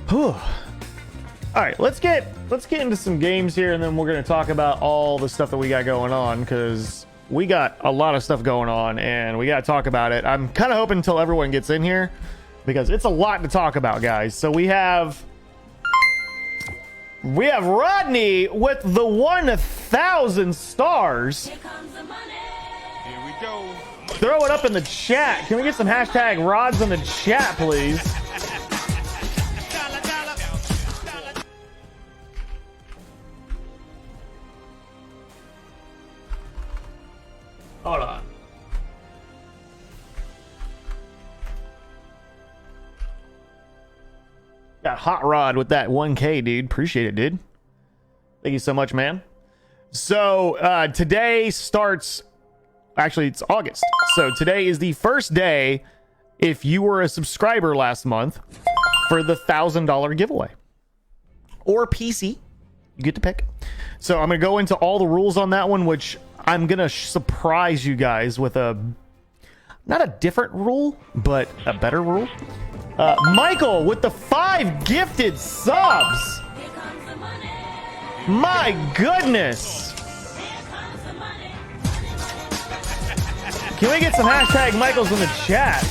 Whew. All right, let's get into some games here, and then we're gonna talk about all the stuff that we got going on, because we got a lot of stuff going on and we got to talk about it. I'm kind of hoping until everyone gets in here, because it's a lot to talk about, guys. So we have Rodney with the 1,000 stars. Here comes the money. Here we go. Throw it up in the chat. Can we get some hashtag rods in the chat, please? Hold on. Got hot rod with that 1K, dude. Appreciate it, dude. Thank you so much, man. So today starts, actually it's August. So today is the first day, if you were a subscriber last month, for the $1,000 giveaway. Or PC, you get to pick. So I'm gonna go into all the rules on that one, which I'm gonna surprise you guys with not a different rule, but a better rule. Michael with the 5 gifted subs. Here comes the money. My goodness. Here comes the money. Can we get some hashtag Michaels in the chat?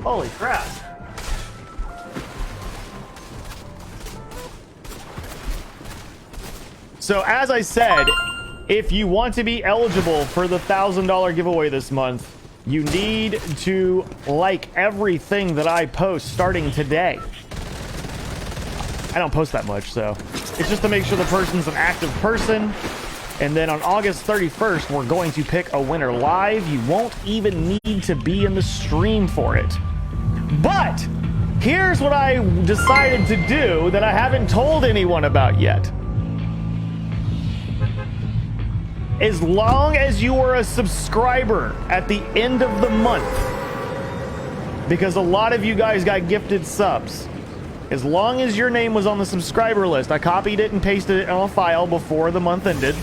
Holy crap. So as I said, if you want to be eligible for the $1,000 giveaway this month, you need to like everything that I post starting today. I don't post that much, so it's just to make sure the person's an active person. And then on August 31st, we're going to pick a winner live. You won't even need to be in the stream for it. But here's what I decided to do that I haven't told anyone about yet. As long as you are a subscriber at the end of the month, because a lot of you guys got gifted subs, as long as your name was on the subscriber list, I copied it and pasted it on a file before the month ended,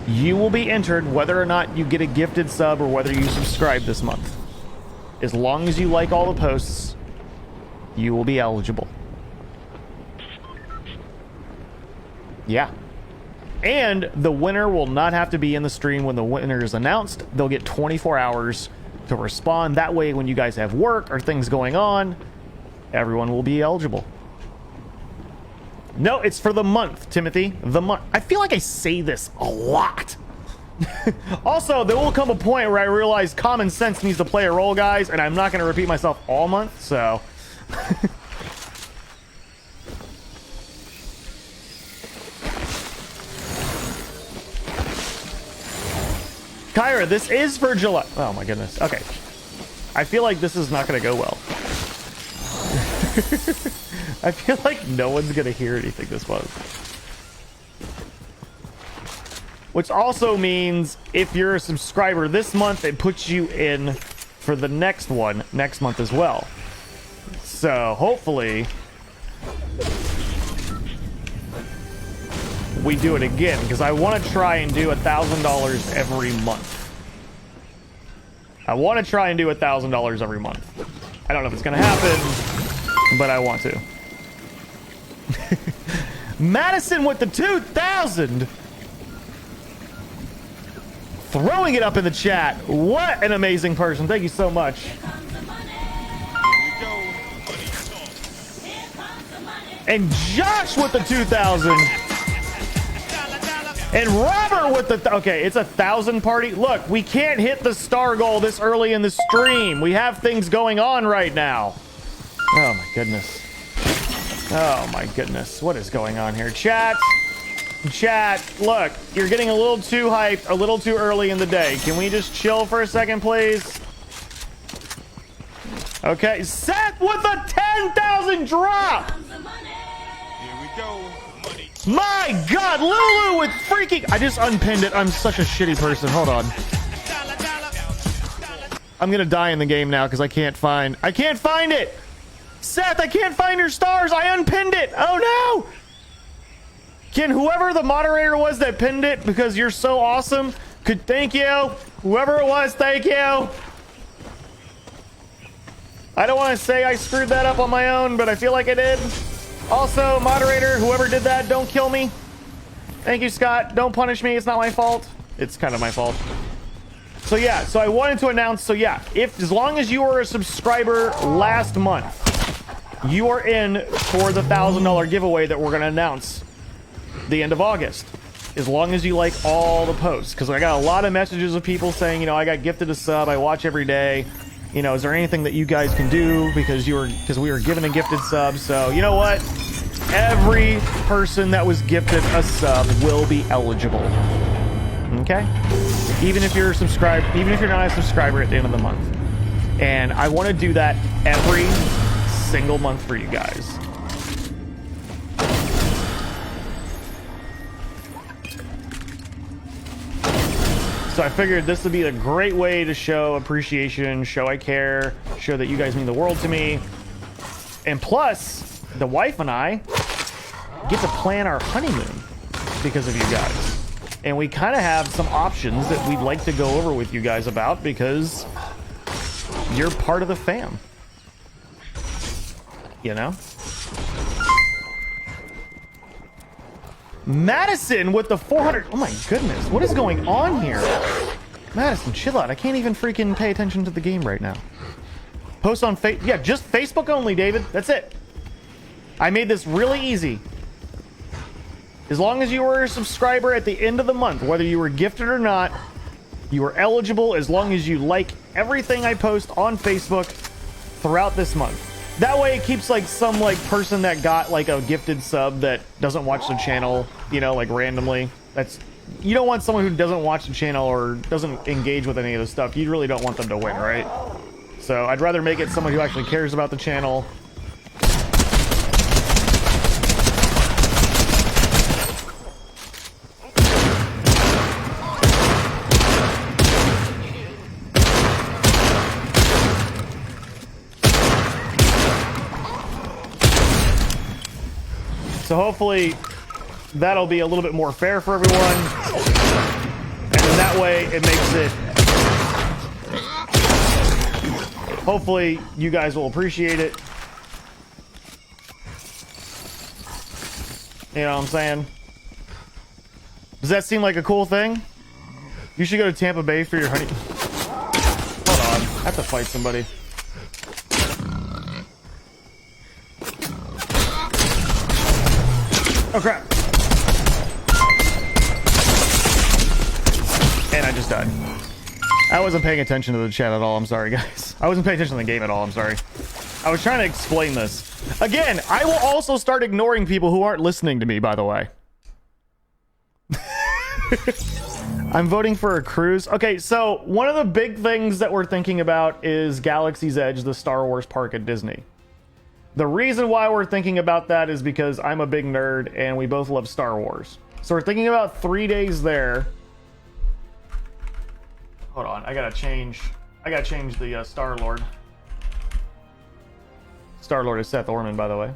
you will be entered whether or not you get a gifted sub or whether you subscribe this month. As long as you like all the posts, you will be eligible. Yeah. And the winner will not have to be in the stream when the winner is announced. They'll get 24 hours to respond. That way, when you guys have work or things going on, everyone will be eligible. No, it's for the month, Timothy. The month. I feel like I say this a lot. Also, there will come a point where I realize common sense needs to play a role, guys, and I'm not going to repeat myself all month, so... Kyra, this is for July. Oh my goodness. Okay. I feel like this is not going to go well. I feel like no one's going to hear anything this month. Which also means if you're a subscriber this month, it puts you in for the next one next month as well. So hopefully we do it again, because I want to try and do $1,000 every month. I want to try and do $1,000 every month. I don't know if it's going to happen, but I want to. Madison with the 2,000. Throwing it up in the chat. What an amazing person. Thank you so much. Here comes the money. Here we go. Here comes the money. And Josh with the 2,000. And Robert with the... Okay, it's 1,000 party. Look, we can't hit the star goal this early in the stream. We have things going on right now. Oh, my goodness. Oh, my goodness. What is going on here? Chat. Chat. Look, you're getting a little too hyped, a little too early in the day. Can we just chill for a second, please? Okay, Seth with a 10,000 drop. Comes the money. Here we go. Money. My God, Lulu with freaking... I just unpinned it. I'm such a shitty person. Hold on. I'm gonna die in the game now because I can't find it. Seth, I can't find your stars. I unpinned it. Oh no. Can whoever the moderator was that pinned it, because you're so awesome, thank you. Whoever it was, thank you. I don't want to say I screwed that up on my own, but I feel like I did. Also, moderator, whoever did that, don't kill me. Thank you, Scott. Don't punish me. It's not my fault. It's kind of my fault. So yeah, so I wanted to announce, so yeah, if as long as you were a subscriber last month, you are in for the $1,000 giveaway that we're going to announce the end of August. As long as you like all the posts, because I got a lot of messages of people saying, you know, I got gifted a sub, I watch every day. You know, is there anything that you guys can do because we were given a gifted sub? So you know what? Every person that was gifted a sub will be eligible. Okay? Even if you're subscribed, even if you're not a subscriber at the end of the month. And I want to do that every single month for you guys. So I figured this would be a great way to show appreciation, show I care, show that you guys mean the world to me. And plus, the wife and I get to plan our honeymoon because of you guys. And we kind of have some options that we'd like to go over with you guys about because you're part of the fam. You know? Madison with the 400. Oh my goodness, what is going on here? Madison, chill out. I can't even freaking pay attention to the game right now. Post on yeah, just Facebook only, David. That's it. I made this really easy. As long as you were a subscriber at the end of the month, whether you were gifted or not, you are eligible as long as you like everything I post on Facebook throughout this month. That way it keeps like some like person that got like a gifted sub that doesn't watch the channel, you know, like randomly. That's, you don't want someone who doesn't watch the channel or doesn't engage with any of the stuff. You really don't want them to win, right? So I'd rather make it someone who actually cares about the channel. So hopefully that'll be a little bit more fair for everyone. And then that way it makes it... Hopefully you guys will appreciate it. You know what I'm saying? Does that seem like a cool thing? You should go to Tampa Bay for your honey... Hold on. I have to fight somebody. Oh crap. And I just died. I wasn't paying attention to the chat at all. I'm sorry, guys. I wasn't paying attention to the game at all. I'm sorry. I was trying to explain this. Again, I will also start ignoring people who aren't listening to me, by the way. I'm voting for a cruise. Okay, so one of the big things that we're thinking about is Galaxy's Edge, the Star Wars park at Disney. The reason why we're thinking about that is because I'm a big nerd and we both love Star Wars. So we're thinking about 3 days there. Hold on, I gotta change the Star-Lord. Star-Lord is Seth Orman, by the way.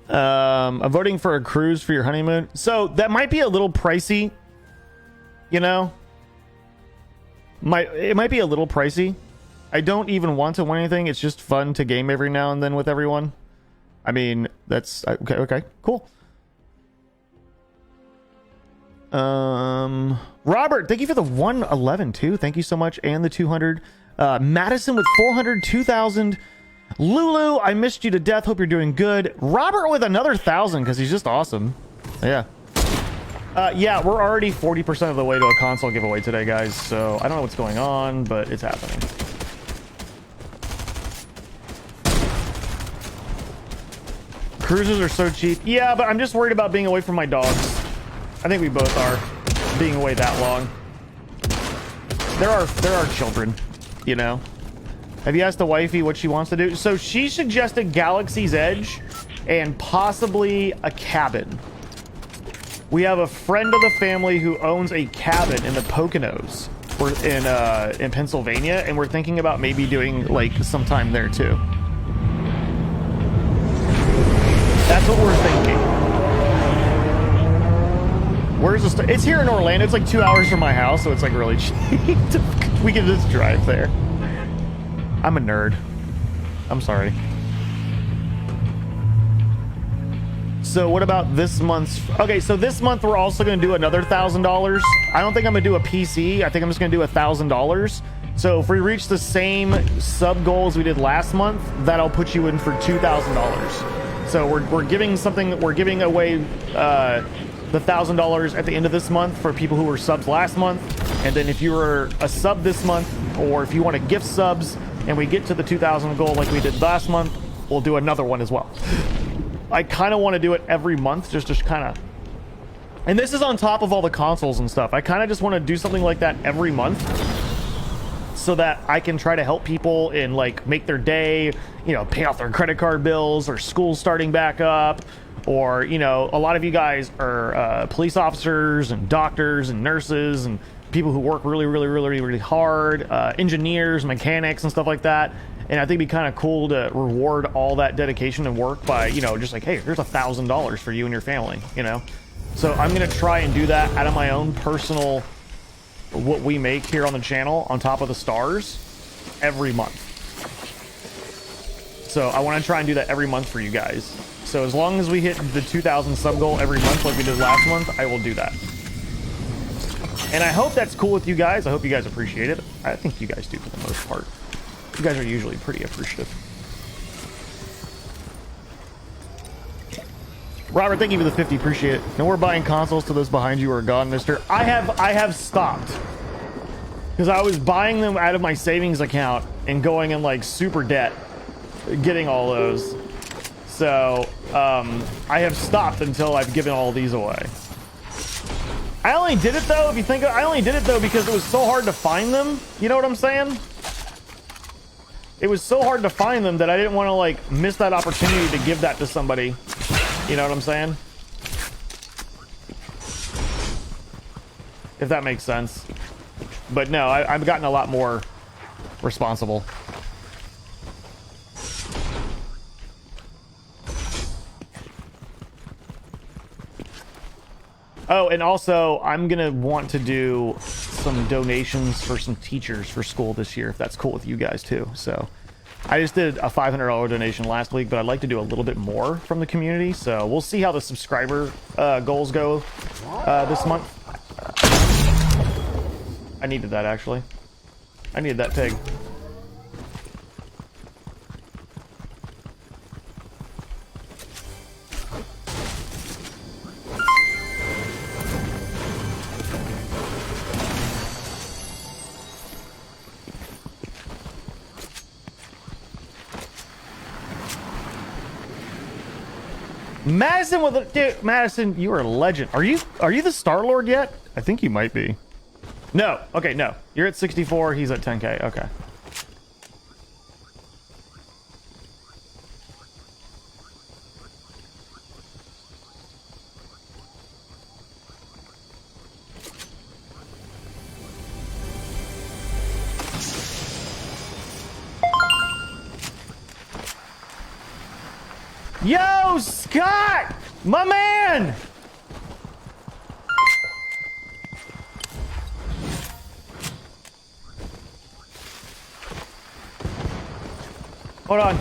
I'm voting for a cruise for your honeymoon. So that might be a little pricey, you know? It might be a little pricey. I don't even want to win anything. It's just fun to game every now and then with everyone. I mean, that's okay, cool. Robert, thank you for the 111 too. Thank you so much, and the 200. Madison with 400, 2,000. Lulu, I missed you to death. Hope you're doing good. Robert with another 1,000 because he's just awesome. Yeah. Yeah, we're already 40% of the way to a console giveaway today, guys. So I don't know what's going on, but it's happening. Cruises are so cheap. Yeah, but I'm just worried about being away from my dogs. I think we both are, being away that long. There are children, you know. Have you asked the wifey what she wants to do? So she suggested Galaxy's Edge and possibly a cabin. We have a friend of the family who owns a cabin in the Poconos. We're in Pennsylvania, and we're thinking about maybe doing like some time there too. That's what we're thinking. Where's the it's here in Orlando. It's like 2 hours from my house, so it's like really cheap. We can just drive there. I'm a nerd. I'm sorry. So what about this month's? Okay, so this month we're also going to do another $1,000. I don't think I'm going to do a PC. I think I'm just going to do $1,000. So if we reach the same sub goals we did last month, that'll put you in for $2,000. So we're giving something. We're giving away the $1,000 at the end of this month for people who were subs last month. And then if you were a sub this month, or if you want to gift subs, and we get to the 2,000 goal like we did last month, we'll do another one as well. I kind of want to do it every month, just kind of. And this is on top of all the consoles and stuff. I kind of just want to do something like that every month, so that I can try to help people and like make their day, you know, pay off their credit card bills, or school starting back up, or, you know, a lot of you guys are police officers and doctors and nurses and people who work really hard, engineers, mechanics and stuff like that. And I think it'd be kind of cool to reward all that dedication and work by, you know, just like, hey, here's $1,000 for you and your family, you know? So I'm going to try and do that out of my own personal, what we make here on the channel on top of the stars every month. So I want to try and do that every month for you guys. So as long as we hit the 2,000 sub goal every month like we did last month, I will do that. And I hope that's cool with you guys. I hope you guys appreciate it. I think you guys do for the most part. You guys are usually pretty appreciative. Robert, thank you for the 50. Appreciate it. No more buying consoles till those behind you are gone, mister. I have stopped. Because I was buying them out of my savings account and going in like super debt, getting all those. So, I have stopped until I've given all these away. I only did it though, if you think, I only did it though because it was so hard to find them. You know what I'm saying? It was so hard to find them that I didn't want to like miss that opportunity to give that to somebody. You know what I'm saying? If that makes sense. But no, I've gotten a lot more responsible. Oh, and also I'm gonna want to do some donations for some teachers for school this year, if that's cool with you guys too. So I just did a $500 donation last week, but I'd like to do a little bit more from the community. So we'll see how the subscriber goals go this month. I needed that, actually. I needed that pig. Madison with a dude, Madison, you are a legend. Are you the Star-Lord yet? I think you might be. No. Okay, no. You're at 64, he's at 10K. Okay. Yo, Scott! My man! Hold on.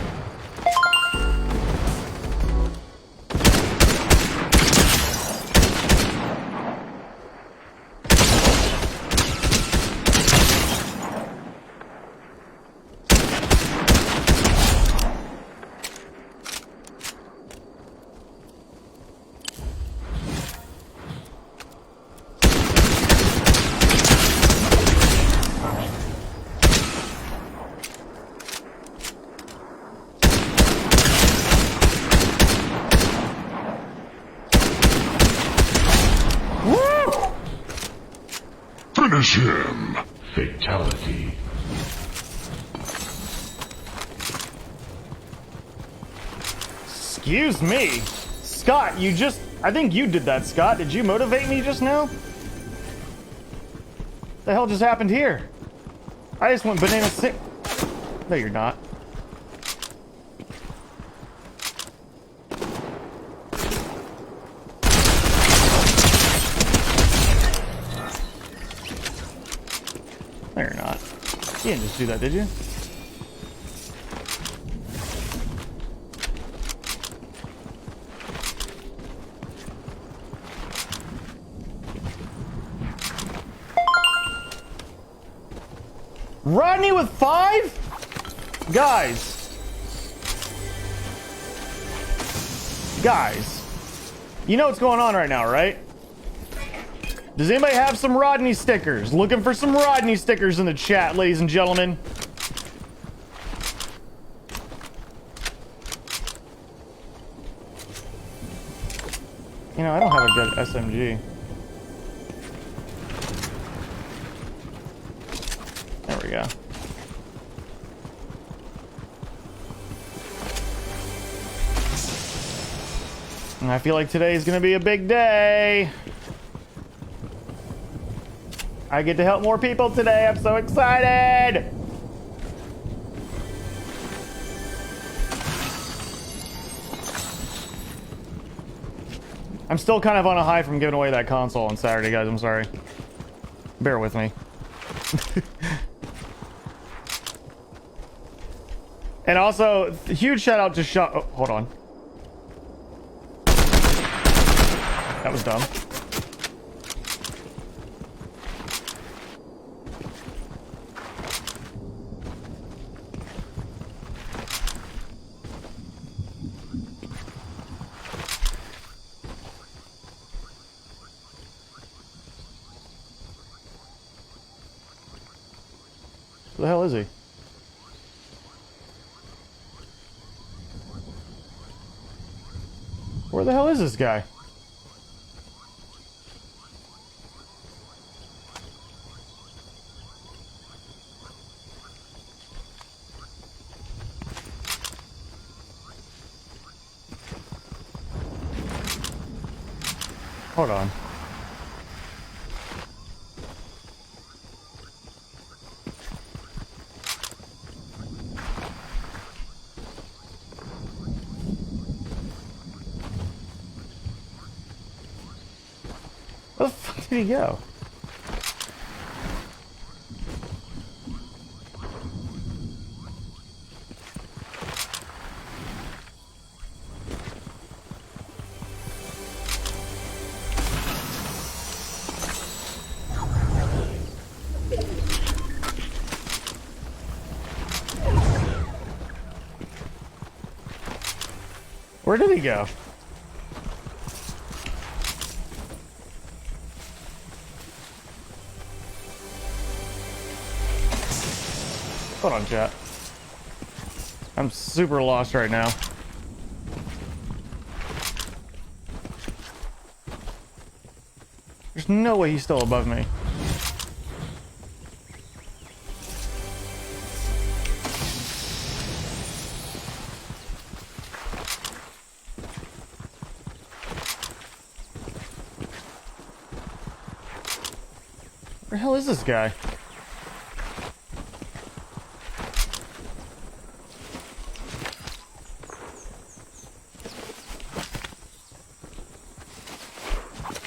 Finish him! Fatality. Excuse me. Scott, you just... I think you did that, Scott. Did you motivate me just now? The hell just happened here? I just went banana sick. No, you're not. You didn't just do that, did you? Rodney with 5? Guys, you know what's going on right now, right? Does anybody have some Rodney stickers? Looking for some Rodney stickers in the chat, ladies and gentlemen. You know, I don't have a good SMG. There we go. And I feel like today is going to be a big day. I get to help more people today. I'm so excited. I'm still kind of on a high from giving away that console on Saturday, guys. I'm sorry. Bear with me. And also, huge shout out to Sean. Oh, hold on. That was dumb. Where the hell is he? Where the hell is this guy? Hold on. Where the fuck did he go? Where did he go? Hold on, chat. I'm super lost right now. There's no way he's still above me. Where the hell is this guy?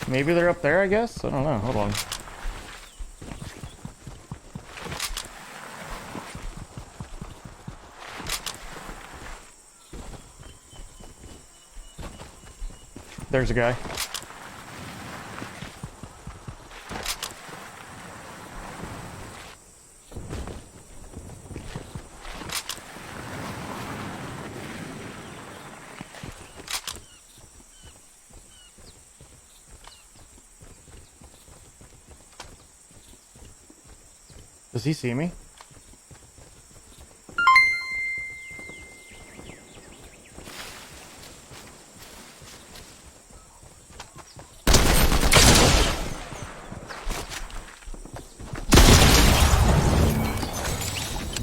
Maybe they're up there, I guess? I don't know. Hold on. There's a guy. Does he see me?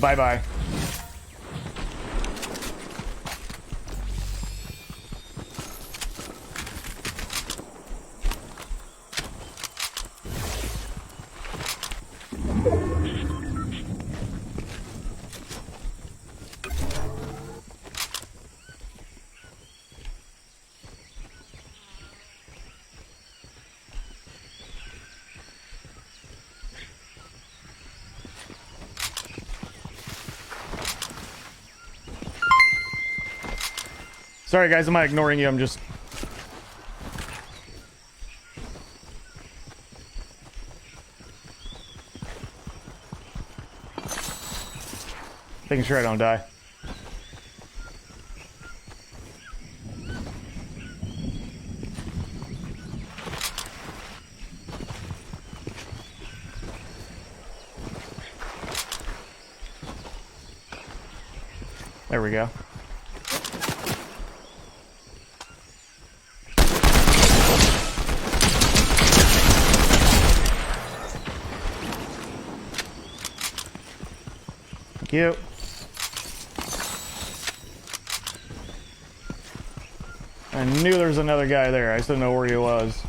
Bye-bye. Sorry, guys. I'm not ignoring you. I'm just... making sure I don't die. There we go. Thank you. I knew there was another guy there. I just didn't know where he was.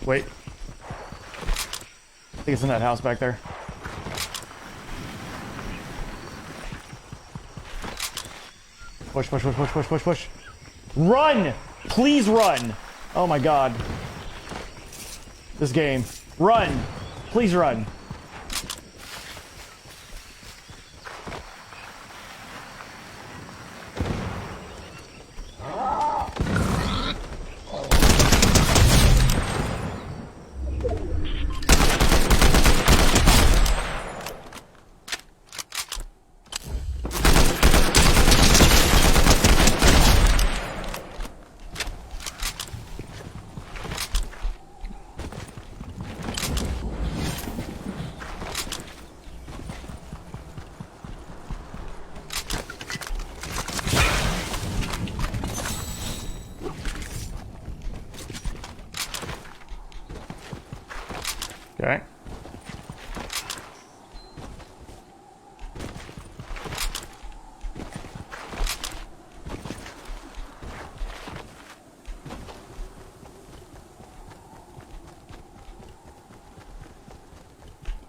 Wait. I think it's in that house back there. Push, push, push, push, push, push, push. Run! Please run! Oh my god. This game. Run! Please run. Okay.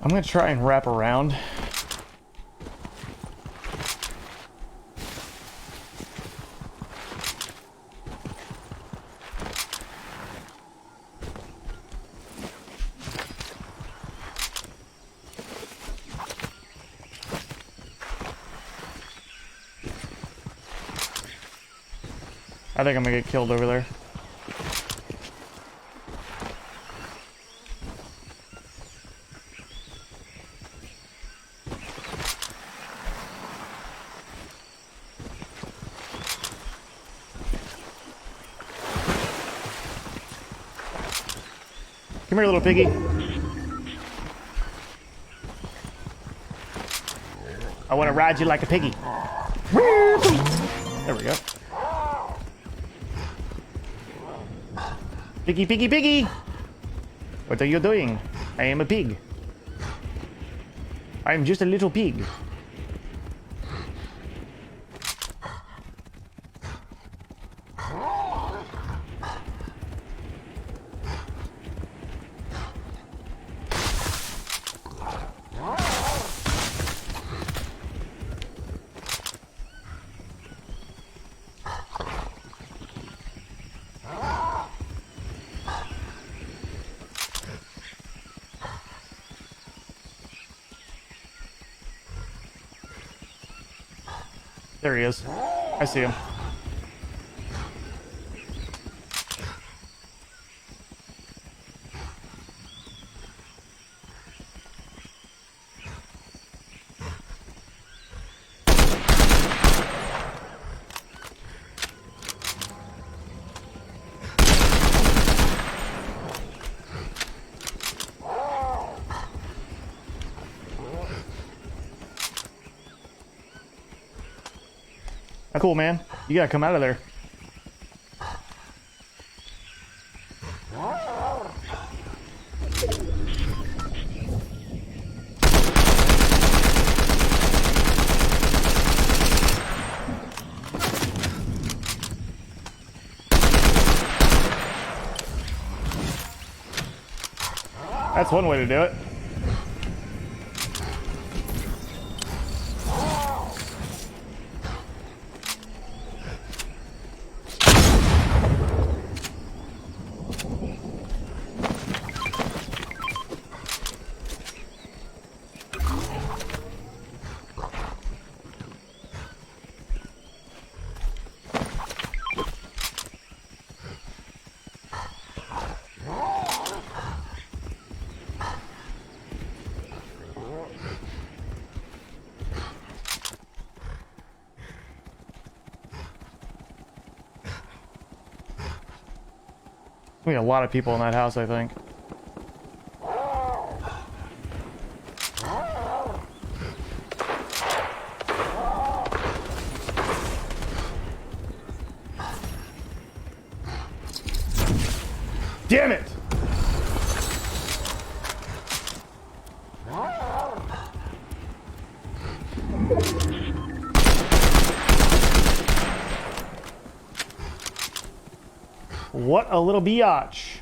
I'm gonna try and wrap around. I think I'm gonna get killed over there. Come here, little piggy. I want to ride you like a piggy. There we go. Piggy, piggy, piggy! What are you doing? I am a pig. I am just a little pig. There he is. I see him. Cool, man. You gotta come out of there. That's one way to do it. be a lot of people in that house, I think. Damn it! What a little biatch.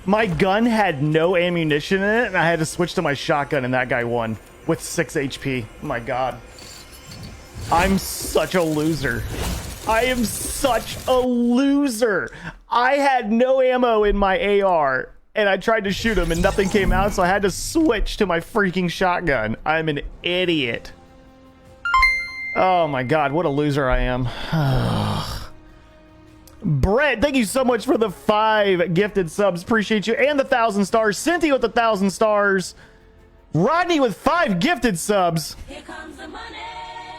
My gun had no ammunition in it, and I had to switch to my shotgun, and that guy won with 6 HP. Oh my god. I'm such a loser. I am such a loser. I had no ammo in my AR, and I tried to shoot him, and nothing came out, so I had to switch to my freaking shotgun. I'm an idiot. Oh my god, what a loser I am. Brett, thank you so much for the 5 gifted subs. Appreciate you. And the 1,000 stars. Cynthia with the 1,000 stars. Rodney with 5 gifted subs. Here comes the money.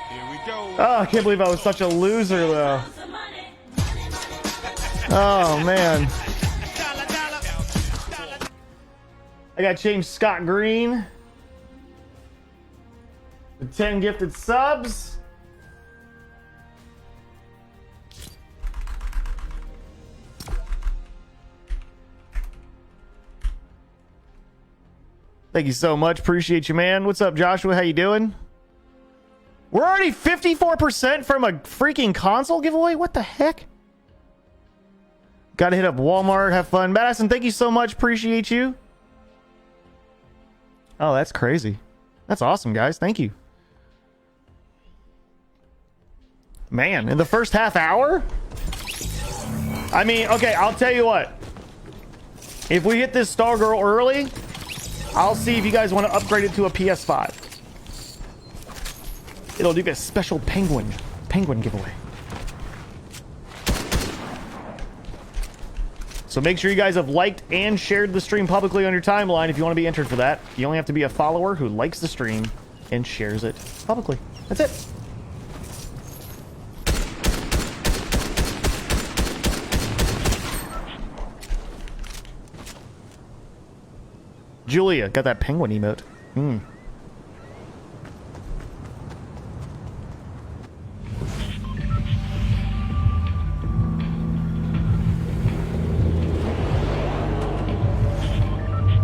Here we go. Oh, I can't believe I was such a loser, though. Comes the money. Money, money. Oh, man. Dollar, dollar, dollar. I got James Scott Green. The 10 gifted subs. Thank you so much. Appreciate you, man. What's up, Joshua? How you doing? We're already 54% from a freaking console giveaway? What the heck? Gotta hit up Walmart. Have fun. Madison, thank you so much. Appreciate you. Oh, that's crazy. That's awesome, guys. Thank you. Man, in the first half hour? I mean, okay, I'll tell you what. If we hit this Stargirl early, I'll see if you guys want to upgrade it to a PS5. It'll do a special penguin giveaway. So make sure you guys have liked and shared the stream publicly on your timeline if you want to be entered for that. You only have to be a follower who likes the stream and shares it publicly. That's it. Julia got that penguin emote. You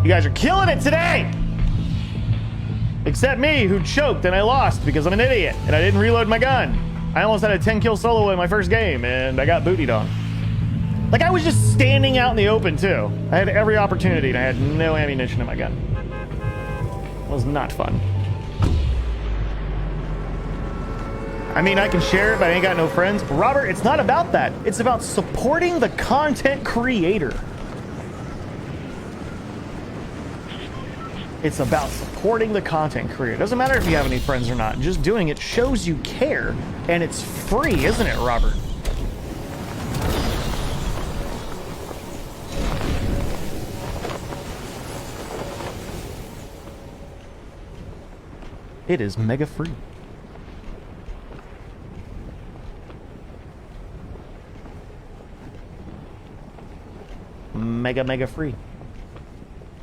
guys are killing it today! Except me, who choked and I lost because I'm an idiot and I didn't reload my gun. I almost had a 10 kill solo in my first game and I got bootied on. Like, I was just standing out in the open, too. I had every opportunity, and I had no ammunition in my gun. It was not fun. I mean, I can share it, but I ain't got no friends. Robert, it's not about that. It's about supporting the content creator. It's about supporting the content creator. It doesn't matter if you have any friends or not. Just doing it shows you care, and it's free, isn't it, Robert? It is mega free. Mega free.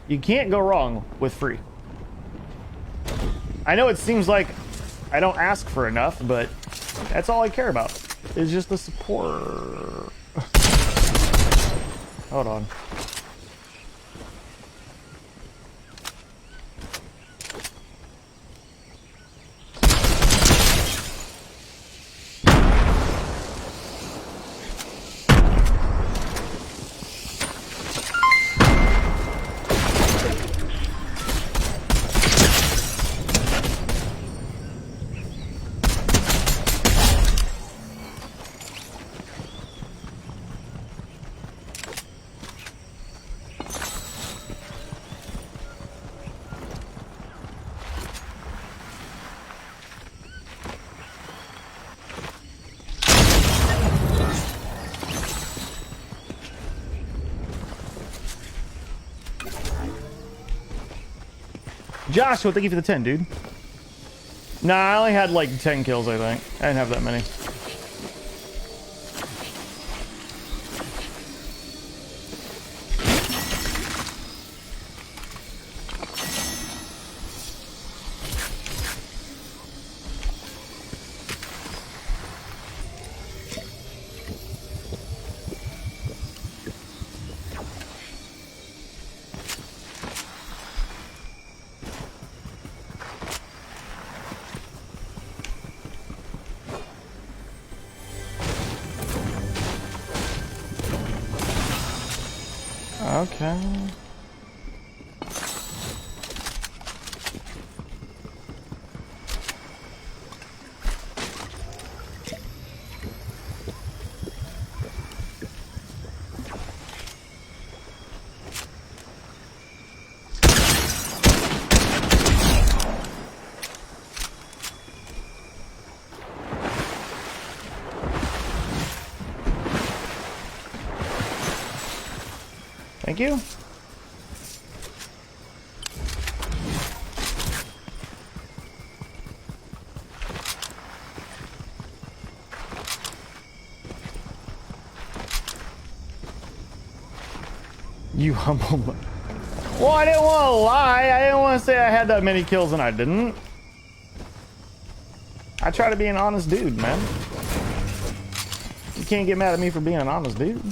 You can't go wrong with free. I know it seems like I don't ask for enough, but that's all I care about. Is just the support. Hold on. Joshua, thank you for the 10, dude. Nah, I only had like 10 kills, I think. I didn't have that many. Okay. Thank you. You humble. Well, I didn't want to lie. I didn't want to say I had that many kills and I didn't. I try to be an honest dude, man. You can't get mad at me for being an honest dude.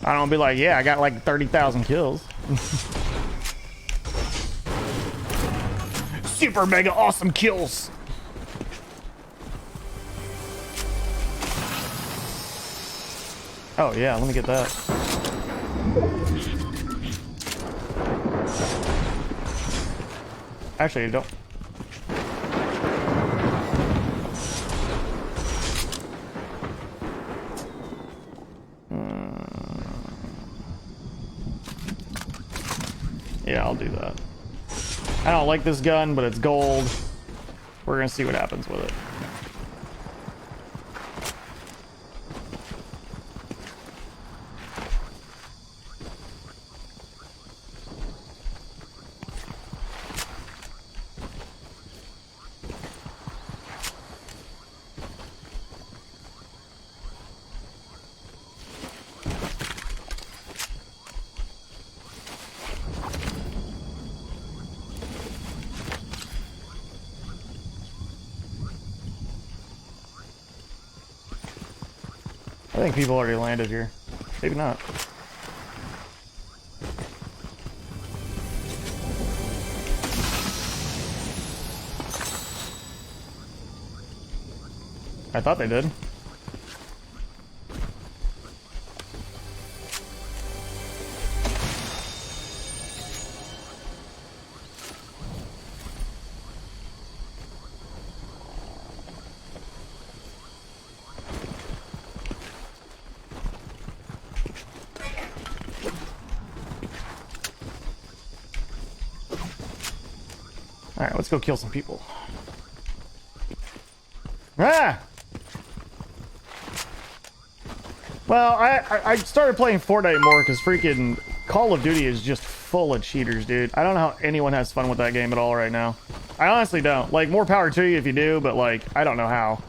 I don't be like, yeah, I got like 30,000 kills. Super mega awesome kills. Oh yeah, let me get that. Actually, don't. Yeah, I'll do that. I don't like this gun, but it's gold. We're gonna see what happens with it. I think people already landed here. Maybe not. I thought they did. Alright, let's go kill some people. Ah! Well, I started playing Fortnite more because freaking Call of Duty is just full of cheaters, dude. I don't know how anyone has fun with that game at all right now. I honestly don't. Like, more power to you if you do, but like, I don't know how.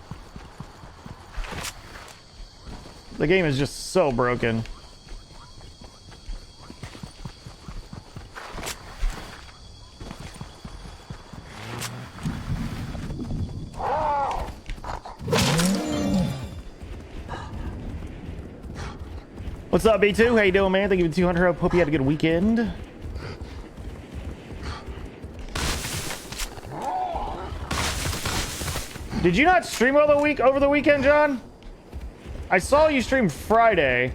The game is just so broken. What's up, B2? How you doing, man? Thank you for 200. Hope you had a good weekend. Did you not stream over the weekend, John? I saw you stream Friday,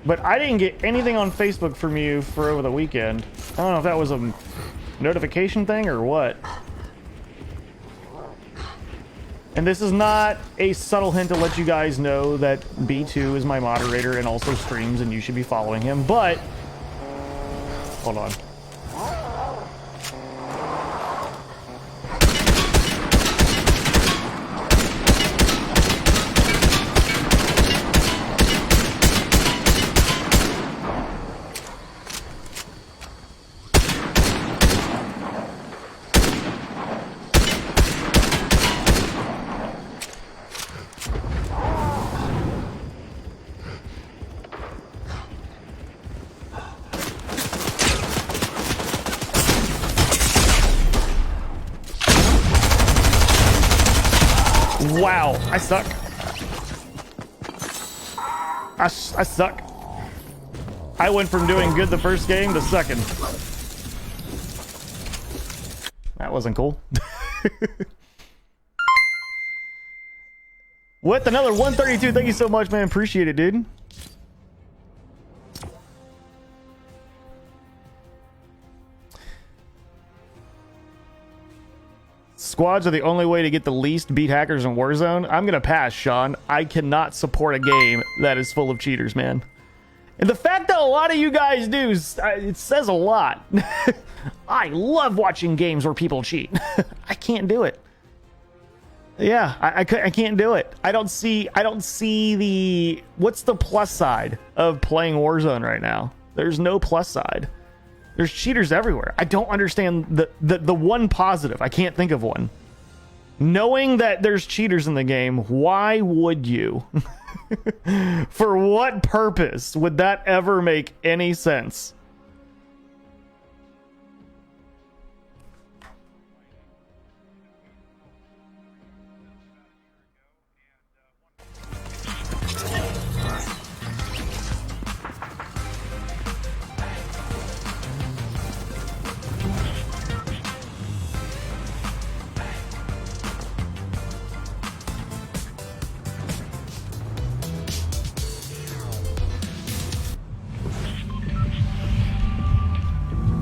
but I didn't get anything on Facebook from you for over the weekend. I don't know if that was a notification thing or what. And this is not a subtle hint to let you guys know that B2 is my moderator and also streams and you should be following him, but... Hold on. Wow, I suck. I suck. I went from doing good the first game to second. That wasn't cool. What? Another 132. Thank you so much, man. Appreciate it, dude. Squads are the only way to get the least beat hackers in Warzone. I'm gonna pass, Sean. I cannot support a game that is full of cheaters, man. And the fact that a lot of you guys do, it says a lot. I love watching games where people cheat. I can't do it. Yeah, I can't do it. I don't see the... What's the plus side of playing Warzone right now? There's no plus side. There's cheaters everywhere. I don't understand the one positive. I can't think of one. Knowing that there's cheaters in the game, why would you? For what purpose would that ever make any sense?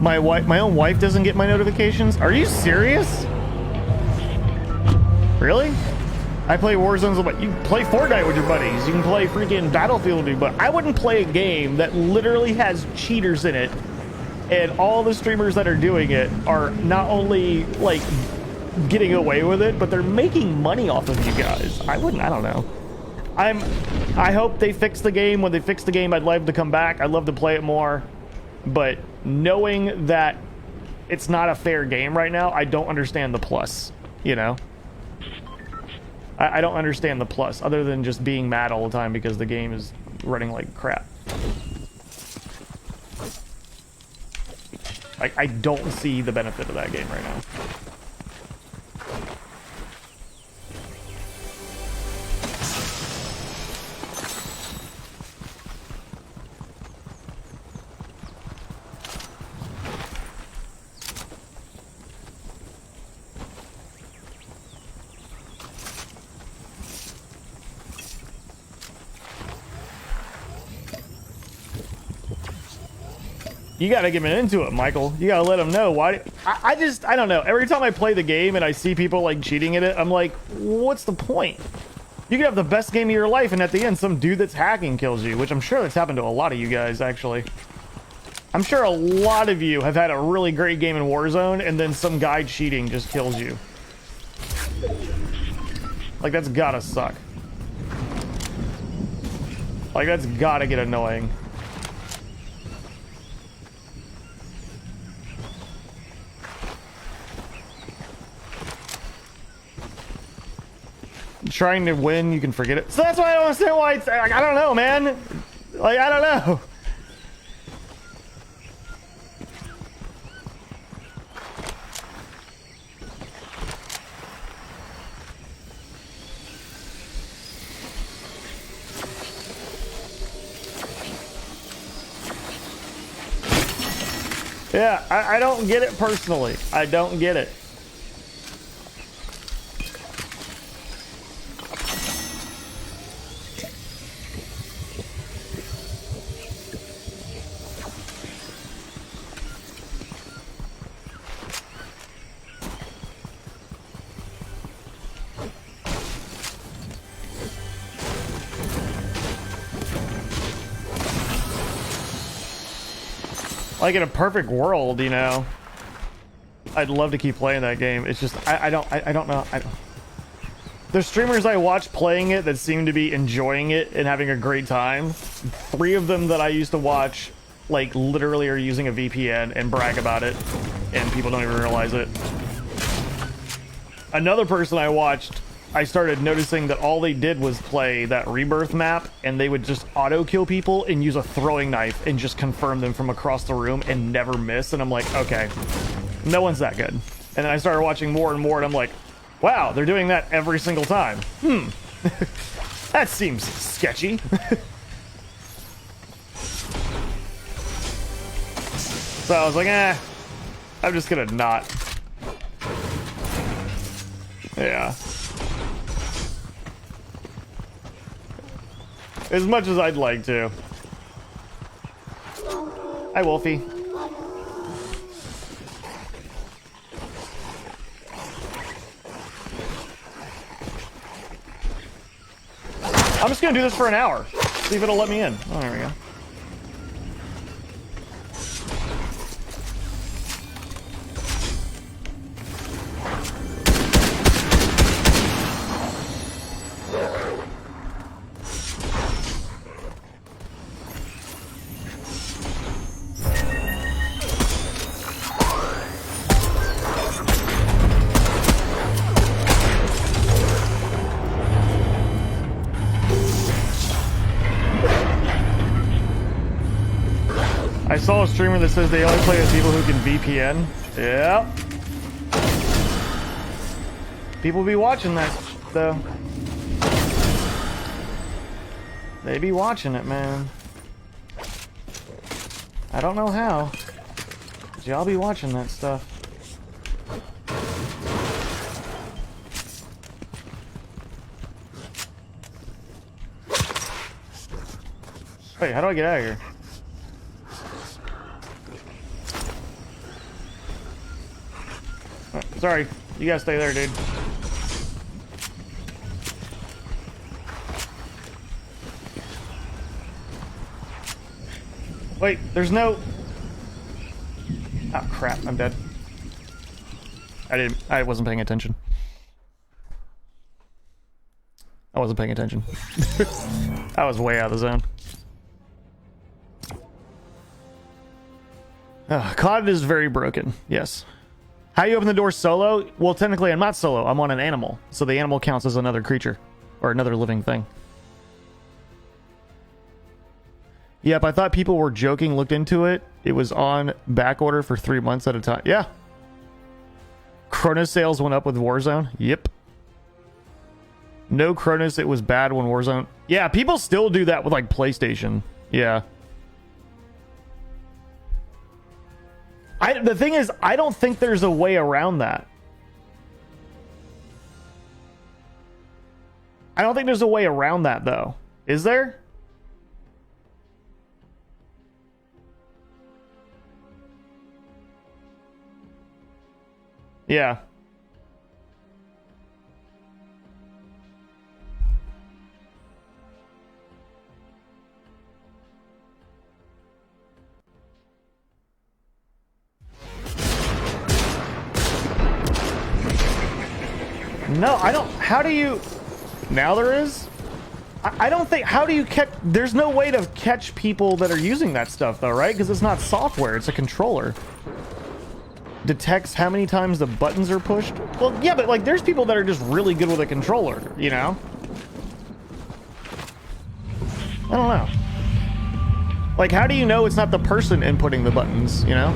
My own wife doesn't get my notifications? Are you serious? Really? I play Warzones, but you play Fortnite with your buddies. You can play freaking Battlefield with you, but I wouldn't play a game that literally has cheaters in it, and all the streamers that are doing it are not only like getting away with it, but they're making money off of you guys. I don't know. I hope they fix the game. When they fix the game, I'd love to come back. I'd love to play it more. But knowing that it's not a fair game right now, I don't understand the plus, you know? I don't understand the plus, other than just being mad all the time because the game is running like crap. I don't see the benefit of that game right now. You gotta get into it, Michael. You gotta let them know. Why? I don't know. Every time I play the game and I see people like cheating in it, I'm like, what's the point? You can have the best game of your life, and at the end, some dude that's hacking kills you, which I'm sure that's happened to a lot of you guys, actually. I'm sure a lot of you have had a really great game in Warzone, and then some guy cheating just kills you. Like, that's gotta suck. Like, that's gotta get annoying. Trying to win, you can forget it. So that's why I don't understand why it's like, I don't know, man. Like, I don't know. Yeah, I don't get it personally. I don't get it. Like, in a perfect world, you know, I'd love to keep playing that game. It's just I don't know. There's streamers I watch playing it that seem to be enjoying it and having a great time. 3 of them that I used to watch, like, literally are using a VPN and brag about it, and people don't even realize it. Another person I watched, I started noticing that all they did was play that rebirth map, and they would just auto kill people and use a throwing knife and just confirm them from across the room and never miss. And I'm like, okay, no one's that good. And then I started watching more and more, and I'm like, wow, they're doing that every single time. That seems sketchy. So I was like, I'm just gonna not. Yeah. As much as I'd like to. Hi, Wolfie. I'm just gonna do this for an hour. See if it'll let me in. Oh, there we go. I saw a streamer that says they only play with people who can VPN. Yep. People be watching that, though. They be watching it, man. I don't know how, but y'all be watching that stuff. Wait, how do I get out of here? Sorry, you gotta stay there, dude. Wait, there's no... Oh crap, I'm dead. I wasn't paying attention. I wasn't paying attention. I was way out of the zone. COD is very broken, yes. How you open the door solo? Well, technically I'm not solo. I'm on an animal. So the animal counts as another creature. Or another living thing. Yep, I thought people were joking. Looked into it. It was on back order for 3 months at a time. Yeah. Chronos sales went up with Warzone. Yep. No Chronos, it was bad when Warzone... Yeah, people still do that with, like, PlayStation. Yeah. The thing is, I don't think there's a way around that. I don't think there's a way around that, though. Is there? Yeah. No, I don't. How do you... Now there is? I don't think... How do you catch... There's no way to catch people that are using that stuff, though, right? Because it's not software. It's a controller. Detects how many times the buttons are pushed. Well, yeah, but, like, there's people that are just really good with a controller, you know? I don't know. Like, how do you know it's not the person inputting the buttons, you know?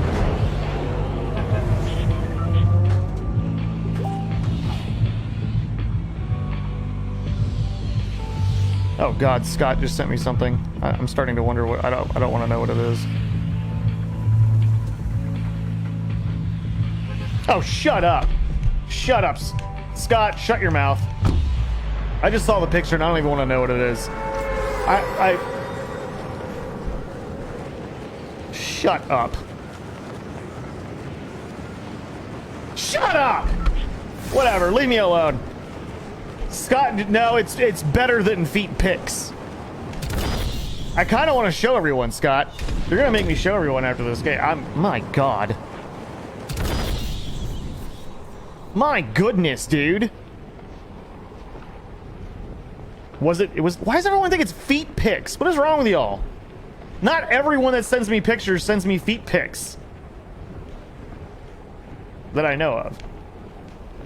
Oh God, Scott just sent me something. I'm starting to wonder what... I don't want to know what it is. Oh, shut up. Shut up. Scott, shut your mouth. I just saw the picture and I don't even want to know what it is. Shut up. Shut up! Whatever, leave me alone. Scott, no, it's better than feet pics. I kind of want to show everyone, Scott. You're gonna make me show everyone after this game. My God. My goodness, dude. Why does everyone think it's feet pics? What is wrong with y'all? Not everyone that sends me pictures sends me feet pics. That I know of.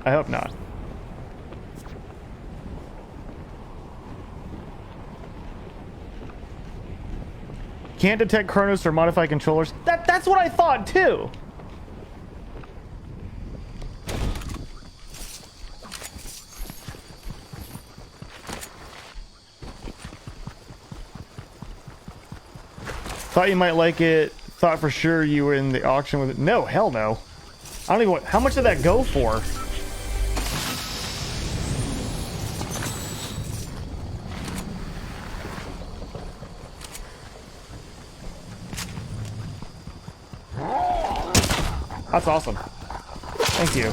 I hope not. Can't detect Chronos or modify controllers. That's what I thought too. Thought you might like it. Thought for sure you were in the auction with it. No, hell no. I don't even want... How much did that go for? That's awesome. Thank you.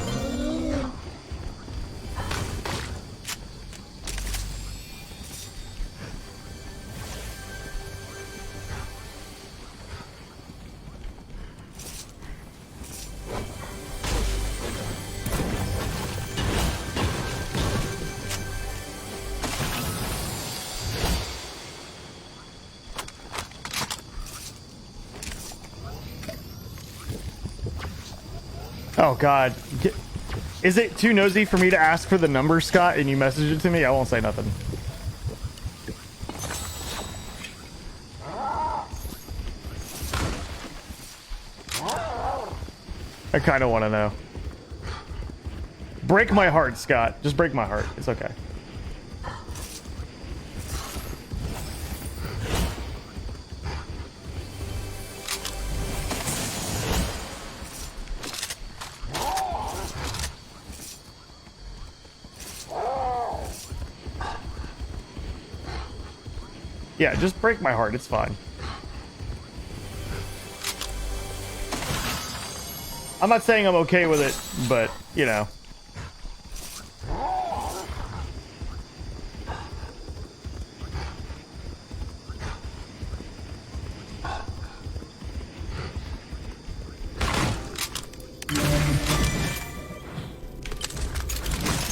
Oh God, is it too nosy for me to ask for the number, Scott, and you message it to me? I won't say nothing. I kind of want to know. Break my heart, Scott. Just break my heart. It's okay. Yeah, just break my heart. It's fine. I'm not saying I'm okay with it, but, you know.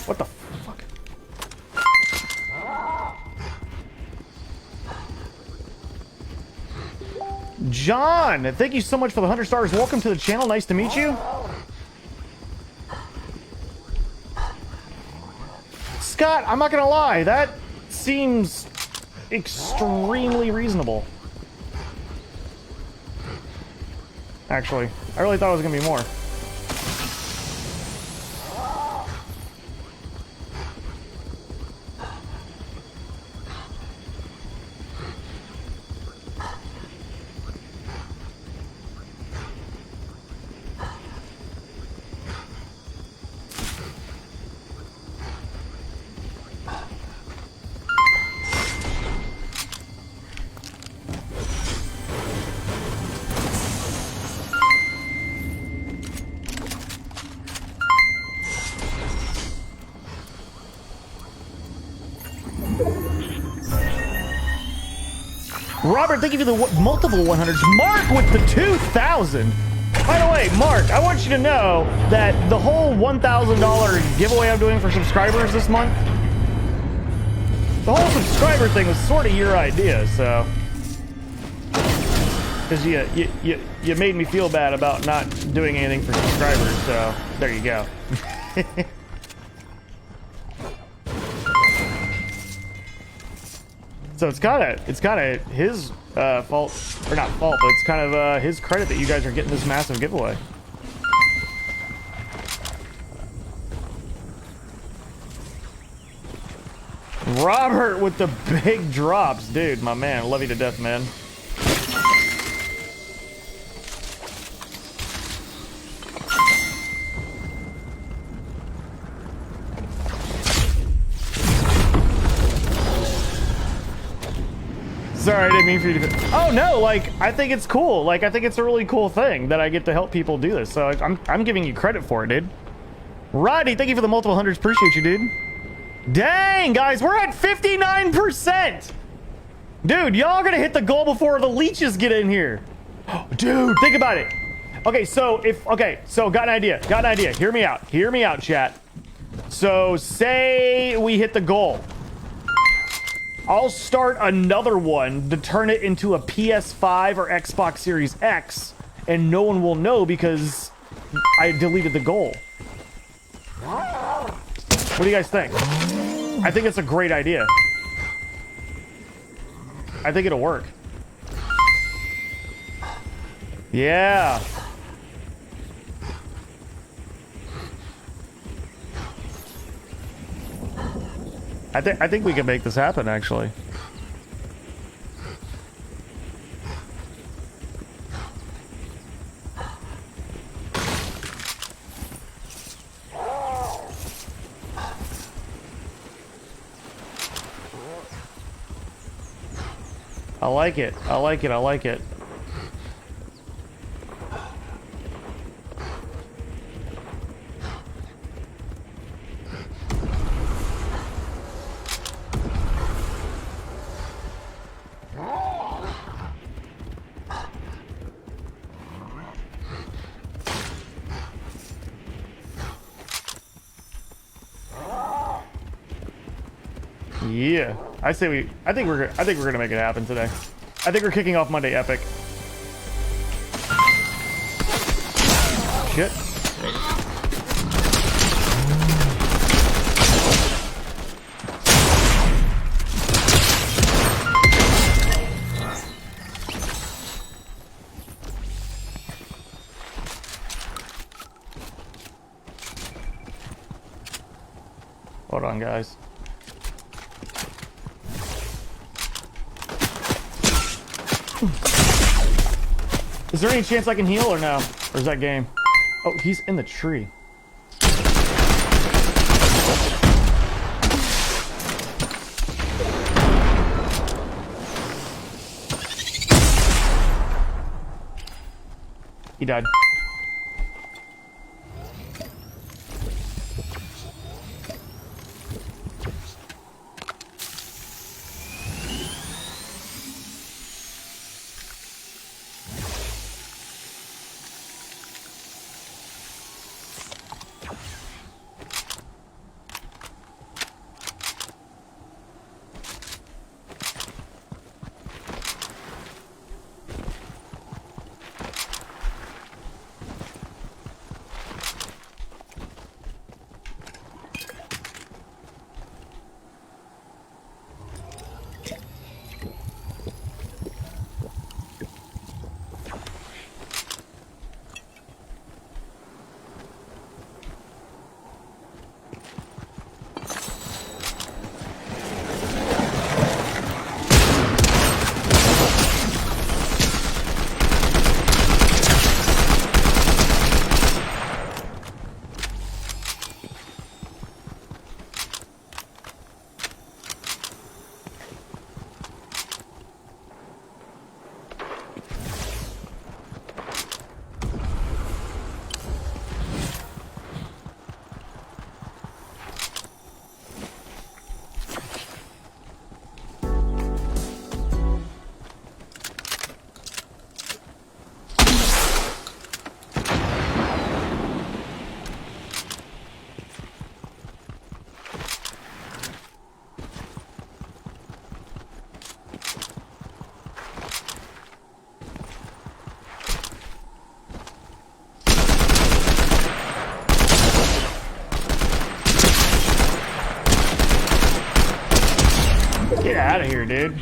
What the fuck? John, thank you so much for the 100 stars. Welcome to the channel. Nice to meet you. Scott, I'm not gonna lie, that seems extremely reasonable. Actually, I really thought it was gonna be more. Robert, thank you for the multiple 100s. Mark with the 2,000. By the way, Mark, I want you to know that the whole $1,000 giveaway I'm doing for subscribers this month, the whole subscriber thing was sort of your idea, so. Because you made me feel bad about not doing anything for subscribers, so there you go. So it's kind of his fault, or not fault, but it's kind of his credit that you guys are getting this massive giveaway. Robert with the big drops, dude, my man, love you to death, man. Sorry, I didn't mean for you to. Oh no, like I think it's cool. Like I think it's a really cool thing that I get to help people do this. So I'm giving you credit for it, dude. Roddy, thank you for the multiple hundreds. Appreciate you, dude. Dang, guys, we're at 59%. Dude, y'all gonna hit the goal before the leeches get in here. Dude, think about it. Okay, so got an idea. Got an idea. Hear me out. Hear me out, chat. So say we hit the goal. I'll start another one to turn it into a PS5 or Xbox Series X, and no one will know because I deleted the goal. What do you guys think? I think it's a great idea. I think it'll work. Yeah. I think we can make this happen, actually. I like it. I like it. I like it. Yeah, I think we're gonna make it happen today. I think we're kicking off Monday Epic. Shit. Hold on, guys. Is there any chance I can heal or no? Or is that game? Oh, he's in the tree. He died. dude.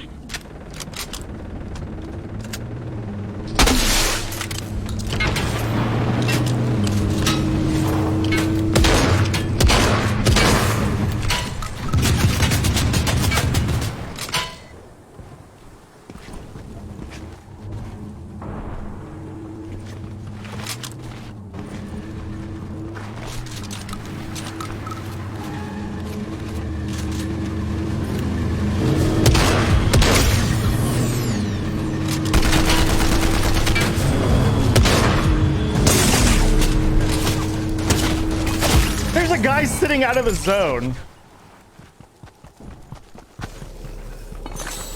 There's a guy sitting out of the zone.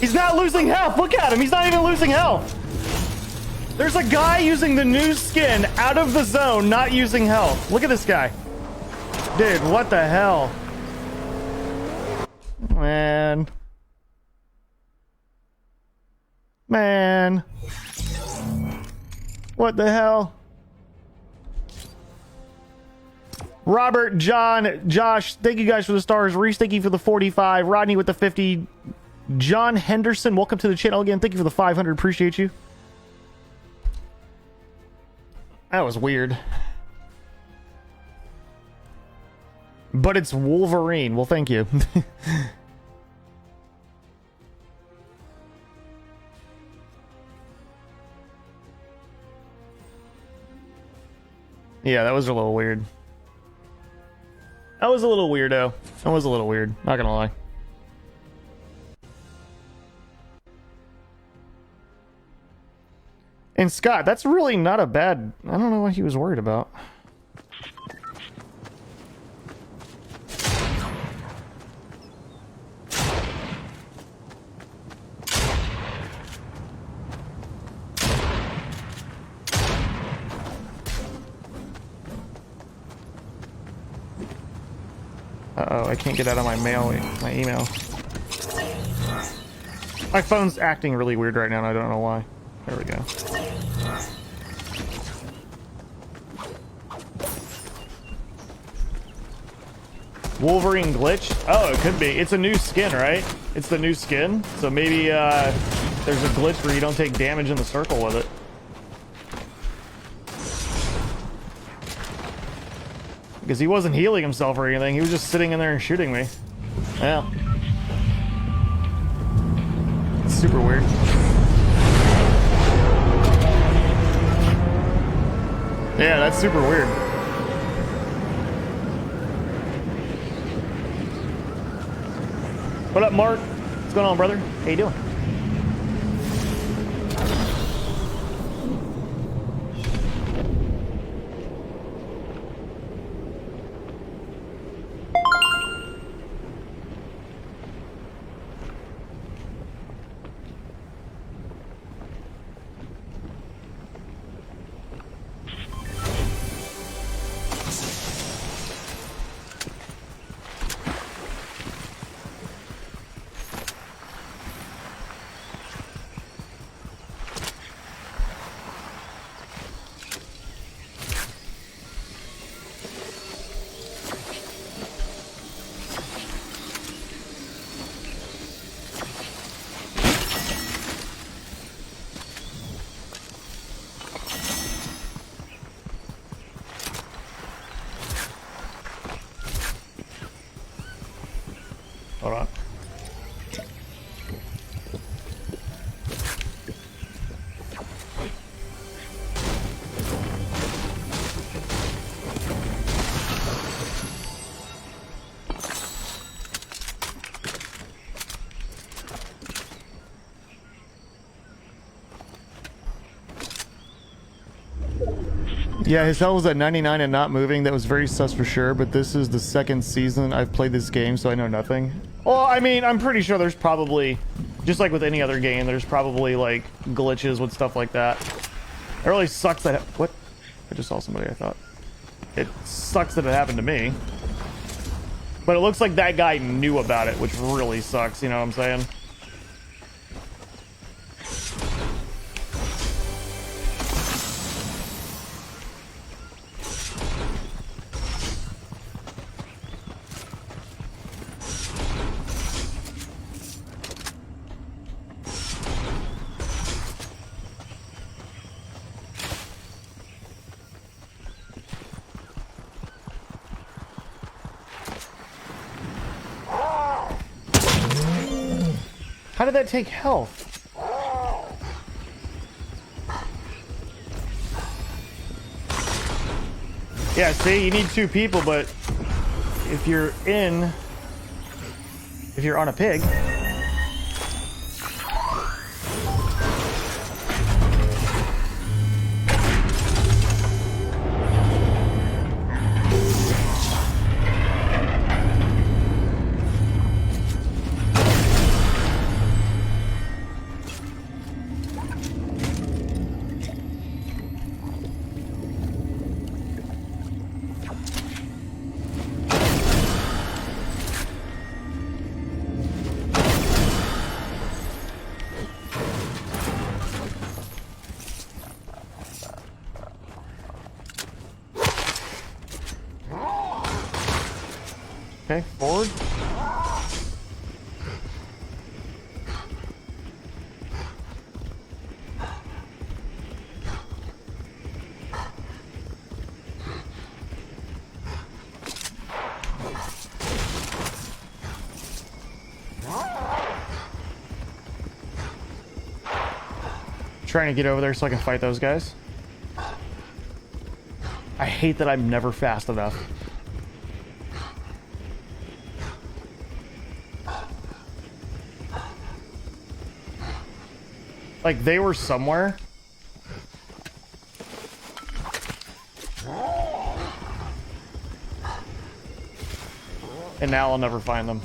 He's not losing health. Look at him. He's not even losing health. There's a guy using the new skin out of the zone, not using health. Look at this guy. Dude, what the hell? Man. Man. What the hell? Robert, John, Josh, thank you guys for the stars. Reese, thank you for the 45. Rodney with the 50. John Henderson, welcome to the channel again. Thank you for the 500. Appreciate you. That was weird. But it's Wolverine. Well, thank you. Yeah, that was a little weird. That was a little weirdo. That was a little weird. Not gonna lie. And Scott, that's really not a bad... I don't know what he was worried about. Uh-oh, I can't get out of my email. My phone's acting really weird right now and I don't know why. There we go. Wolverine glitch? Oh, it could be. It's a new skin, right? It's the new skin. So maybe there's a glitch where you don't take damage in the circle with it. Because he wasn't healing himself or anything. He was just sitting in there and shooting me. Yeah. It's super weird. Yeah, that's super weird. What up, Mark? What's going on, brother? How you doing? Hold on. Yeah, his health was at 99 and not moving. That was very sus for sure, but this is the second season I've played this game, so I know nothing. Well, I mean, I'm pretty sure there's probably, just like with any other game, there's probably, like, glitches with stuff like that. It really sucks that... What? I just saw somebody, I thought. It sucks that it happened to me. But it looks like that guy knew about it, which really sucks, you know what I'm saying? How did that take health? Yeah, see, you need 2 people, but if you're on a pig. Okay, forward. Trying to get over there so I can fight those guys. I hate that I'm never fast enough. Like, they were somewhere. And now I'll never find them.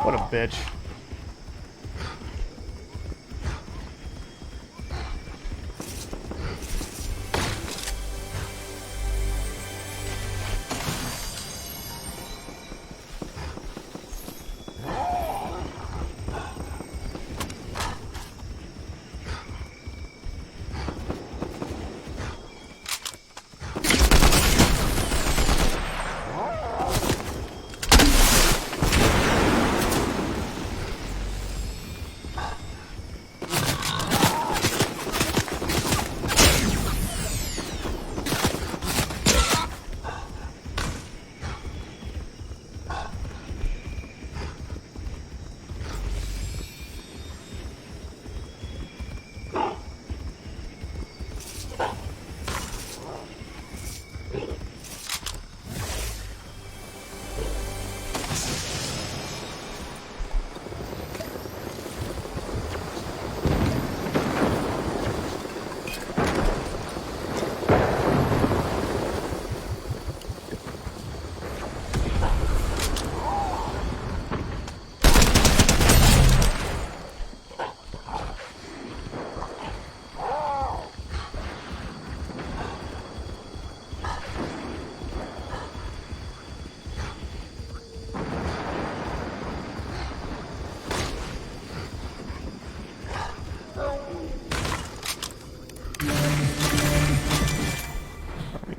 What a bitch.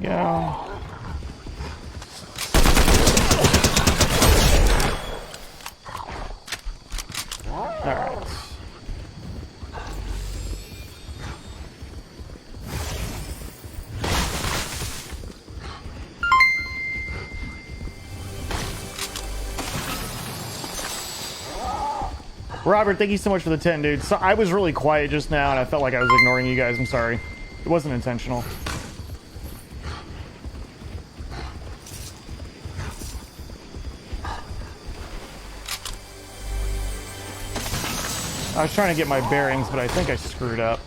Go. Alright. Robert, thank you so much for the 10, dude. So I was really quiet just now and I felt like I was ignoring you guys. I'm sorry. It wasn't intentional. I was trying to get my bearings, but I think I screwed up.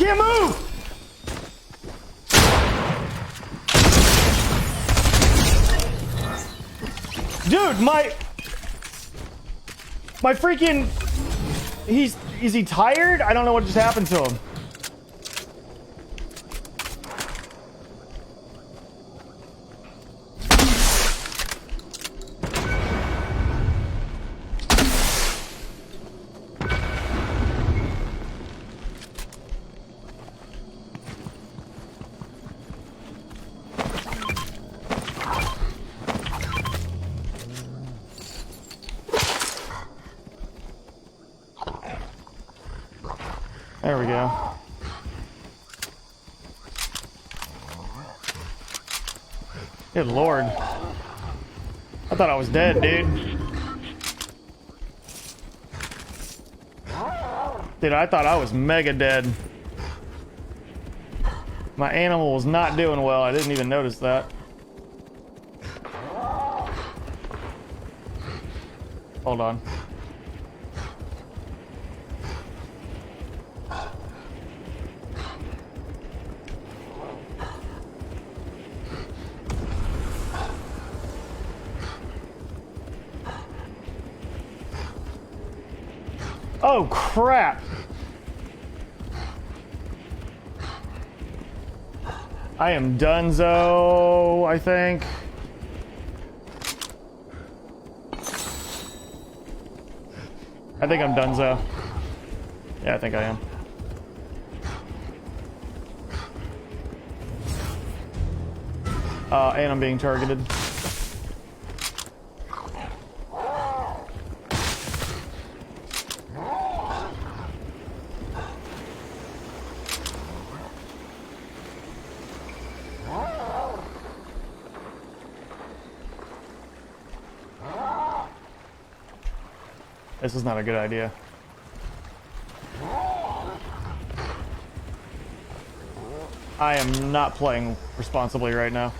can't move! Dude, my freaking... Is he tired? I don't know what just happened to him. There we go. Good lord. I thought I was dead, dude. Dude, I thought I was mega dead. My animal was not doing well. I didn't even notice that. Hold on. Oh, crap. I am donezo, I think. I think I'm donezo. Yeah, I think I am. And I'm being targeted. This is not a good idea. I am not playing responsibly right now.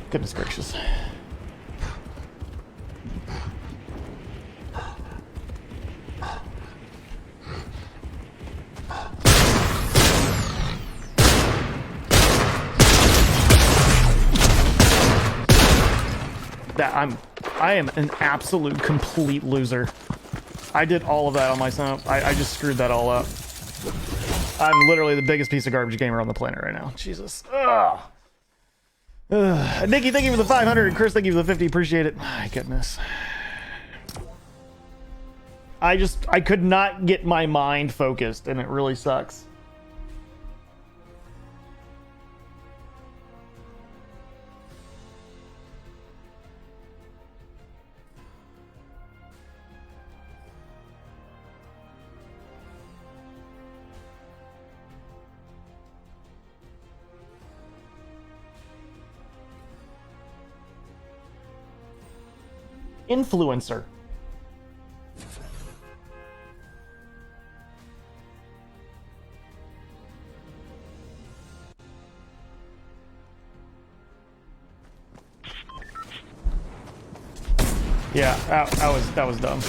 Goodness gracious. I am an absolute complete loser. I did all of that on myself. I just screwed that all up. I'm literally the biggest piece of garbage gamer on the planet right now. Jesus. Ugh. Nikki, thank you for the 500. Chris, thank you for the 50. Appreciate it. My goodness. I could not get my mind focused, and it really sucks. Influencer. Yeah, that was dumb.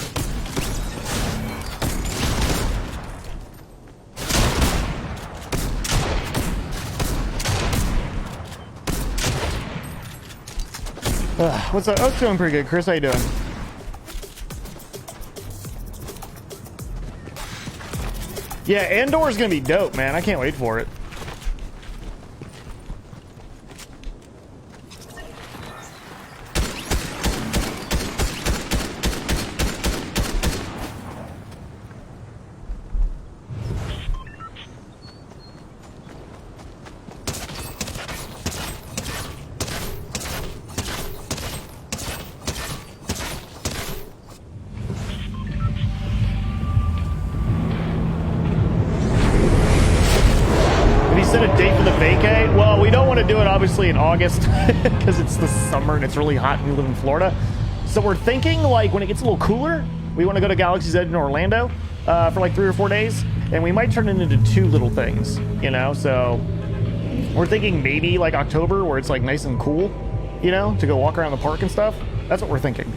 What's up? Oh, it's doing pretty good. Chris, how you doing? Yeah, Andor's gonna be dope, man. I can't wait for it. Obviously in August because it's the summer and it's really hot and we live in Florida. So we're thinking like when it gets a little cooler, we want to go to Galaxy's Edge in Orlando for like 3 or 4 days, and we might turn it into 2 little things, you know. So we're thinking maybe like October where it's like nice and cool, you know, to go walk around the park and stuff. That's what we're thinking.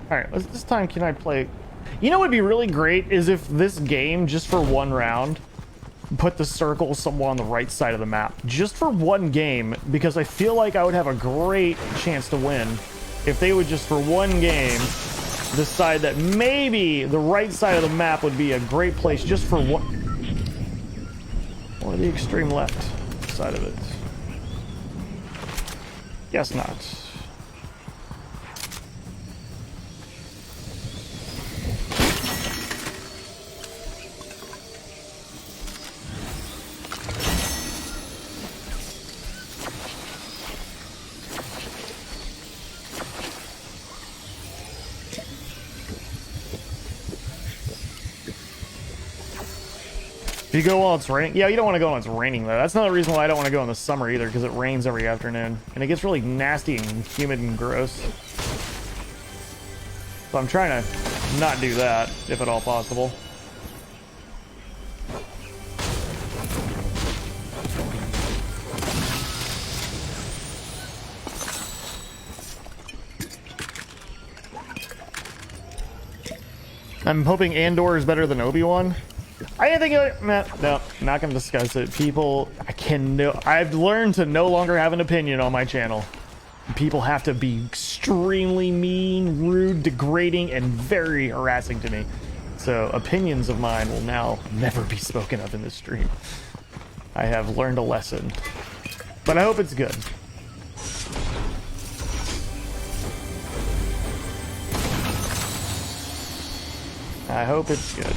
Alright, this time can I play... You know what would be really great is if this game, just for one round, put the circle somewhere on the right side of the map. Just for one game, because I feel like I would have a great chance to win if they would just for one game decide that maybe the right side of the map would be a great place just for one... Or the extreme left side of it. Guess not. You go while it's raining? Yeah, you don't want to go when it's raining, though. That's another reason why I don't want to go in the summer, either, because it rains every afternoon. And it gets really nasty and humid and gross. So I'm trying to not do that, if at all possible. I'm hoping Andor is better than Obi-Wan. I didn't think it. No, not gonna discuss it. People, I've learned to no longer have an opinion on my channel. People have to be extremely mean, rude, degrading, and very harassing to me. So opinions of mine will now never be spoken of in this stream. I have learned a lesson, but I hope it's good. I hope it's good.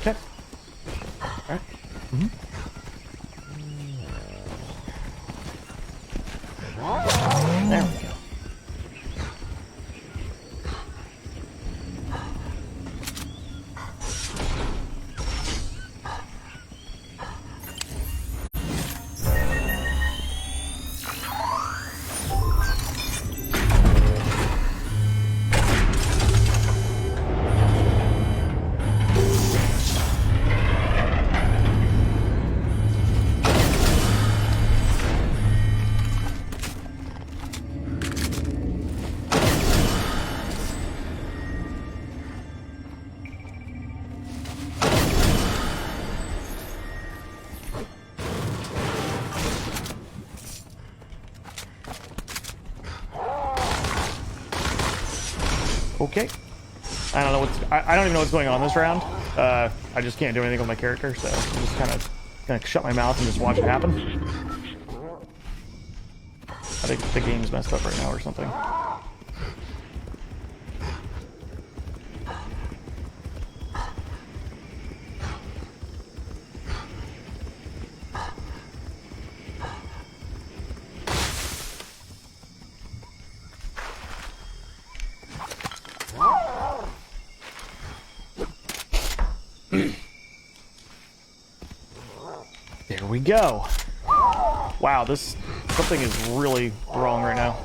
Okay. All right. Mm-hmm. There we go. Okay. I don't know what's... I don't even know what's going on this round. I just can't do anything with my character, so I'm just kind of gonna shut my mouth and just watch it happen. I think the game's messed up right now or something. There we go. Wow, something is really wrong right now.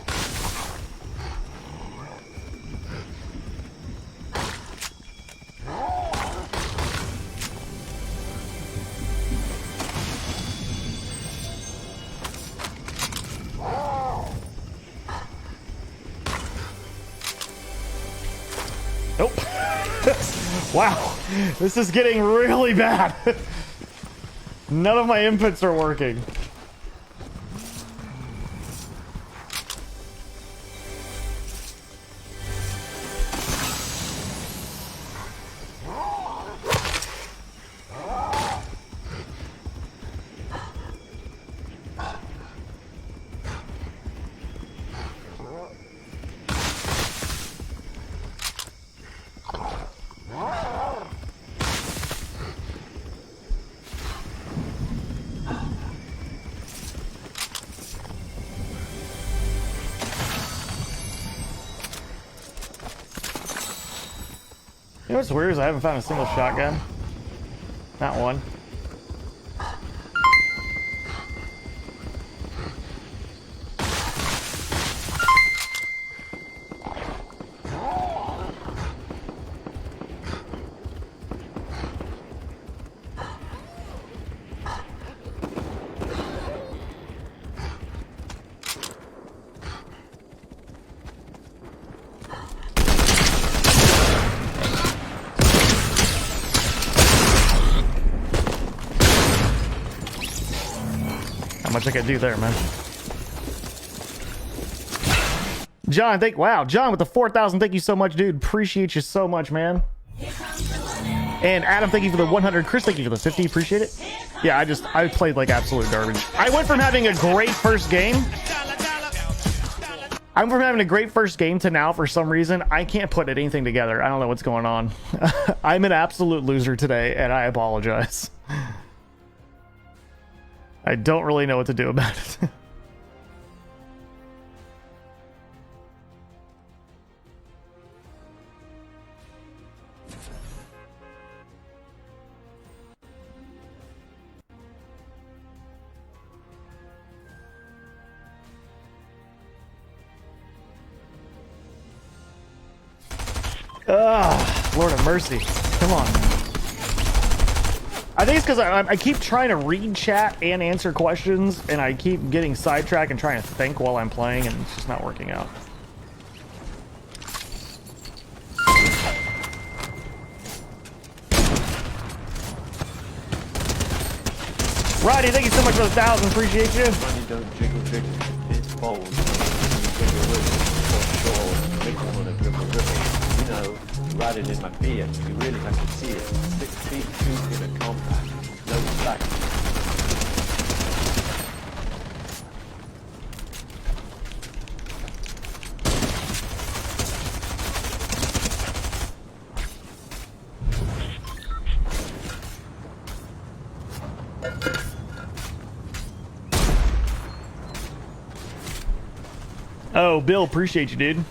Nope. Wow, this is getting really bad. None of my inputs are working. You know what's weird is I haven't found a single shotgun. Not one. much I can do there, man. John, wow, John with the 4,000. Thank you so much, dude. Appreciate you so much, man. And Adam, thank you for the 100. Chris, thank you for the 50. Appreciate it. Yeah, I played like absolute garbage. I went from having a great first game. I'm from having a great first game to now, for some reason, I can't put anything together. I don't know what's going on. I'm an absolute loser today, and I apologize. I don't really know what to do about it. Ugh, Lord of mercy. Come on. I think it's because I keep trying to read chat and answer questions, and I keep getting sidetracked and trying to think while I'm playing, and it's just not working out. Roddy, thank you so much for the 1,000. Appreciate you. Money don't jiggle jiggle. It's bold. You jiggle for sure. Make one a dribble dribble. You know, riding in my beer. You really have to see it. 6 feet 2 in a compact. No slack. Oh, Bill, appreciate you, dude.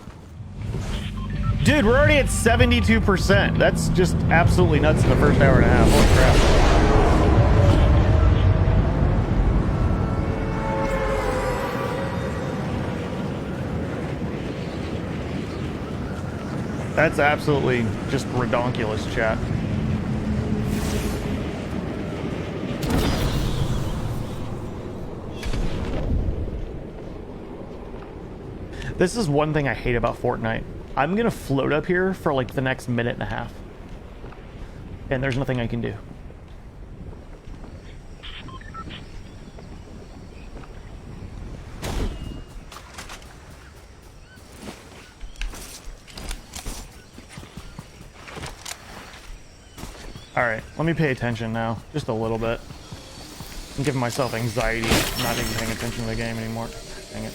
Dude, we're already at 72%. That's just absolutely nuts in the first hour and a half. Holy crap. That's absolutely just redonkulous, chat. This is one thing I hate about Fortnite. I'm gonna float up here for like the next minute and a half. And there's nothing I can do. Alright, let me pay attention now. Just a little bit. I'm giving myself anxiety, not even paying attention to the game anymore. Dang it.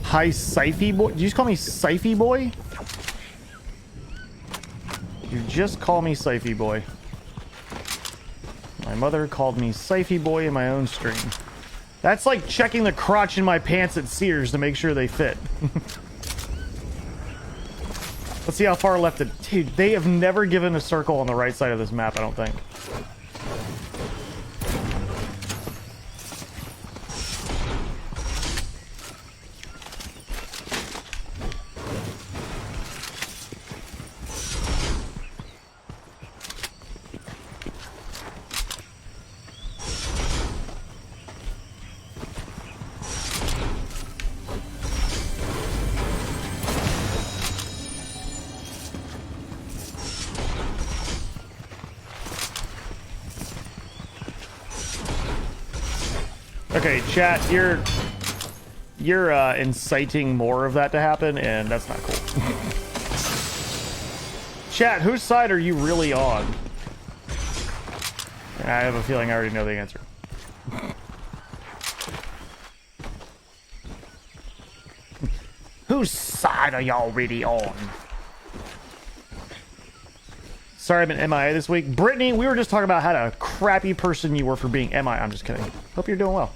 Hi, Siphy boy. Did you just call me Siphy boy? You just call me Siphy boy. My mother called me Siphy boy in my own stream. That's like checking the crotch in my pants at Sears to make sure they fit. Let's see how far left it. Dude, they have never given a circle on the right side of this map, I don't think. Okay, chat, you're inciting more of that to happen, and that's not cool. Chat, whose side are you really on? And I have a feeling I already know the answer. Whose side are y'all really on? Sorry I've been MIA this week. Brittany, we were just talking about how a crappy person you were for being MIA. I'm just kidding. Hope you're doing well.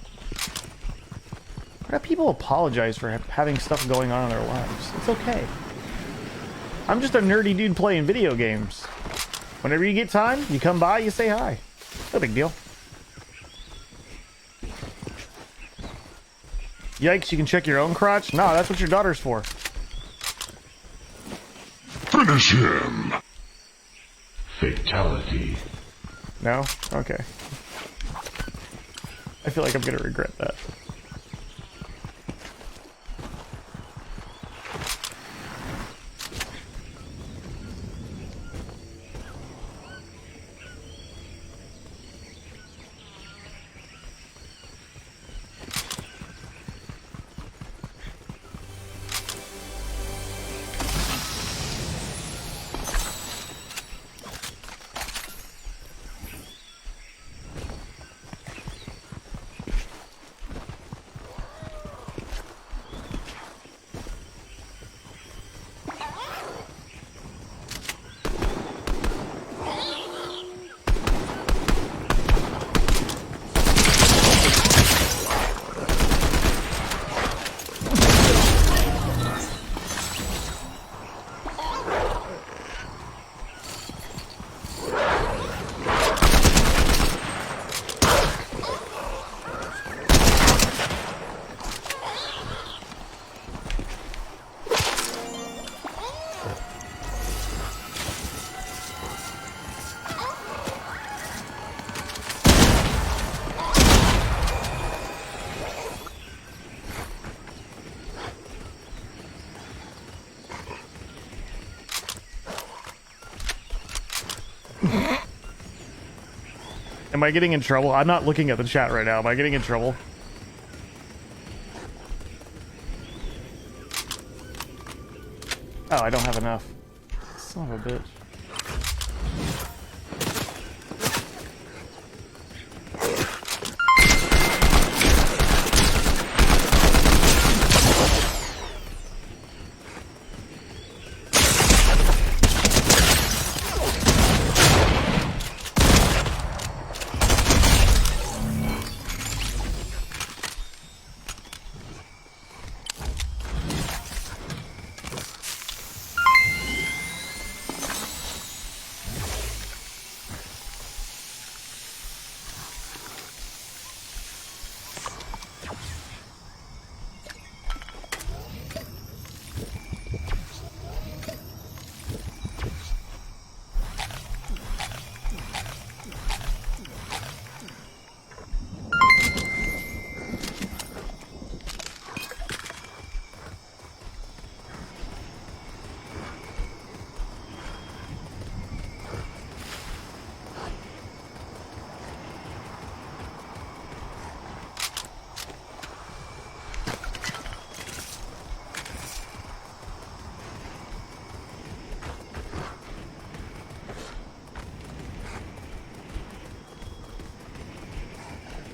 Why do people apologize for having stuff going on in their lives? It's okay. I'm just a nerdy dude playing video games. Whenever you get time, you come by, you say hi. No big deal. Yikes, you can check your own crotch? No, that's what your daughter's for. Finish him. Fatality. No? Okay. I feel like I'm gonna regret that. Am I getting in trouble? I'm not looking at the chat right now. Am I getting in trouble? Oh, I don't have enough. Son of a bitch.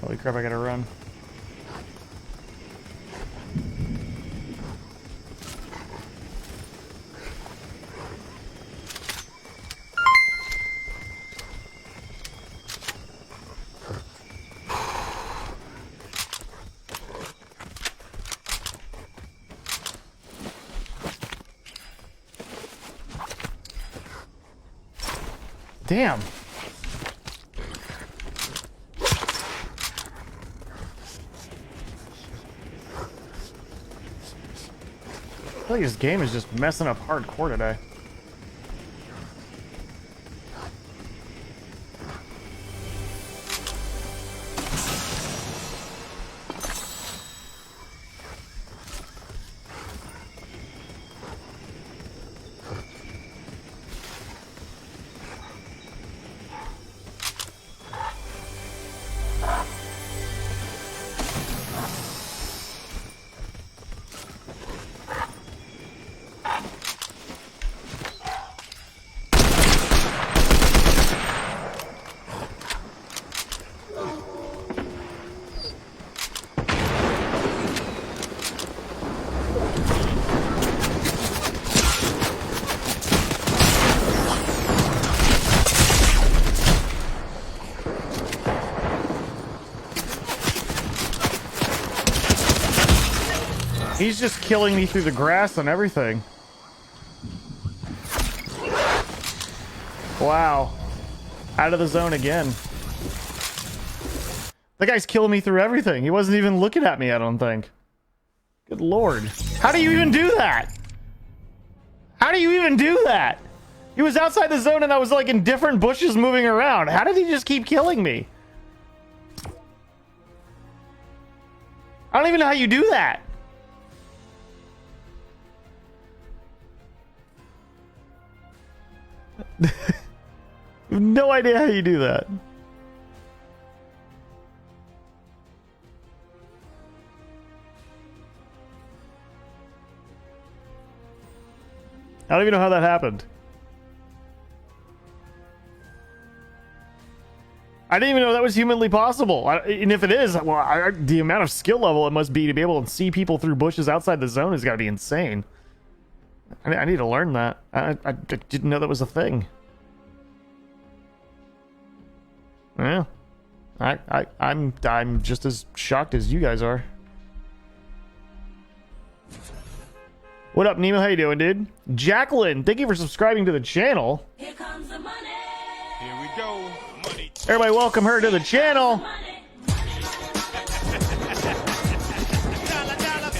Holy crap, I gotta run. Damn. I feel like this game is just messing up hardcore today. He's just killing me through the grass and everything. Wow. Out of the zone again. That guy's killing me through everything. He wasn't even looking at me, I don't think. Good lord. How do you even do that? How do you even do that? He was outside the zone and I was like in different bushes moving around. How did he just keep killing me? I don't even know how you do that. I have no idea how you do that. I don't even know how that happened. I didn't even know that was humanly possible. And if it is, well, the amount of skill level it must be to be able to see people through bushes outside the zone has got to be insane. I need to learn that. I didn't know that was a thing. Yeah. I'm just as shocked as you guys are. What up, Nemo? How you doing, dude? Jacqueline, thank you for subscribing to the channel. Here comes the money. Here we go. Money. Everybody welcome her to the channel. Money. Dollar, dollar.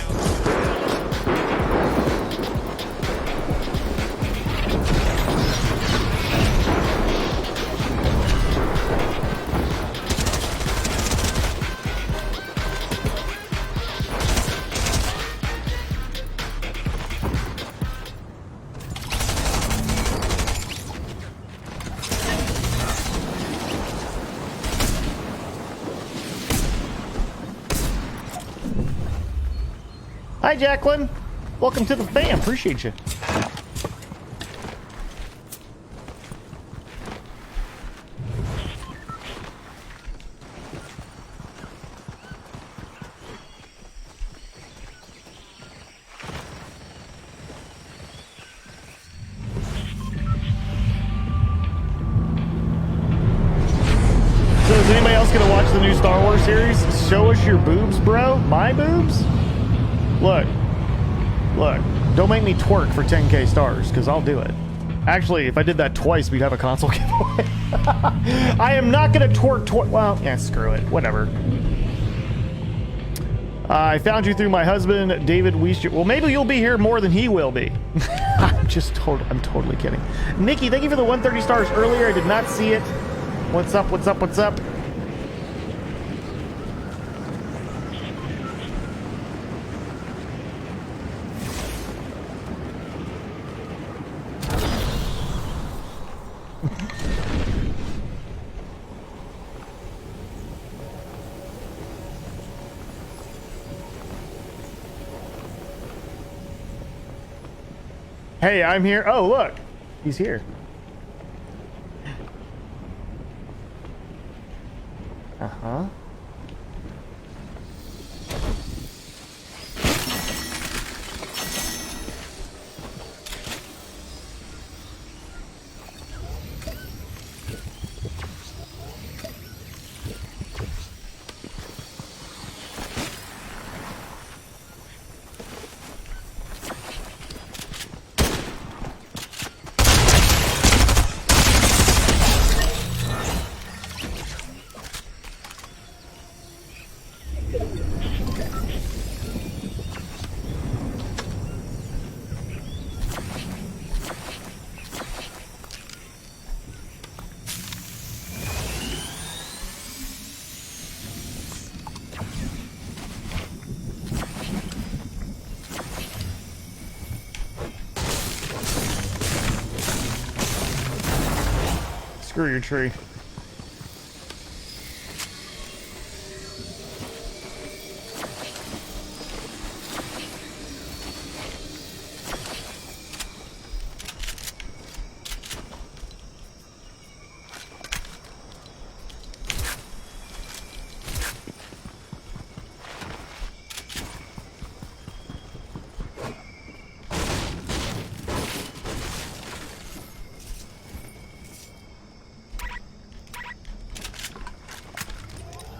Hi, Jacqueline. Welcome to the fam. Appreciate you. So is anybody else gonna watch the new Star Wars series? Show us your boobs, bro. My boobs? Look, don't make me twerk for 10k stars, because I'll do it. Actually, if I did that twice, we'd have a console giveaway. I am not going to twerk well, yeah, screw it. Whatever. I found you through my husband, David Wiest. Well, maybe you'll be here more than he will be. I'm totally kidding. Nikki, thank you for the 130 stars earlier. I did not see it. What's up, what's up, what's up? Hey, I'm here. Oh, look. He's here. Uh-huh. Screw your tree.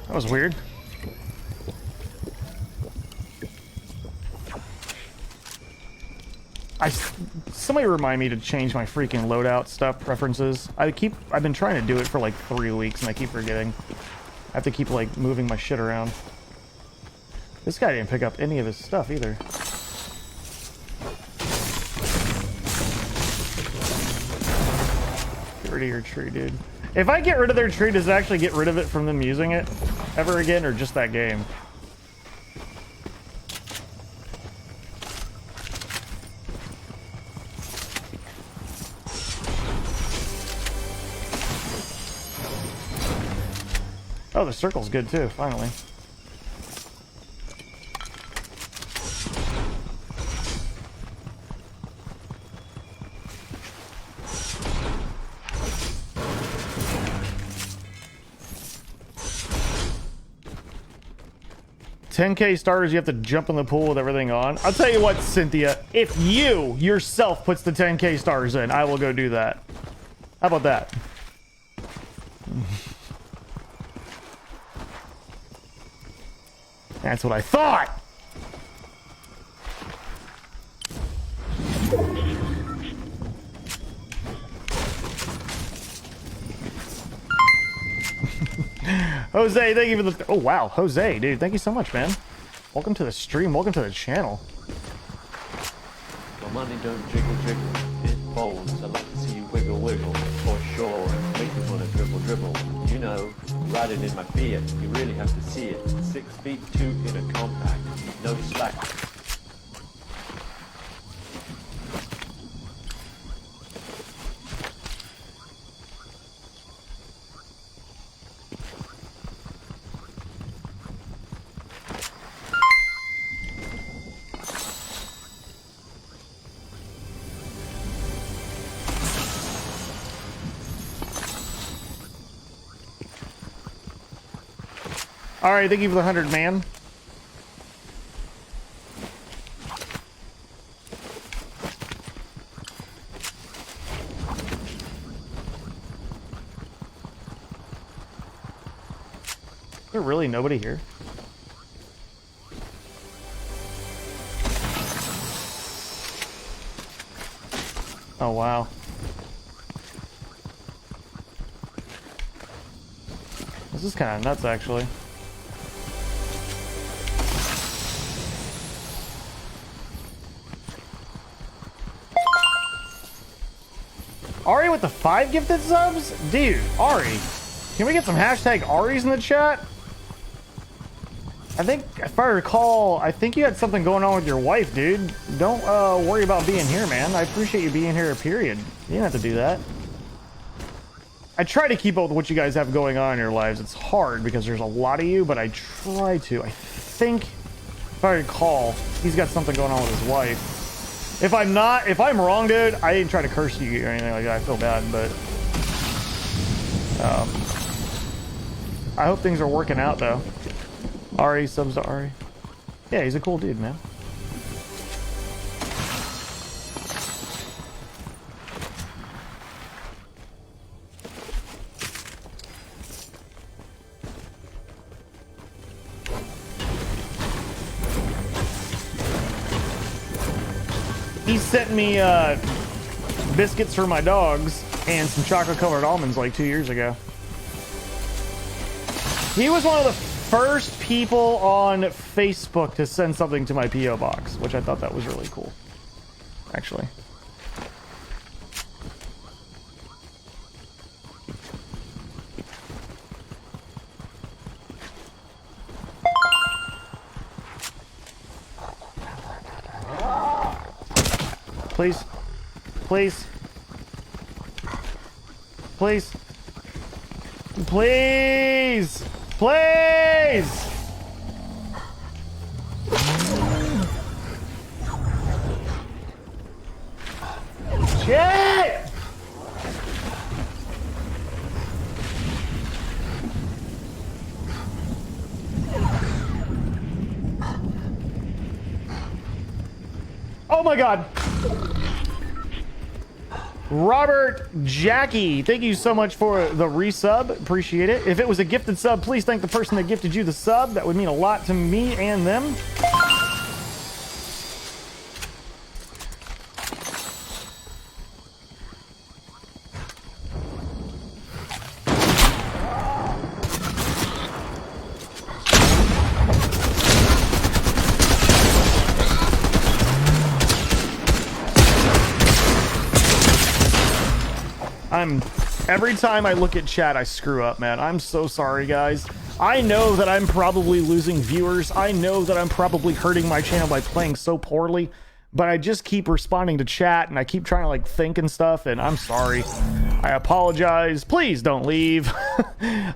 That was weird. Somebody remind me to change my freaking loadout stuff preferences. I've been trying to do it for like 3 weeks and I keep forgetting. I have to keep like moving my shit around. This guy didn't pick up any of his stuff either. Get rid of your tree, dude. If I get rid of their tree, does it actually get rid of it from them using it ever again, or just that game? Oh, the circle's good too, finally. $10K starters, you have to jump in the pool with everything on. I'll tell you what, Cynthia, if you yourself puts the 10K stars in, I will go do that. How about that? That's what I thought! Jose, thank you for the... Oh, wow. Jose, dude, thank you so much, man. Welcome to the stream. Welcome to the channel. My money don't jiggle jiggle, it folds. I like to see you wiggle wiggle, for sure. Make me wanna dribble dribble. You know, riding in my Fiat, you really have to see it. 6'2" in a compact, no slack. All right, thank you for the 100, man. Is there really nobody here? Oh, wow. This is kind of nuts, actually. Ari with the 5 gifted subs? Dude, Ari. Can we get some hashtag Aris in the chat? I think, if I recall, I think you had something going on with your wife, dude. Don't worry about being here, man. I appreciate you being here, period. You didn't have to do that. I try to keep up with what you guys have going on in your lives. It's hard because there's a lot of you, but I try to. I think, if I recall, he's got something going on with his wife. If I'm wrong, dude, I didn't try to curse you or anything like that. I feel bad, but I hope things are working out, though. Ari, subs to Ari. Yeah, he's a cool dude, man. He sent me biscuits for my dogs and some chocolate-colored almonds like 2 years ago. He was one of the first people on Facebook to send something to my P.O. box, which I thought that was really cool, actually. Please. Please. Please. Please. Please. Shit. Oh my God. Robert Jackie, thank you so much for the resub. Appreciate it. If it was a gifted sub, please thank the person that gifted you the sub. That would mean a lot to me and them. Every time I look at chat, I screw up, man. I'm so sorry, guys. I know that I'm probably losing viewers. I know that I'm probably hurting my channel by playing so poorly, but I just keep responding to chat and I keep trying to like think and stuff, and I'm sorry. I apologize. Please don't leave.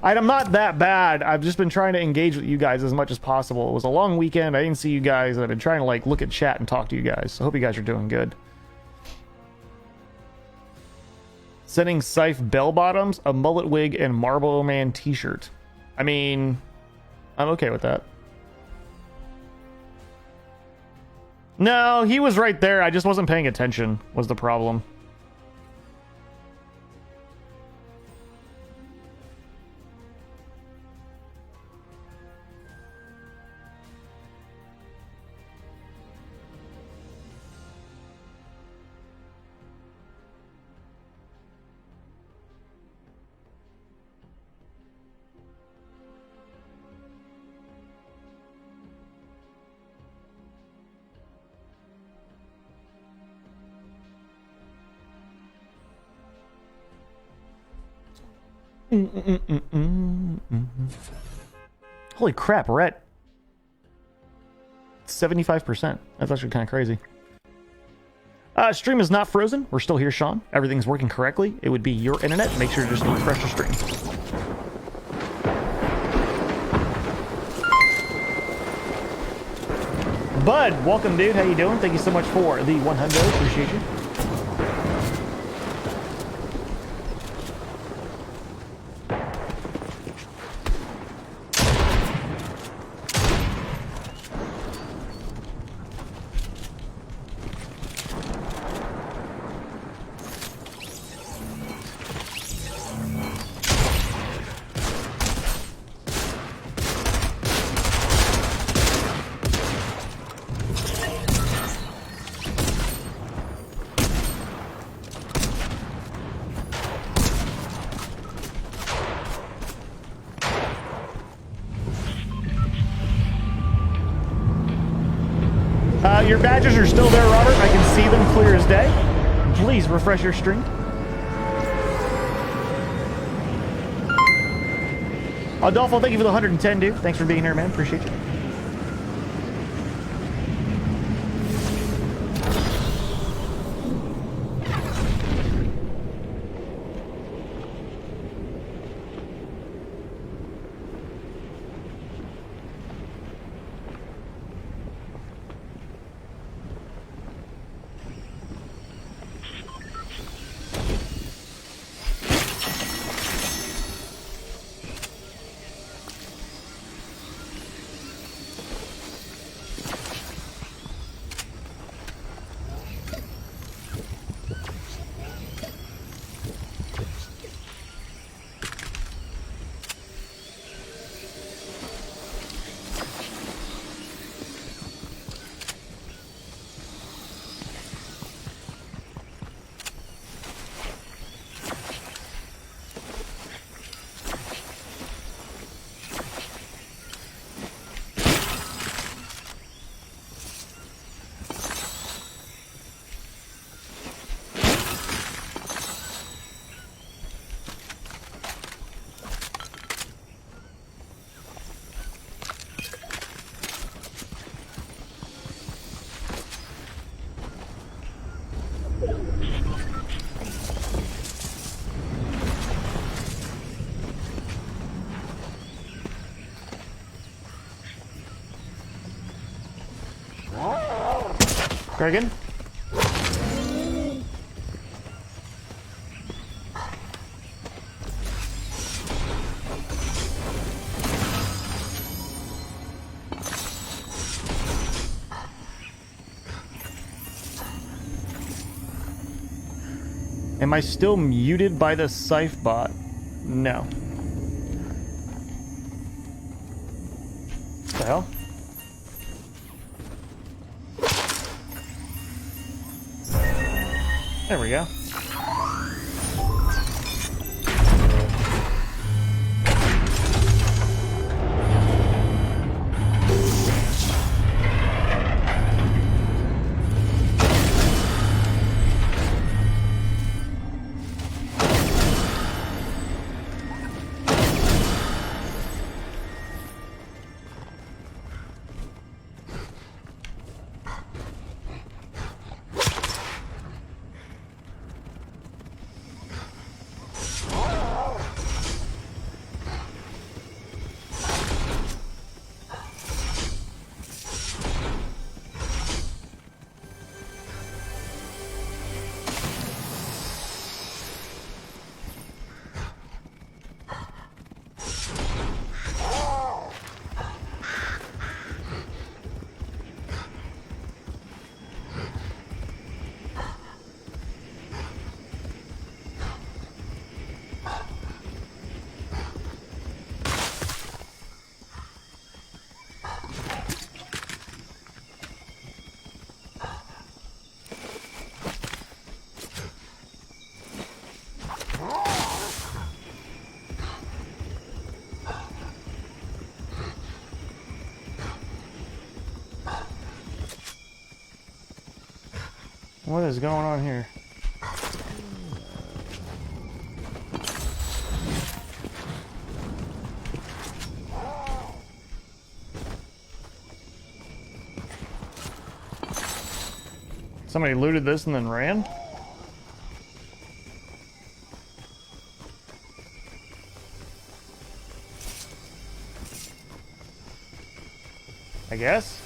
I'm not that bad. I've just been trying to engage with you guys as much as possible. It was a long weekend. I didn't see you guys. I've been trying to like look at chat and talk to you guys. I hope you guys are doing good. Sending Scythe bell bottoms, a mullet wig, and Marlboro Man t-shirt. I mean, I'm okay with that. No, he was right there. I just wasn't paying attention was the problem. Holy crap, we're at 75%. That's actually kind of crazy. Stream is not frozen. We're still here, Sean. Everything's working correctly. It would be your internet. Make sure to just refresh your stream. Bud, welcome, dude. How you doing? Thank you so much for the 100. Appreciate you. Your badges are still there, Robert. I can see them clear as day. Please refresh your stream. Adolfo, thank you for the 110, dude. Thanks for being here, man. Appreciate you. Dragon? Am I still muted by the Scythe bot? No. What the hell? There we go. What is going on here? Somebody looted this and then ran? I guess.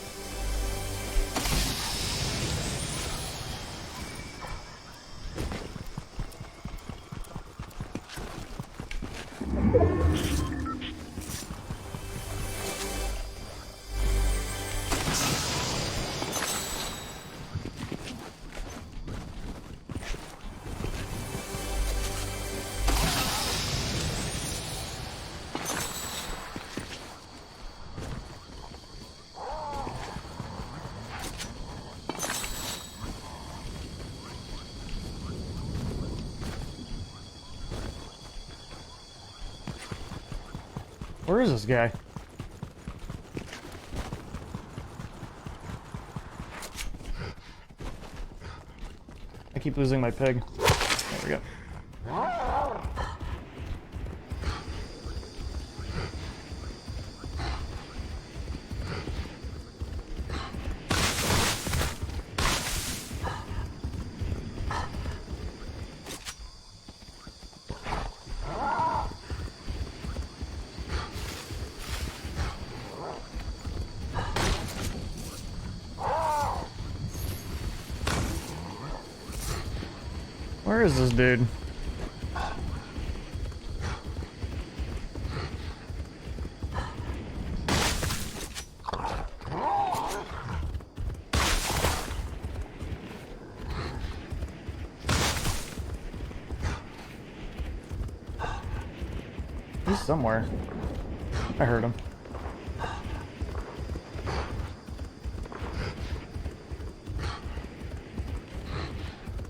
Where is this guy? I keep losing my pig. There we go. Where is this dude? He's somewhere. I heard him.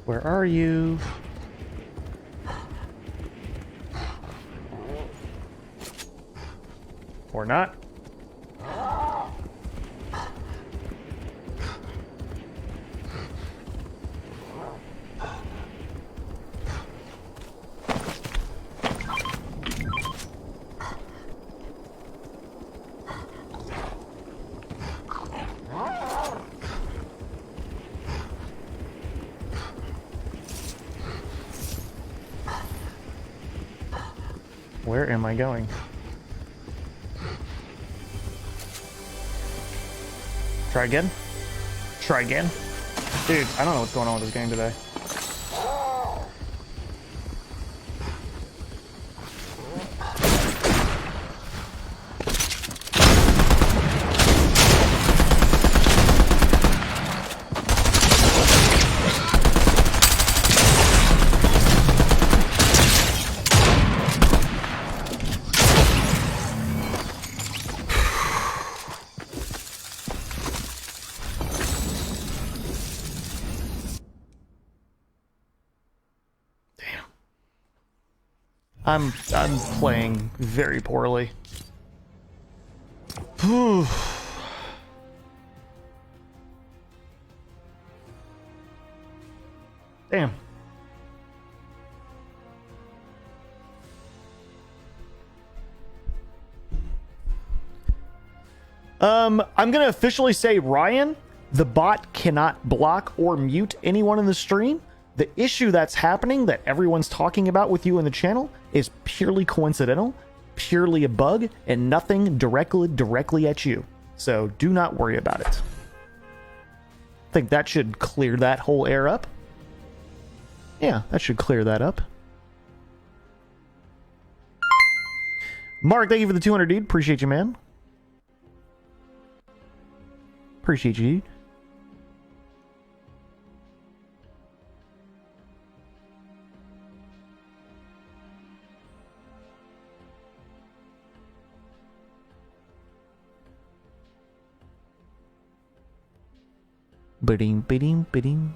Where are you? Or not? Where am I going? Try again? Try again? Dude, I don't know what's going on with this game today. I'm playing very poorly. Damn. I'm gonna officially say, Ryan, the bot cannot block or mute anyone in the stream. The issue that's happening that everyone's talking about with you in the channel is purely coincidental, purely a bug, and nothing directly at you. So do not worry about it. I think that should clear that whole air up. Yeah, that should clear that up. Mark, thank you for the 200, dude. Appreciate you, man. Appreciate you, dude. Ba-ding.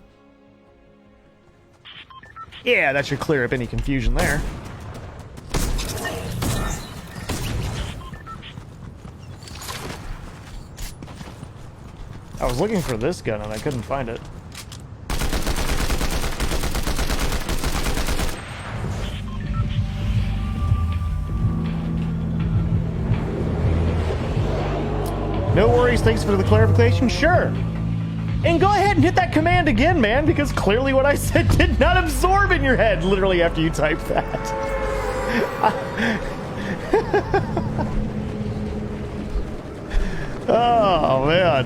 Yeah, that should clear up any confusion there. I was looking for this gun and I couldn't find it. No worries, thanks for the clarification. Sure. And go ahead and hit that command again, man, because clearly what I said did not absorb in your head literally after you typed that. Oh, man.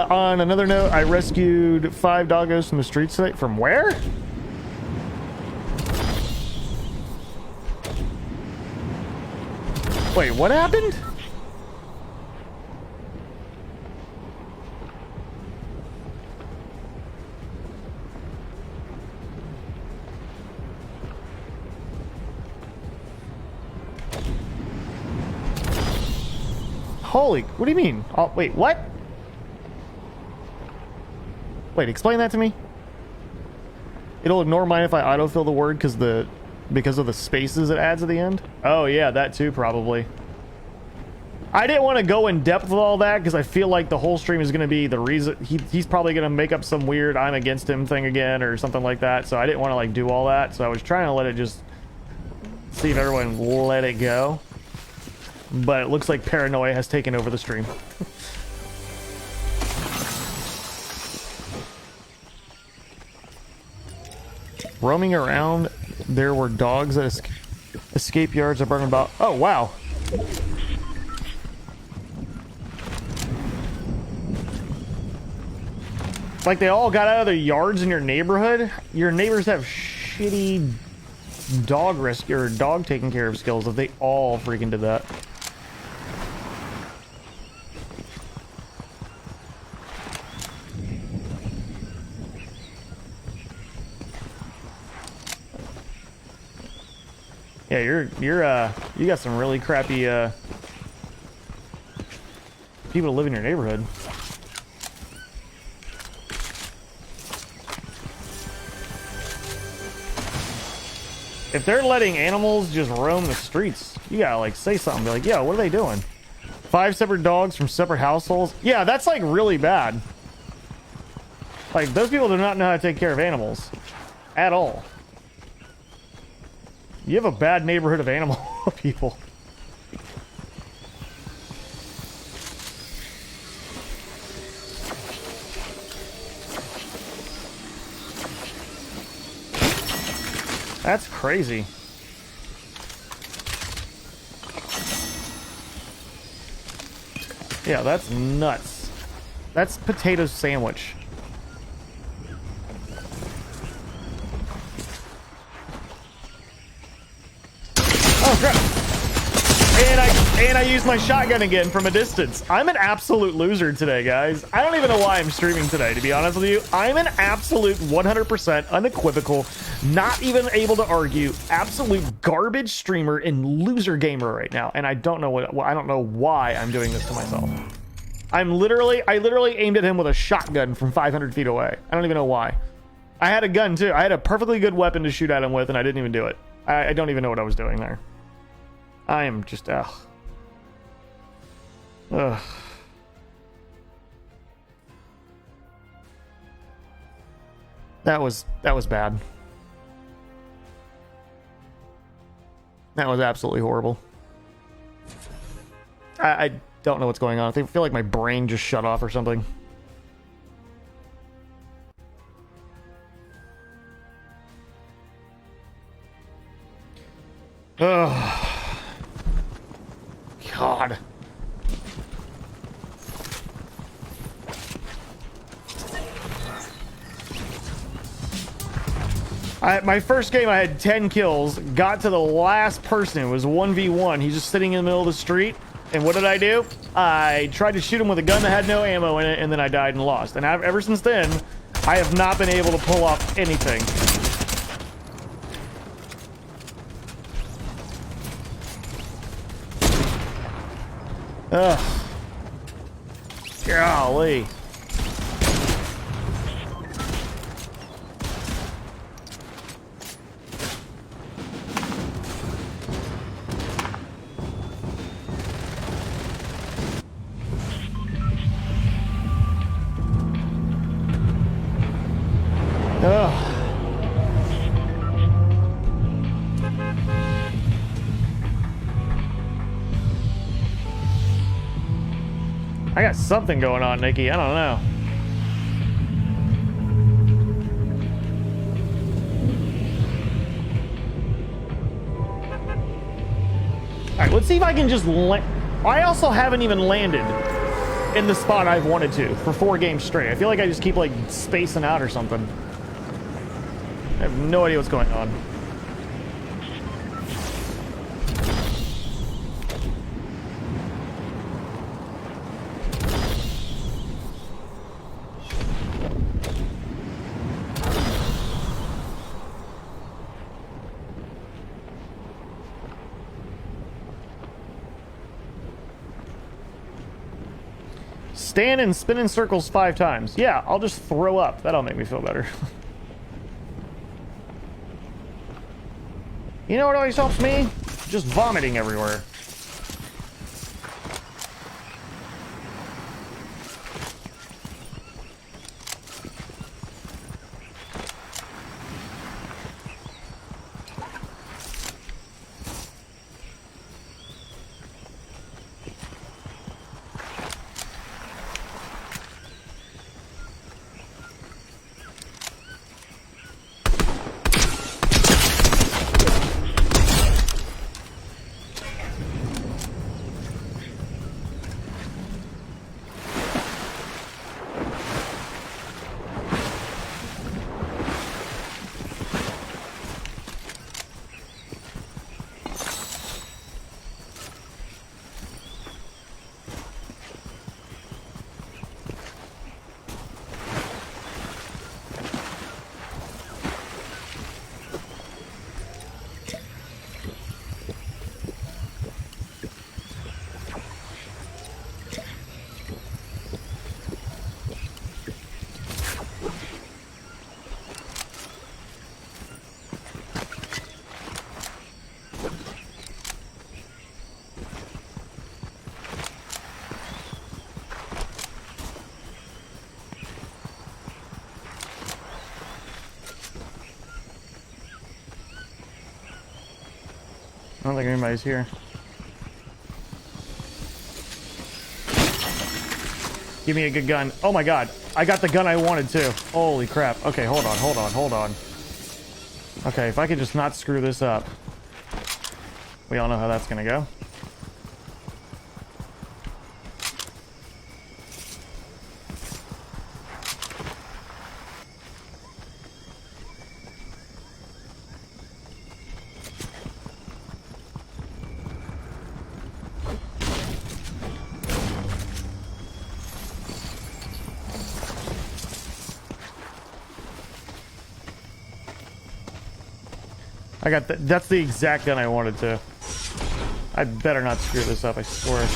On another note, I rescued 5 doggos from the streets today. From where? Wait, what happened? Holy, what do you mean? Oh, wait, what? Wait, explain that to me. It'll ignore mine if I autofill the word because of the spaces it adds at the end? Oh yeah, that too, probably. I didn't want to go in depth with all that because I feel like the whole stream is going to be the reason he's probably going to make up some weird I'm against him thing again or something like that. So I didn't want to like do all that. So I was trying to let it just see if everyone let it go. But it looks like paranoia has taken over the stream. Roaming around, there were dogs at escape yards. I brought them about. Oh, wow. Like they all got out of their yards in your neighborhood? Your neighbors have shitty dog rescue or dog taking care of skills if they all freaking did that. Yeah, you got some really crappy people that live in your neighborhood. If they're letting animals just roam the streets, you gotta like say something. Be like, yo, what are they doing? 5 separate dogs from separate households. Yeah, that's like really bad. Like those people do not know how to take care of animals at all. You have a bad neighborhood of animal people. That's crazy. Yeah, that's nuts. That's potato sandwich. Oh crap! And I used my shotgun again from a distance. I'm an absolute loser today, guys. I don't even know why I'm streaming today, to be honest with you. I'm an absolute 100% unequivocal, not even able to argue, absolute garbage streamer and loser gamer right now. And I don't know I don't know why I'm doing this to myself. I literally aimed at him with a shotgun from 500 feet away. I don't even know why. I had a gun too. I had a perfectly good weapon to shoot at him with, and I didn't even do it. I don't even know what I was doing there. I am just, ugh. Ugh. That was bad. That was absolutely horrible. I don't know what's going on. I feel like my brain just shut off or something. Ugh. God. My first game, I had 10 kills. Got to the last person. It was 1v1. He's just sitting in the middle of the street. And what did I do? I tried to shoot him with a gun that had no ammo in it, and then I died and lost. And ever since then, I have not been able to pull off anything. Ugh. Golly. Ugh. got something going on, Nikki. I don't know. Alright, let's see if I can just I also haven't even landed in the spot I've wanted to for 4 games straight. I feel like I just keep, like, spacing out or something. I have no idea what's going on. Stand and spin in circles 5 times. Yeah, I'll just throw up. That'll make me feel better. You know what always helps me? Just vomiting everywhere. I don't think anybody's here. Give me a good gun. Oh my god. I got the gun I wanted too. Holy crap. Okay, hold on. Okay, if I could just not screw this up. We all know how that's gonna go. I got that's the exact gun I wanted to. I better not screw this up, I swear.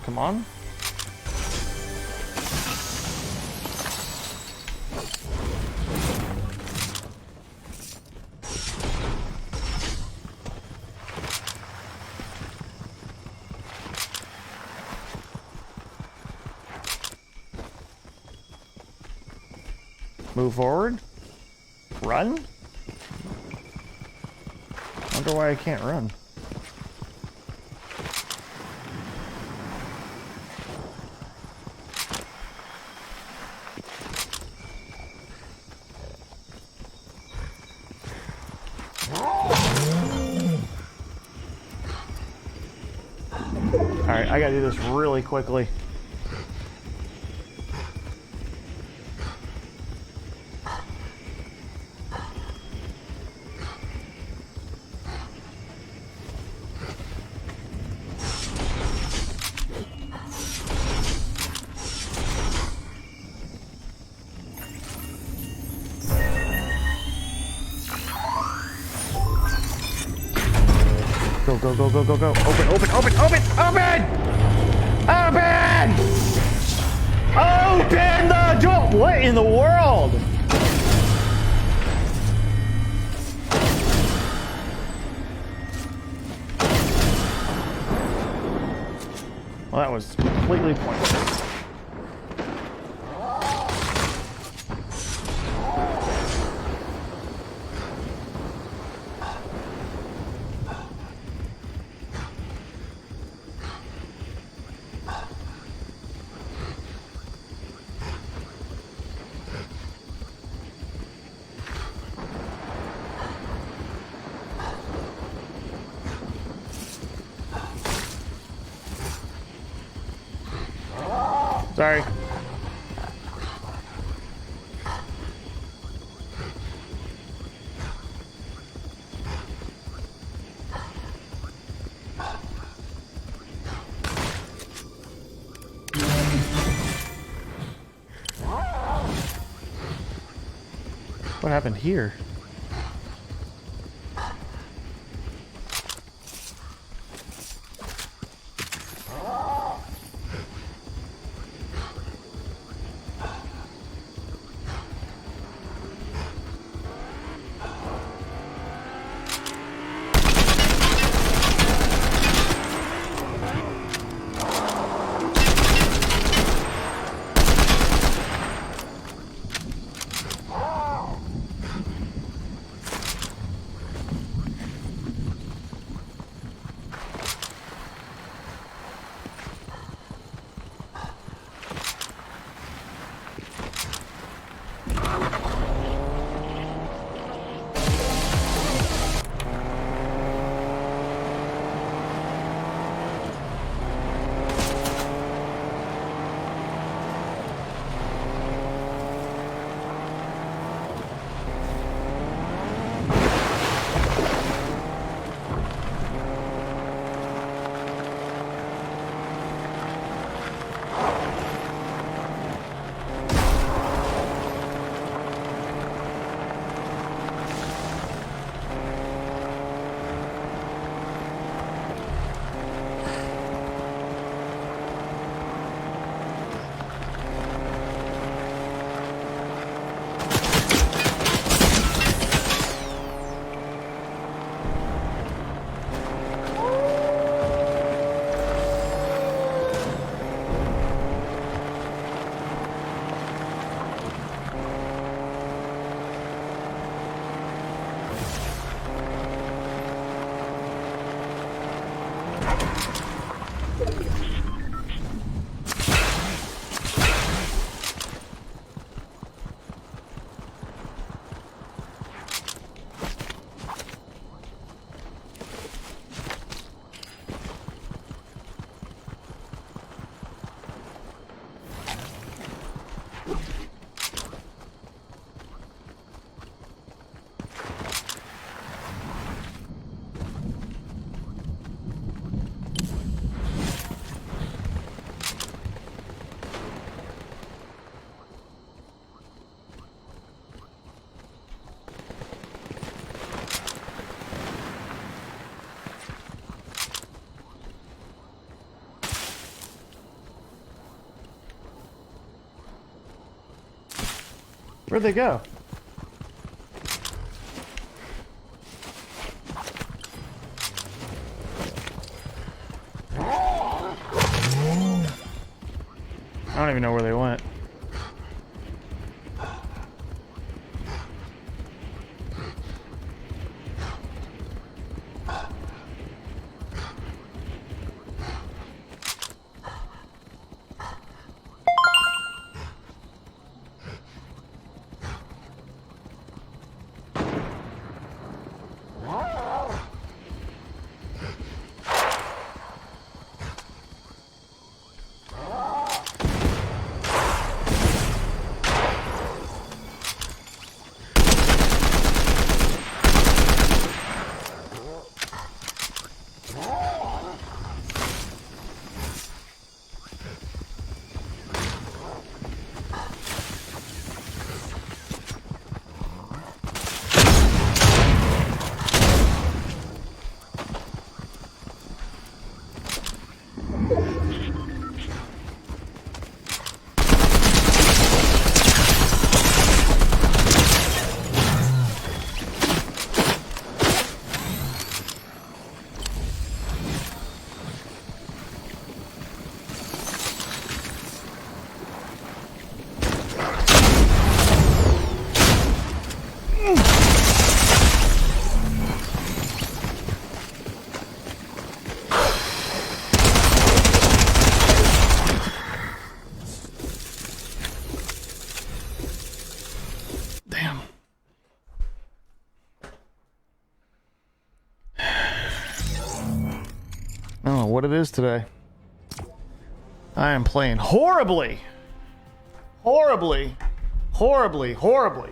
Come on. Move forward. Run? Wonder why I can't run. Alright, I gotta do this really quickly. Go, go, go, go, go, go. Open, open, open, open, open! Open! Open the door! What in the world? Well, that was completely pointless. Sorry. What happened here? Where'd they go? I don't even know where they went. what it is today. I am playing horribly. Horribly. Horribly. Horribly.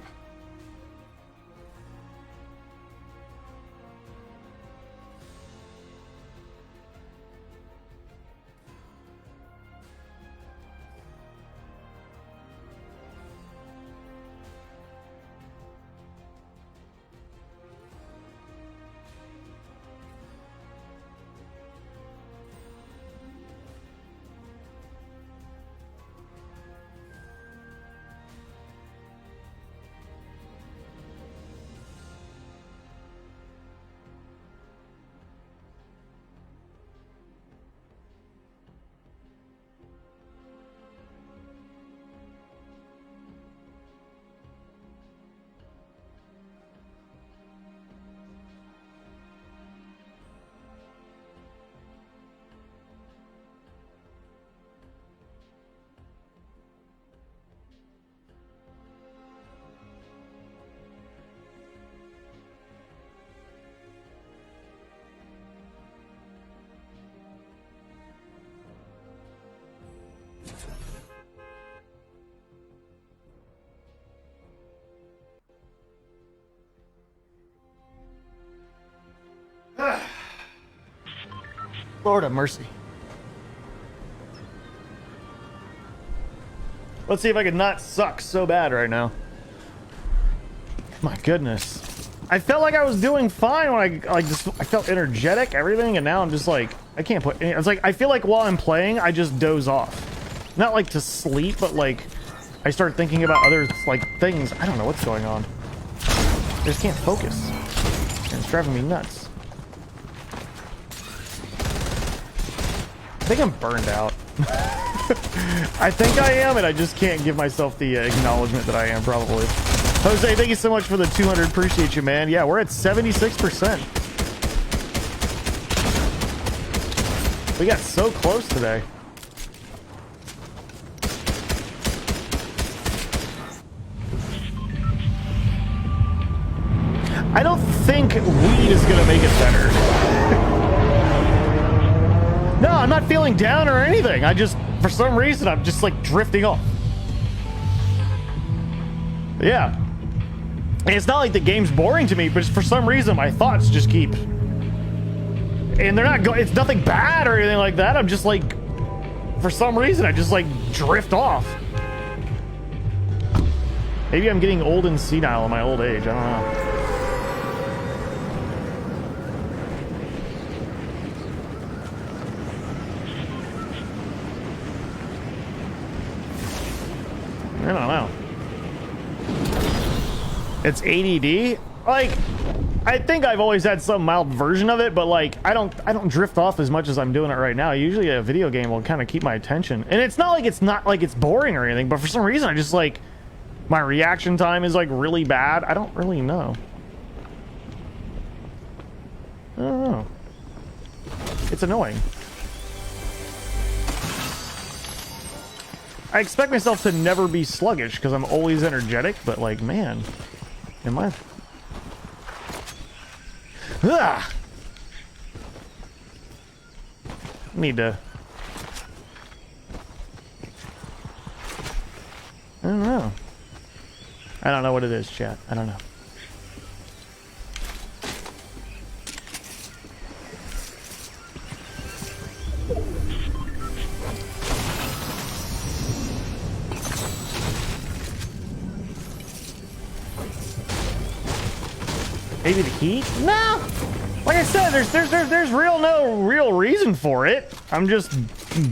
Lord have mercy. Let's see if I can not suck so bad right now. My goodness. I felt like I was doing fine when I felt energetic, everything, and now I'm just like, I can't put, it's like, I feel like while I'm playing, I just doze off. Not like to sleep, but like, I start thinking about other, like, things. I don't know what's going on. I just can't focus. And it's driving me nuts. I think I'm burned out. I think I am, and I just can't give myself the acknowledgement that I am, probably. Jose, thank you so much for the 200. Appreciate you, man. Yeah, we're at 76%. We got so close today. I don't think weed is gonna make it better. No, I'm not feeling down or anything. I just, for some reason, I'm just like drifting off. Yeah. And it's not like the game's boring to me, but for some reason my thoughts just keep, and they're not going, it's nothing bad or anything like that. I'm just like, for some reason I just like drift off. Maybe I'm getting old and senile in my old age. I don't know. I don't know. It's ADD. Like, I think I've always had some mild version of it, but like, I don't drift off as much as I'm doing it right now. Usually a video game will kind of keep my attention. And it's not like it's boring or anything, but for some reason I just like, my reaction time is like really bad. I don't really know. I don't know. It's annoying. I expect myself to never be sluggish because I'm always energetic, but like, man, am I? Ugh! Need to. I don't know. I don't know what it is, chat. I don't know. Maybe the heat? No! Like I said, there's no real reason for it. I'm just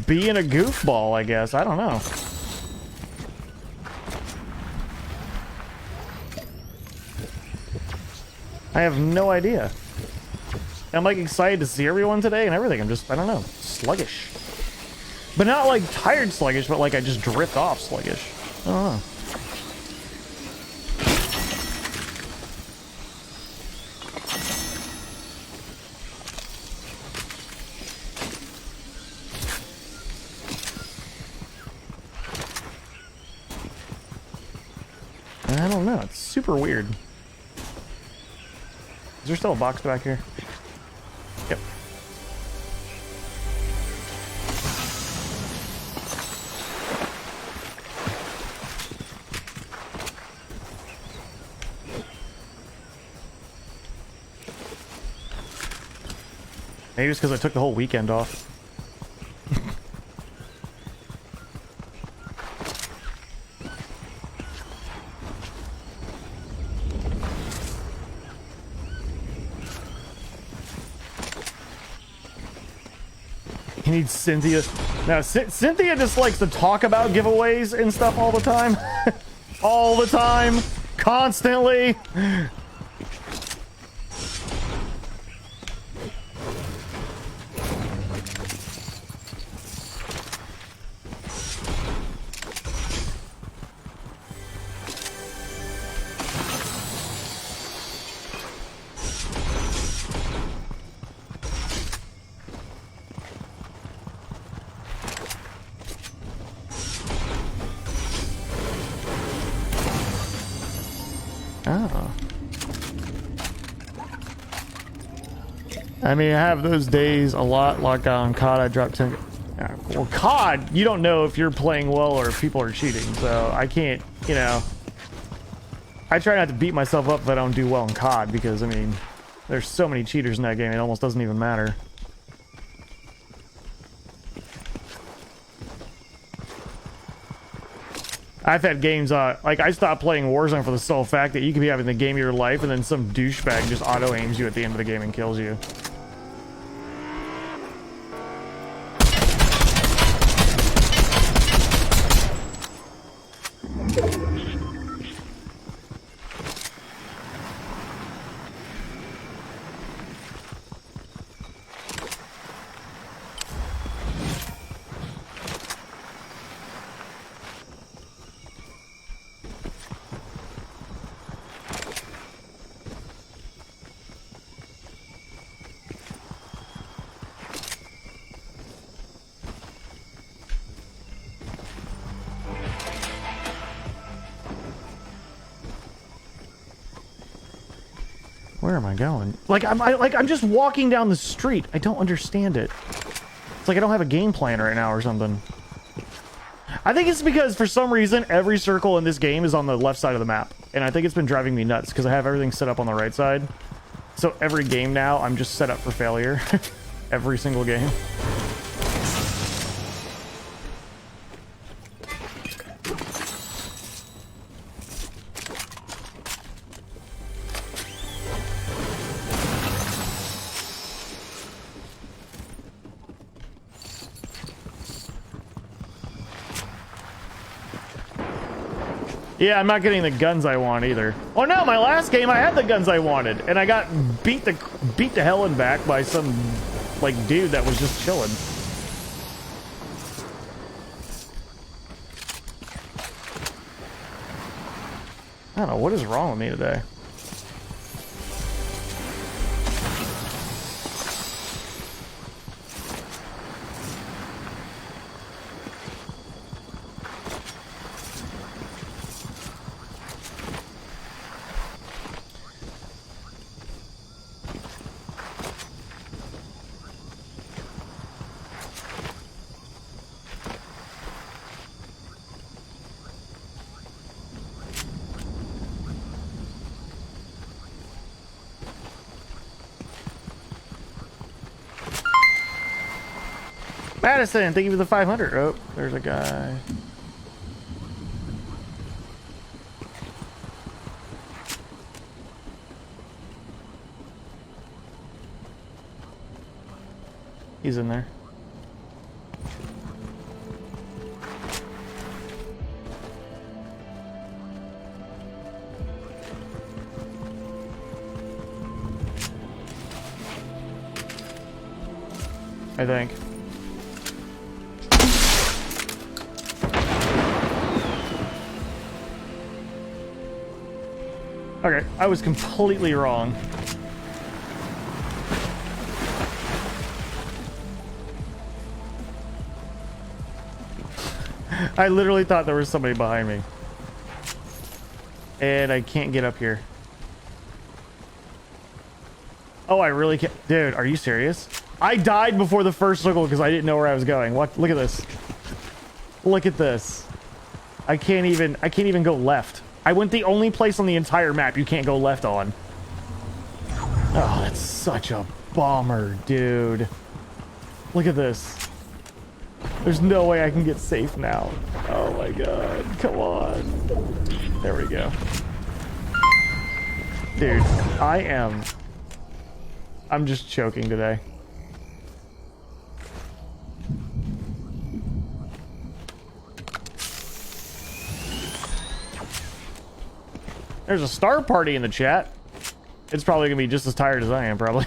being a goofball, I guess. I don't know. I have no idea. I'm like excited to see everyone today and everything. I'm just, I don't know, sluggish. But not like tired sluggish, but like I just drift off sluggish. I don't know. I don't know. It's super weird. Is there still a box back here? Yep. Maybe it's because I took the whole weekend off. He needs Cynthia. Now, Cynthia just likes to talk about giveaways and stuff all the time. All the time. Constantly. Oh. I mean, I have those days a lot. Like on COD, I dropped 10. Well, COD, you don't know if you're playing well or if people are cheating, so I can't, you know. I try not to beat myself up if I don't do well in COD because, I mean, there's so many cheaters in that game, it almost doesn't even matter. I've had games, like, I stopped playing Warzone for the sole fact that you could be having the game of your life and then some douchebag just auto-aims you at the end of the game and kills you. Where am I going? Like I'm just walking down the street. I don't understand it. It's like I don't have a game plan right now or something. I think it's because for some reason every circle in this game is on the left side of the map, and I think it's been driving me nuts because I have everything set up on the right side. So every game now I'm just set up for failure. Every single game. Yeah, I'm not getting the guns I want either. Oh no, my last game I had the guns I wanted, and I got beat the hell and back by some like dude that was just chilling. I don't know what is wrong with me today. Madison, thank you for the 500. Oh, there's a guy. He's in there. I think. Okay, I was completely wrong. I literally thought there was somebody behind me. And I can't get up here. Oh, I really can't. Dude, are you serious? I died before the first circle because I didn't know where I was going. What? Look at this. Look at this. I can't even go left. I went the only place on the entire map you can't go left on. Oh, that's such a bomber, dude. Look at this. There's no way I can get safe now. Oh my god. Come on. There we go. Dude, I'm just choking today. There's a star party in the chat. It's probably gonna be just as tired as I am, probably.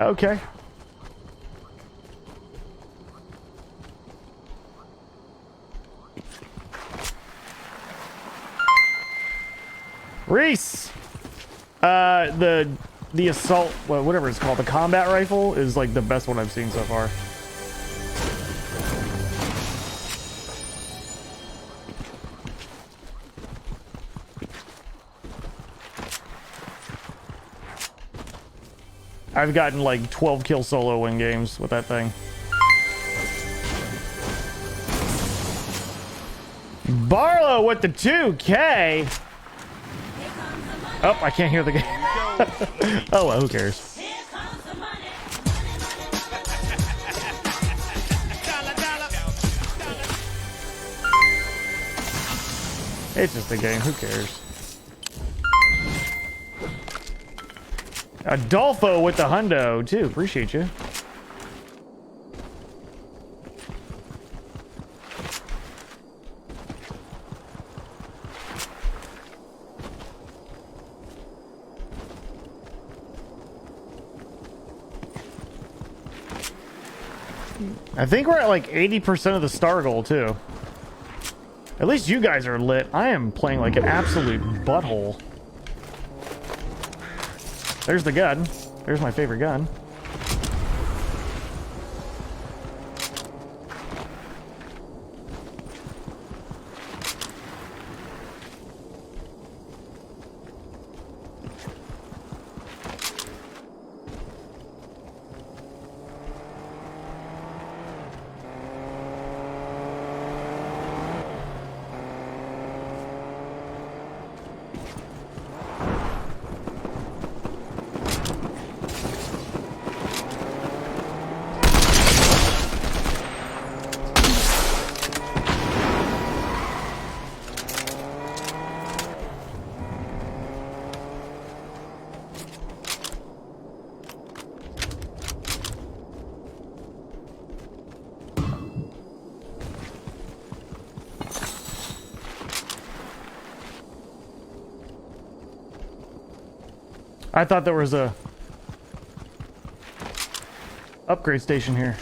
Okay. Reese! The assault, well, whatever it's called, the combat rifle is like the best one I've seen so far. I've gotten like 12 kill solo win games with that thing. Barlow with the 2K. Oh, I can't hear the game. Oh, well, who cares? Here comes the money. Dollar, dollar. It's just a game. Who cares? Adolfo with the hundo, too. Appreciate you. I think we're at like 80% of the star goal, too. At least you guys are lit. I am playing like an absolute butthole. There's the gun. There's my favorite gun. I thought there was a upgrade station here.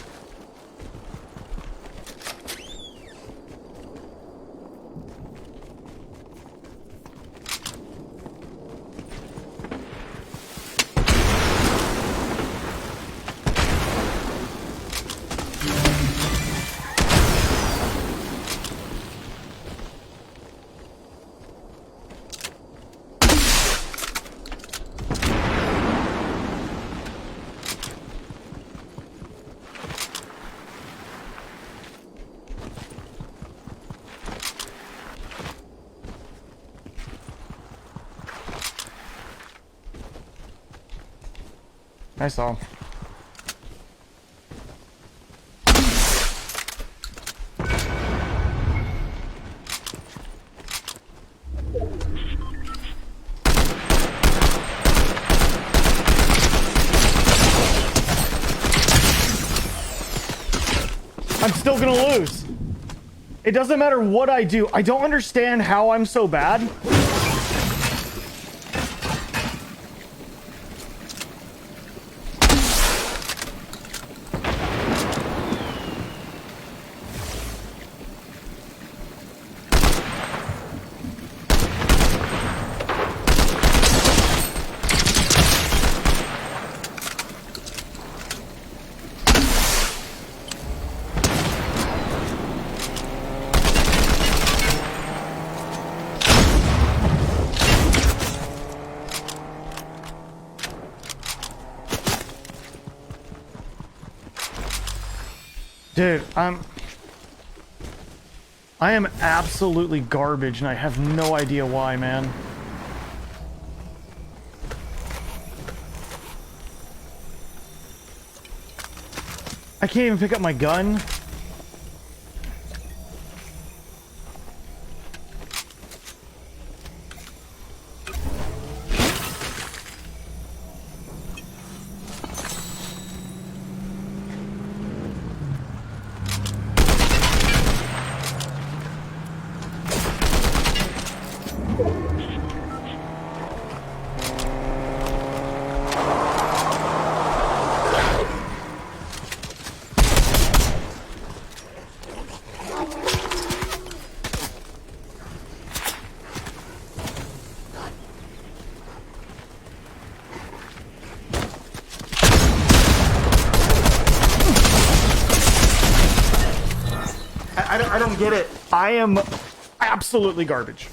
I saw him. I'm still gonna lose. It doesn't matter what I do. I don't understand how I'm so bad. Dude, I am absolutely garbage, and I have no idea why, man. I can't even pick up my gun. I don't get it. I am absolutely garbage.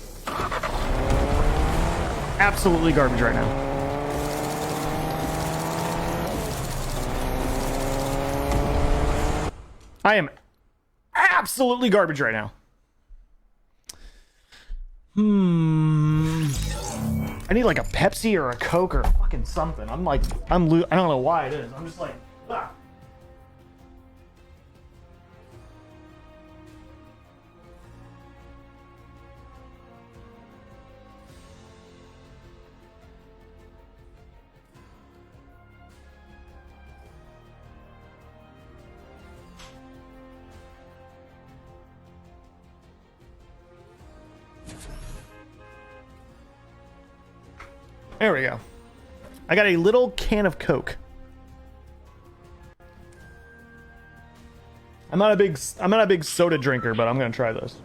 Absolutely garbage right now. I am absolutely garbage right now. I need like a Pepsi or a Coke or fucking something. I don't know why it is. I'm just like, ah. There we go. I got a little can of Coke. I'm not a big soda drinker, but I'm gonna try this.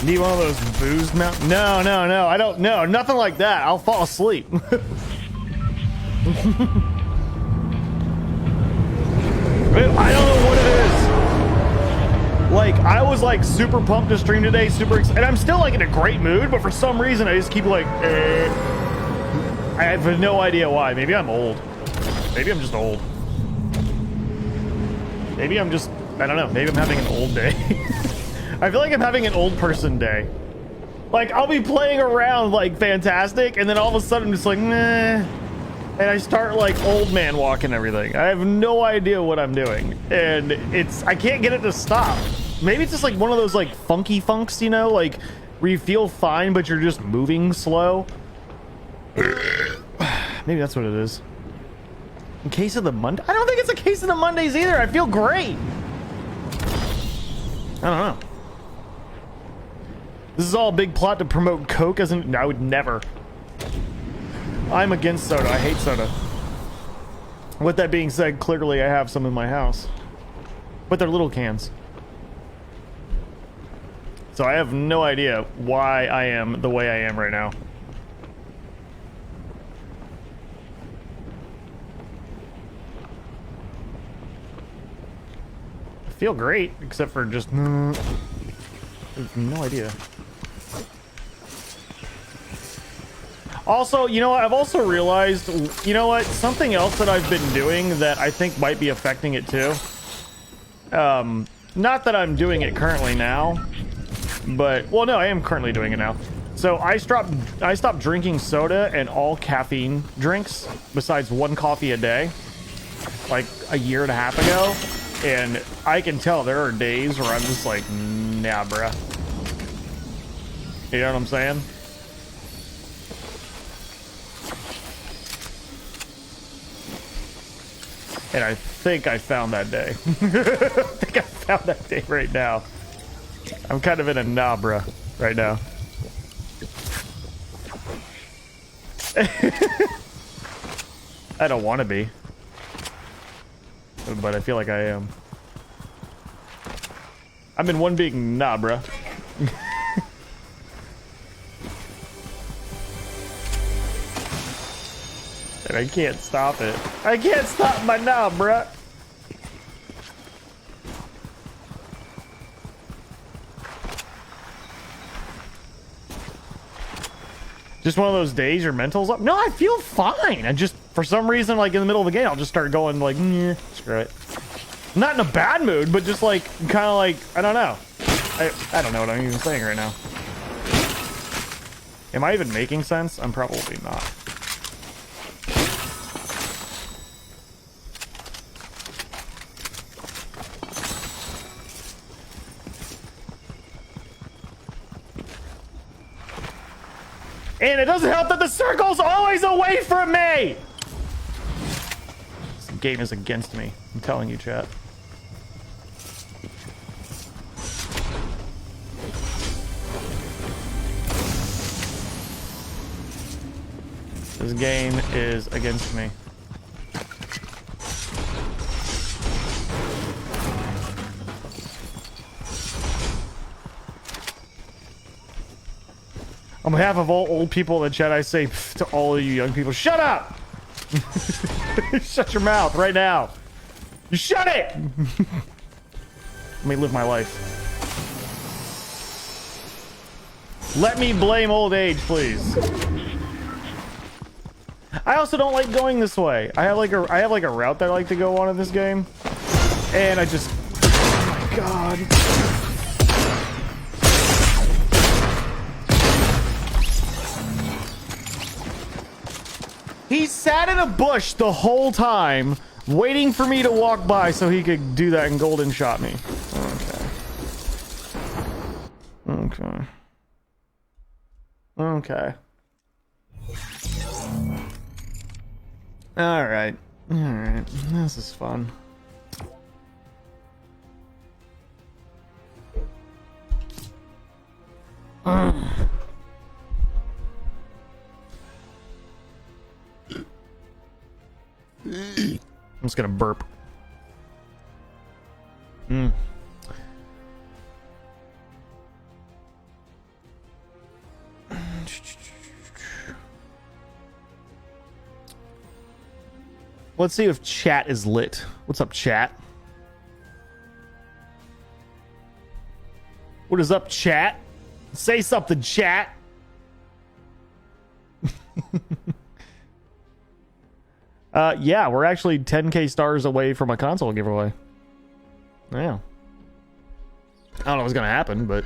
Need one of those booze mount? No, I don't know. Nothing like that. I'll fall asleep. I don't know what it is. Like, I was like super pumped to stream today, and I'm still like in a great mood, but for some reason I just keep like, I have no idea why. Maybe I'm old. Maybe I'm just old. Maybe I'm just, I don't know. Maybe I'm having an old day. I feel like I'm having an old person day. Like, I'll be playing around like fantastic, and then all of a sudden I'm just like, nah. And I start like old man walking everything. I have no idea what I'm doing. And I can't get it to stop. Maybe it's just like one of those like funky funks, you know, like where you feel fine, but you're just moving slow. Maybe that's what it is. In case of the Monday? I don't think it's a case of the Mondays either. I feel great. I don't know. This is all a big plot to promote Coke as an... I would never. I'm against soda. I hate soda. With that being said, clearly I have some in my house. But they're little cans. So I have no idea why I am the way I am right now. I feel great, except for just... I have no idea. Also, you know what? I've also realized, you know what? Something else that I've been doing that I think might be affecting it too. Not that I'm doing it currently now, but, well, no, I am currently doing it now. So I stopped drinking soda and all caffeine drinks besides one coffee a day, like a year and a half ago. And I can tell there are days where I'm just like, nah, bruh. You know what I'm saying? And I think I found that day. I think I found that day right now. I'm kind of in a nabra right now. I don't want to be. But I feel like I am. I'm in one big nabra. And I can't stop it. I can't stop my nabra. Just one of those days your mental's up. No, I feel fine. I just, for some reason, like in the middle of the game, I'll just start going like, screw it. Not in a bad mood, but just like, kind of like, I don't know. I don't know what I'm even saying right now. Am I even making sense? I'm probably not. And it doesn't help that the circle's always away from me! This game is against me. I'm telling you, chat. This game is against me. On behalf of all old people in the chat, I say to all of you young people, shut up! Shut your mouth right now. You shut it! Let me live my life. Let me blame old age, please. I also don't like going this way. I have like a route that I like to go on in this game. And I just, oh my god. He sat in a bush the whole time, waiting for me to walk by so he could do that and golden shot me. Okay. Okay. Alright. Alright. This is fun. I'm just gonna burp. Let's see if chat is lit. What's up, chat? What is up, chat? Say something, chat. Yeah, we're actually 10k stars away from a console giveaway. Yeah. I don't know what's gonna happen, but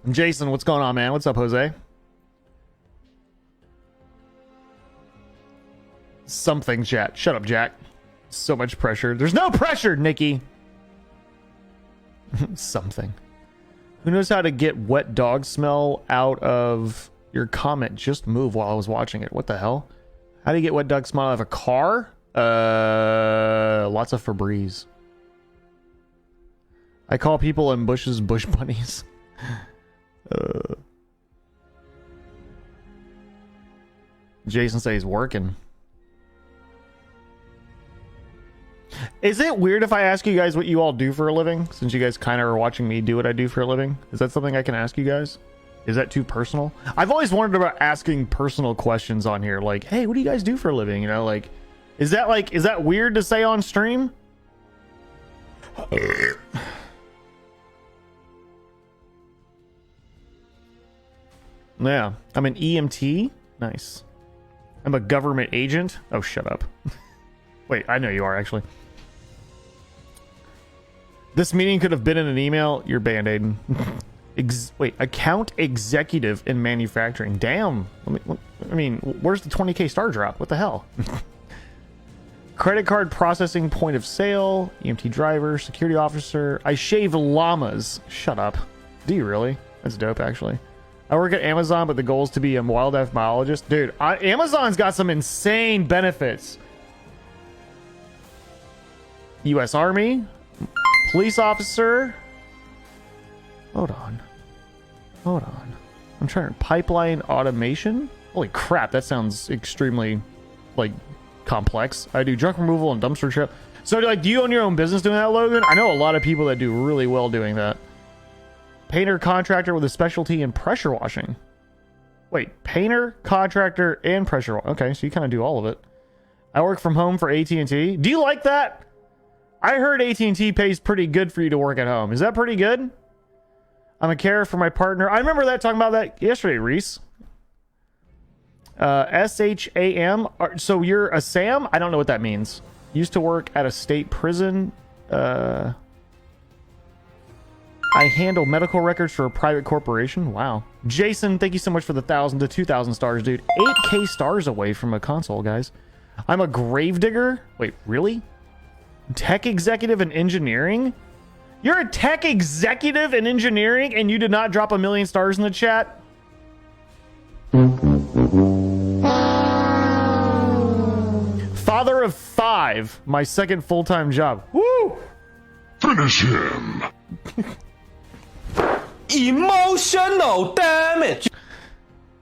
Jason, what's going on, man? What's up, Jose? Something, chat. Shut up, Jack. So much pressure. There's no pressure, Nikki. Something. Who knows how to get wet dog smell out of your comment? Just move while I was watching it. What the hell? How do you get wet dog smell out of a car? Lots of Febreze. I call people in bushes bush bunnies. Jason says he's working. Is it weird if I ask you guys what you all do for a living? Since you guys kind of are watching me do what I do for a living. Is that something I can ask you guys? Is that too personal? I've always wondered about asking personal questions on here. Like, hey, what do you guys do for a living? You know, like, is that weird to say on stream? Yeah, I'm an EMT. Nice. I'm a government agent. Oh, shut up. Wait, I know you are, actually. This meeting could have been in an email. You're banned, Aiden. Wait, account executive in manufacturing. Damn. I mean, where's the 20k star drop? What the hell? Credit card processing point of sale. EMT driver. Security officer. I shave llamas. Shut up. Do you really? That's dope, actually. I work at Amazon, but the goal is to be a wildlife biologist. Dude, Amazon's got some insane benefits. U.S. Army, police officer. Hold on. I'm trying to pipeline automation. Holy crap, that sounds extremely, like, complex. I do junk removal and dumpster trip. So, like, do you own your own business doing that, Logan? I know a lot of people that do really well doing that. Painter contractor with a specialty in pressure washing. Wait, painter, contractor, and pressure washing. Okay, so you kind of do all of it. I work from home for AT&T. Do you like that? I heard AT&T pays pretty good for you to work at home. Is that pretty good? I'm a carer for my partner. I remember talking about that yesterday, Reese. SHAM. So you're a SAM? I don't know what that means. Used to work at a state prison. I handle medical records for a private corporation. Wow. Jason, thank you so much for the 1,000 to 2,000 stars, dude. 8K stars away from a console, guys. I'm a gravedigger. Wait, really? Tech executive in engineering? You're a tech executive in engineering and you did not drop 1,000,000 stars in the chat? Father of 5, my second full-time job. Woo! Finish him. Emotional damage.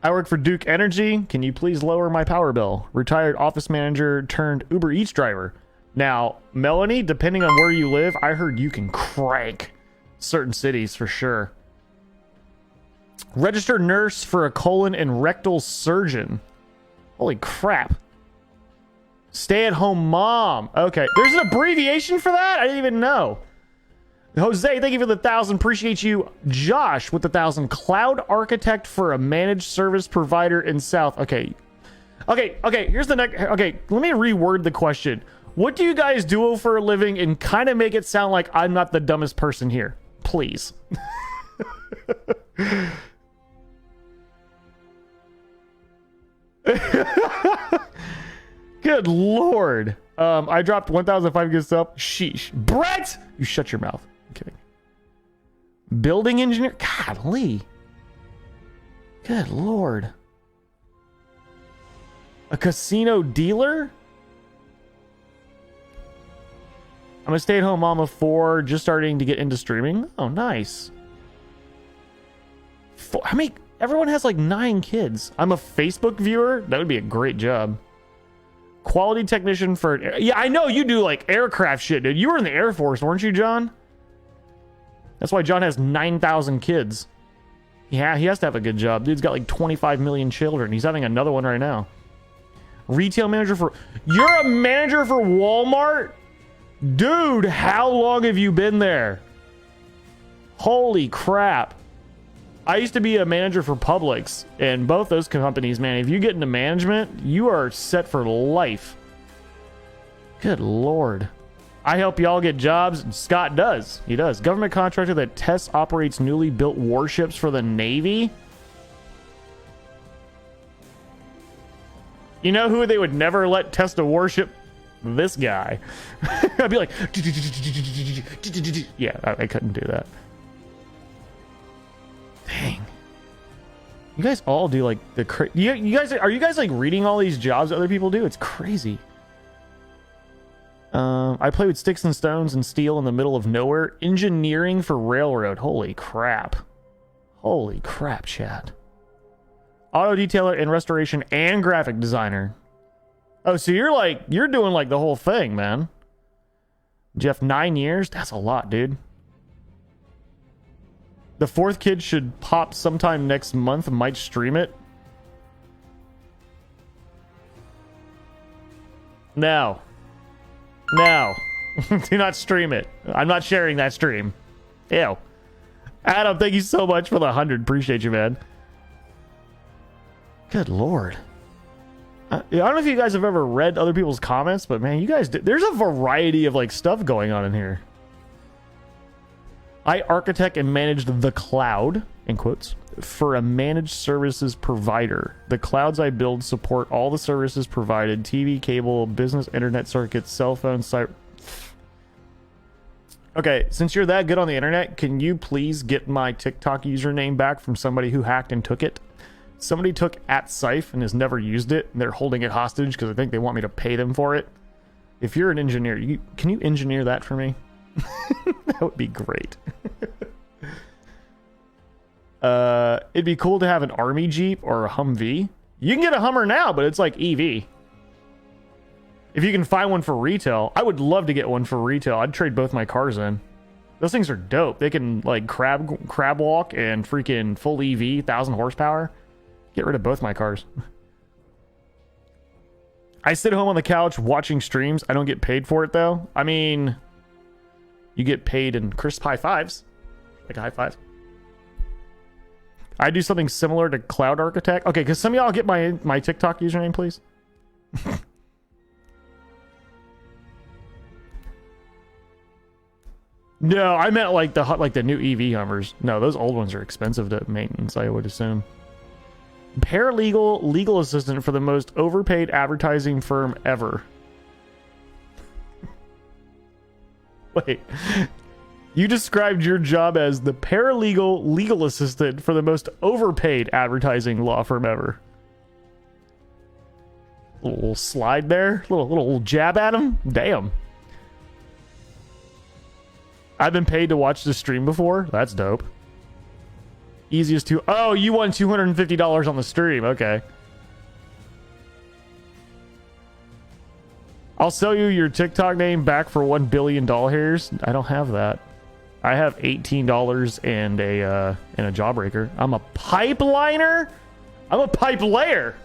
I work for Duke Energy. Can you please lower my power bill? Retired office manager turned Uber Eats driver. Now, Melanie, depending on where you live, I heard you can crank certain cities for sure. Registered nurse for a colon and rectal surgeon. Holy crap. Stay-at-home mom. Okay, there's an abbreviation for that? I didn't even know. Jose, thank you for the 1,000. Appreciate you. Josh with the 1,000. Cloud architect for a managed service provider in South. Okay. Here's the next. Okay, let me reword the question. What do you guys do for a living and kind of make it sound like I'm not the dumbest person here? Please. Good Lord. I dropped 1,005 good stuff. Sheesh. Brett! You shut your mouth. I'm kidding. Building engineer? Golly. Good Lord. A casino dealer? I'm a stay-at-home mom of 4, just starting to get into streaming. Oh, nice. How many? Everyone has like 9 kids. I'm a Facebook viewer. That would be a great job. Quality technician for... Yeah, I know you do like aircraft shit, dude. You were in the Air Force, weren't you, John? That's why John has 9,000 kids. Yeah, he has to have a good job. Dude's got like 25 million children. He's having another one right now. Retail manager for... You're a manager for Walmart? Dude, how long have you been there? Holy crap. I used to be a manager for Publix, and both those companies, man, if you get into management, you are set for life. Good Lord. I help y'all get jobs. Scott does. He does. Government contractor that tests, operates newly built warships for the Navy. You know who they would never let test a warship? This guy. I'd be like, yeah, I couldn't do that. Dang. You guys all do like the you guys are you guys like reading all these jobs that other people do? It's crazy. I play with sticks and stones and steel in the middle of nowhere. Engineering for railroad. Holy crap. Holy crap, chat. Auto detailer and restoration and graphic designer. Oh, so you're doing like the whole thing, man. Jeff, 9 years? That's a lot, dude. The 4th kid should pop sometime next month. Might stream it. No. Do not stream it. I'm not sharing that stream. Ew. Adam, thank you so much for the 100. Appreciate you, man. Good Lord. I don't know if you guys have ever read other people's comments, but man, you guys, there's a variety of like stuff going on in here. I architect and manage the cloud, in quotes, for a managed services provider. The clouds I build support all the services provided: TV, cable, business, internet circuits, cell phone, site. Okay, since you're that good on the internet, can you please get my TikTok username back from somebody who hacked and took it? Somebody took @Scythe and has never used it, and they're holding it hostage because I think they want me to pay them for it. If you're an engineer, can you engineer that for me? That would be great. It'd be cool to have an army Jeep or a Humvee. You can get a Hummer now, but it's like EV. If you can find one for retail, I would love to get one for retail. I'd trade both my cars in. Those things are dope. They can like crab walk and freaking full EV, 1,000 horsepower. Get rid of both my cars. I sit home on the couch watching streams. I don't get paid for it though. I mean, you get paid in crisp high fives, like a high five. I do something similar to Cloud Architect. Okay, because some of y'all get my TikTok username, please. No, I meant like the new EV Hummers. No, those old ones are expensive to maintenance, I would assume. Paralegal legal assistant for the most overpaid advertising firm ever. Wait. You described your job as the paralegal legal assistant for the most overpaid advertising law firm ever. Little slide there, little jab at him. Damn. I've been paid to watch the stream before. That's dope. Easiest to... Oh, you won $250 on the stream. Okay. I'll sell you your TikTok name back for $1 billion hairs. I don't have that. I have $18 and a jawbreaker. I'm a pipeliner? I'm a pipe layer.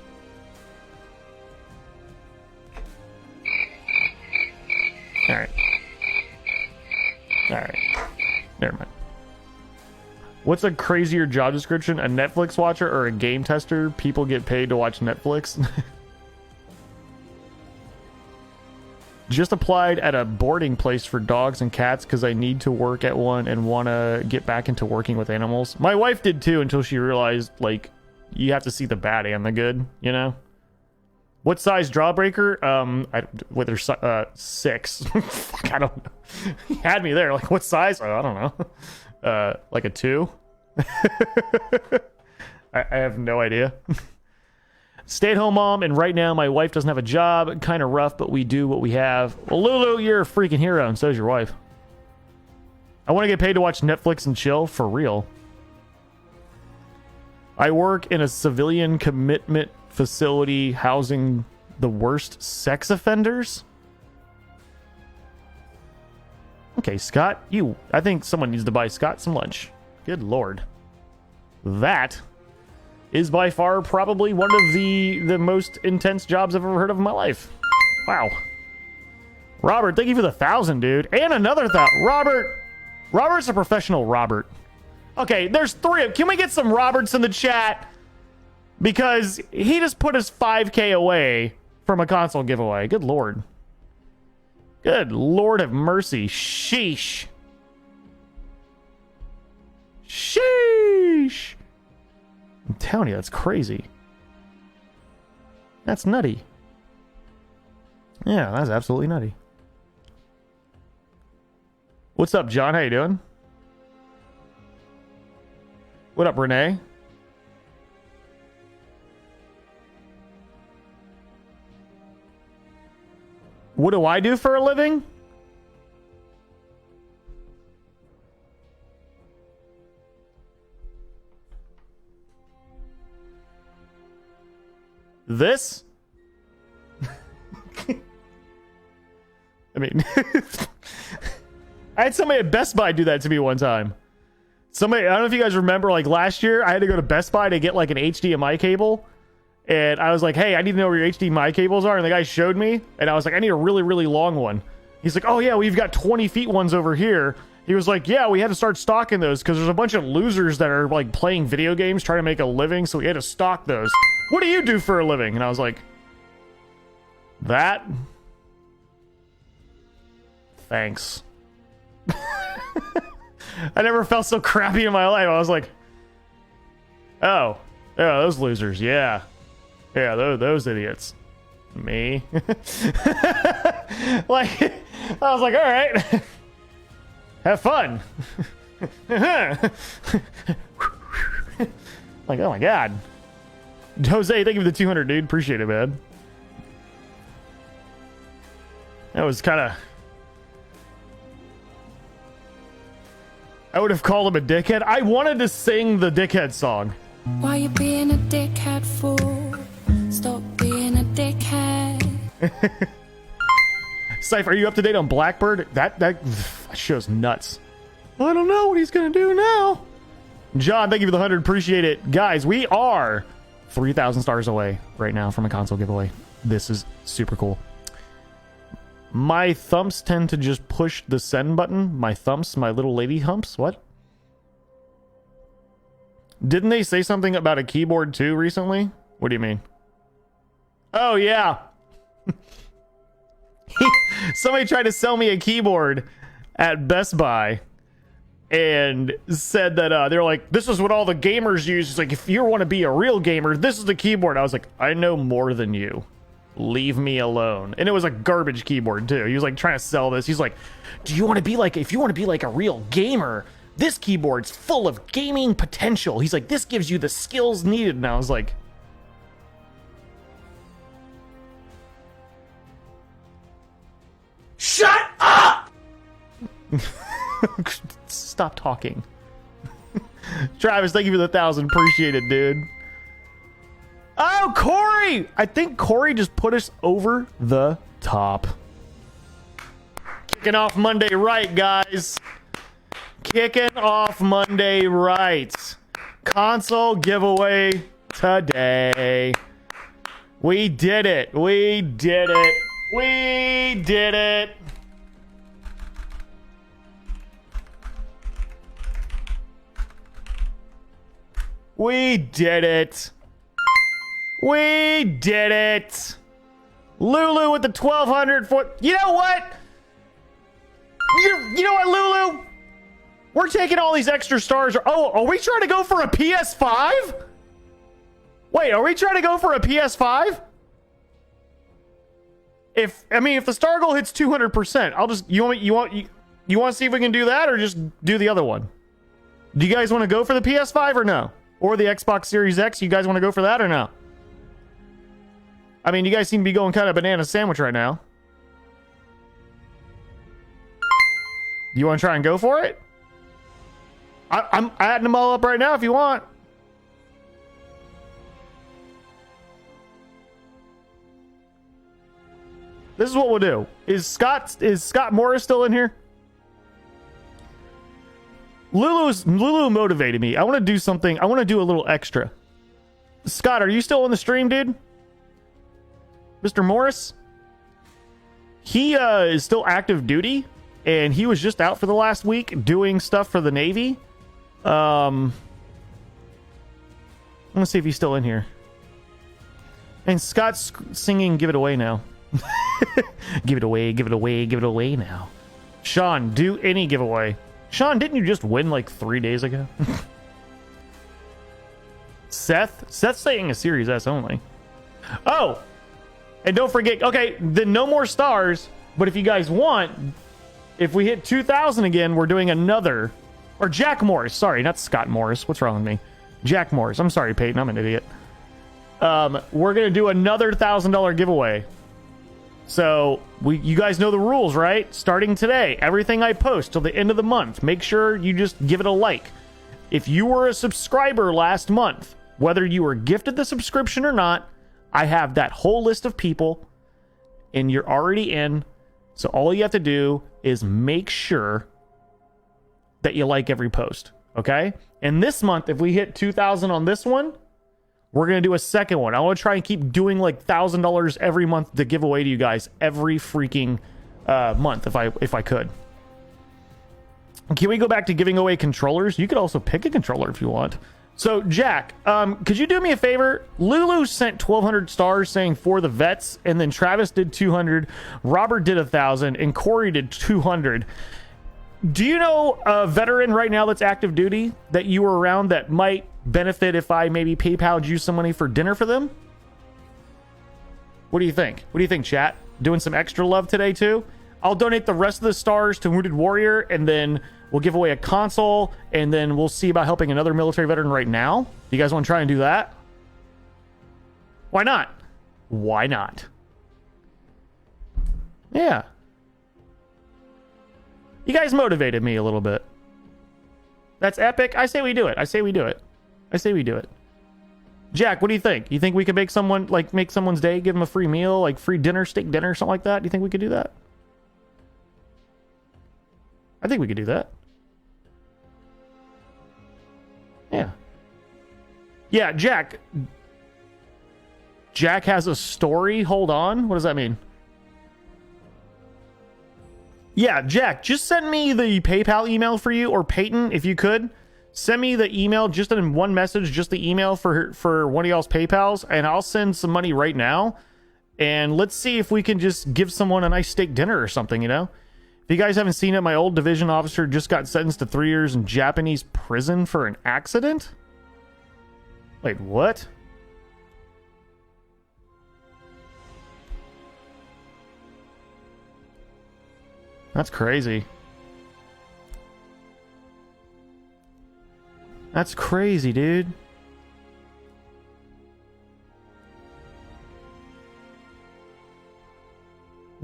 All right. All right. Never mind. What's a crazier job description? A Netflix watcher or a game tester? People get paid to watch Netflix. Just applied at a boarding place for dogs and cats because I need to work at one and want to get back into working with animals. My wife did too until she realized, like, you have to see the bad and the good, you know? What size jawbreaker? Whether 6. Fuck, I don't know. He had me there. Like, what size? Oh, I don't know. Like a 2. I have no idea. Stay-at-home mom, and right now my wife doesn't have a job. Kind of rough, but we do what we have. Well, Lulu, you're a freaking hero, and so is your wife. I want to get paid to watch Netflix and chill, for real. I work in a civilian commitment facility housing the worst sex offenders. Okay, Scott, I think someone needs to buy Scott some lunch. Good lord. That is by far probably one of the most intense jobs I've ever heard of in my life. Wow. Robert, thank you for the 1,000, dude. And another 1,000. Robert's a professional Robert. Okay, there's 3. Can we get some Roberts in the chat? Because he just put his 5K away from a console giveaway. Good lord. Good lord have mercy. Sheesh. Sheesh. I'm telling you, that's crazy. That's nutty. Yeah, that's absolutely nutty. What's up, John? How you doing? What up, Renee? What do I do for a living? This? I mean, I had somebody at Best Buy do that to me one time. Somebody, I don't know if you guys remember, like last year, I had to go to Best Buy to get like an HDMI cable. And I was like, hey, I need to know where your HDMI cables are. And the guy showed me. And I was like, I need a really, really long one. He's like, oh, yeah, we've got 20 feet ones over here. He was like, yeah, we had to start stocking those because there's a bunch of losers that are like playing video games, trying to make a living. So we had to stock those. What do you do for a living? And I was like, that? Thanks. I never felt so crappy in my life. I was like, oh, yeah, those losers. Yeah. Yeah, those idiots. Me. Like, I was like, all right. Have fun. Like, oh my god. Jose, thank you for the 200, dude. Appreciate it, man. That was kind of... I would have called him a dickhead. I wanted to sing the dickhead song. Why you being a dickhead fool? Stop being a dickhead. Cypher, are you up to date on Blackbird? That show's nuts. I don't know what he's gonna do now. John, thank you for the 100. Appreciate it. Guys, we are 3,000 stars away right now from a console giveaway. This is super cool. My thumbs tend to just push the send button. My thumbs, my little lady humps. What? Didn't they say something about a keyboard too recently? What do you mean? Oh, yeah. Somebody tried to sell me a keyboard at Best Buy and said that they're like, this is what all the gamers use. It's like, if you want to be a real gamer, this is the keyboard. I was like, I know more than you. Leave me alone. And it was a garbage keyboard too. He was like trying to sell this. He's like, do you want to be like, if you want to be like a real gamer, this keyboard's full of gaming potential. He's like, this gives you the skills needed. And I was like, shut up! Stop talking. Travis, thank you for the 1,000. Appreciate it, dude. Oh, Corey! I think Corey just put us over the top. Kicking off Monday right, guys. Kicking off Monday right. Console giveaway today. We did it. We did it. We did it. We did it. We did it. Lulu with the 1,200 foot. You know what? You know what, Lulu? We're taking all these extra stars. Oh, are we trying to go for a PS5? Wait, are we trying to go for a PS5? If the star goal hits 200%, I'll just you want to see if we can do that or just do the other one? Do you guys want to go for the PS5 or no? Or the Xbox Series X? You guys want to go for that or no? I mean, you guys seem to be going kind of banana sandwich right now. You want to try and go for it? I'm adding them all up right now if you want. This is what we'll do. Is Scott Morris still in here? Lulu motivated me. I want to do something. I want to do a little extra. Scott, are you still on the stream, dude? Mr. Morris? He is still active duty, and he was just out for the last week doing stuff for the Navy. I'm gonna see if he's still in here. And Scott's singing "Give It Away" now. Give it away, give it away, give it away now. Sean, do any giveaway. Sean, didn't you just win like 3 days ago? Seth's saying a Series S only. Oh, and don't forget, okay, then no more stars, but if you guys want, if we hit 2,000 again, we're doing another, or Jack Morris, sorry, not Scott Morris, what's wrong with me? Jack Morris, I'm sorry, Peyton, I'm an idiot. We're gonna do another $1,000 giveaway. So you guys know the rules, right? Starting today, everything I post till the end of the month, make sure you just give it a like. If you were a subscriber last month, whether you were gifted the subscription or not, I have that whole list of people and you're already in. So all you have to do is make sure that you like every post, okay? And this month, if we hit 2,000 on this one, we're going to do a second one. I want to try and keep doing like $1,000 every month to give away to you guys every freaking month if I could. Can we go back to giving away controllers? You could also pick a controller if you want. So, Jack, could you do me a favor? Lulu sent 1,200 stars saying for the vets, and then Travis did 200, Robert did 1,000, and Corey did 200. Do you know a veteran right now that's active duty that you were around that might benefit if I maybe PayPal'd you some money for dinner for them? What do you think? What do you think, chat? Doing some extra love today, too? I'll donate the rest of the stars to Wounded Warrior, and then we'll give away a console, and then we'll see about helping another military veteran right now. Do you guys want to try and do that? Why not? Why not? Yeah. You guys motivated me a little bit. That's epic. I say we do it. I say we do it. I say we do it. Jack, what do you think? You think we could make someone, like, make someone's day, give them a free meal, like free dinner, steak dinner, something like that? Do you think we could do that? I think we could do that. Yeah. Yeah, Jack. Jack has a story? Hold on. What does that mean? Yeah, Jack, just send me the PayPal email for you, or Peyton, if you could. Send me the email, just in one message, just the email for one of y'all's PayPals, and I'll send some money right now. And let's see if we can just give someone a nice steak dinner or something, you know? If you guys haven't seen it, my old division officer just got sentenced to 3 years in Japanese prison for an accident? Wait, what? That's crazy. That's crazy, dude.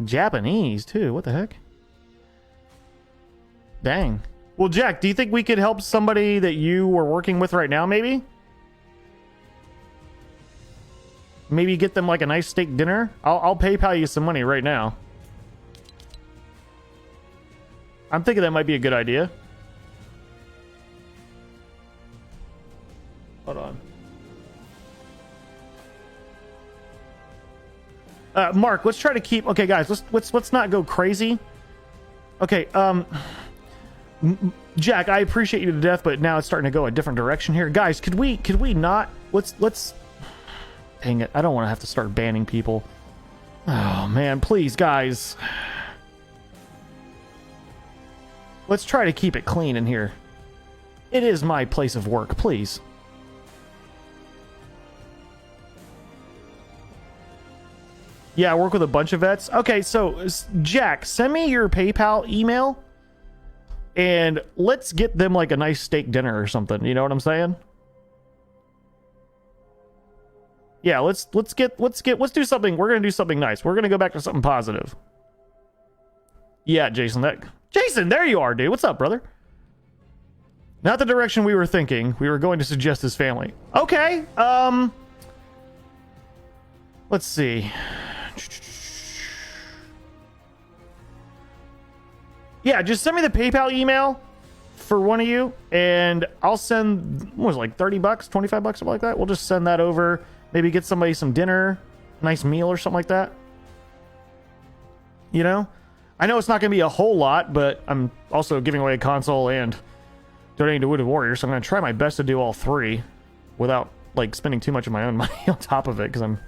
Japanese, too. What the heck? Dang. Well, Jack, do you think we could help somebody that you were working with right now, maybe? Maybe get them, like, a nice steak dinner? I'll PayPal you some money right now. I'm thinking that might be a good idea. Hold on. Mark, let's try to keep... Okay, guys, let's not go crazy. Okay, Jack, I appreciate you to death, but now it's starting to go a different direction here. Guys, could we not... Let's... Dang it, I don't want to have to start banning people. Oh, man, please, guys. Let's try to keep it clean in here. It is my place of work, please. Yeah, I work with a bunch of vets. Okay, so, Jack, send me your PayPal email, and let's get them, like, a nice steak dinner or something. You know what I'm saying? Yeah, let's do something. We're gonna do something nice. We're gonna go back to something positive. Yeah, Jason, there you are, dude. What's up, brother? Not the direction we were thinking. We were going to suggest his family. Okay, let's see. Yeah, just send me the PayPal email for one of you, and I'll send, what was it, like 30 bucks, 25 bucks, something like that. We'll just send that over. Maybe get somebody some dinner, nice meal or something like that. You know? I know it's not going to be a whole lot, but I'm also giving away a console and donating to Wounded Warrior, so I'm going to try my best to do all three without, like, spending too much of my own money on top of it, because I'm...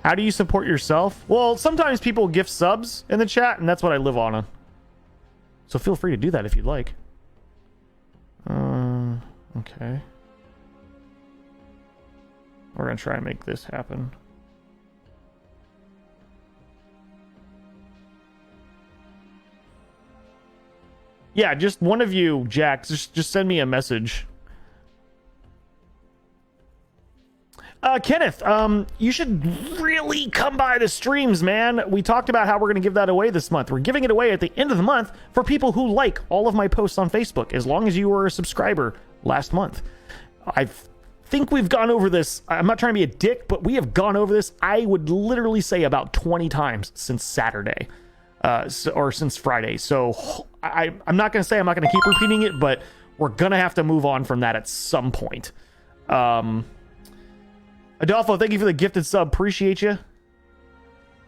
How do you support yourself? Well, sometimes people gift subs in the chat, and that's what I live on. So feel free to do that if you'd like. Okay. We're going to try and make this happen. Yeah, just one of you, Jack, just send me a message. Kenneth, you should really come by the streams, man. We talked about how we're going to give that away this month. We're giving it away at the end of the month for people who like all of my posts on Facebook, as long as you were a subscriber last month. I think we've gone over this. I'm not trying to be a dick, but we have gone over this, I would literally say, about 20 times since Saturday. Or since Friday. So I'm not going to say I'm not going to keep repeating it, but we're going to have to move on from that at some point. Adolfo, thank you for the gifted sub. Appreciate you.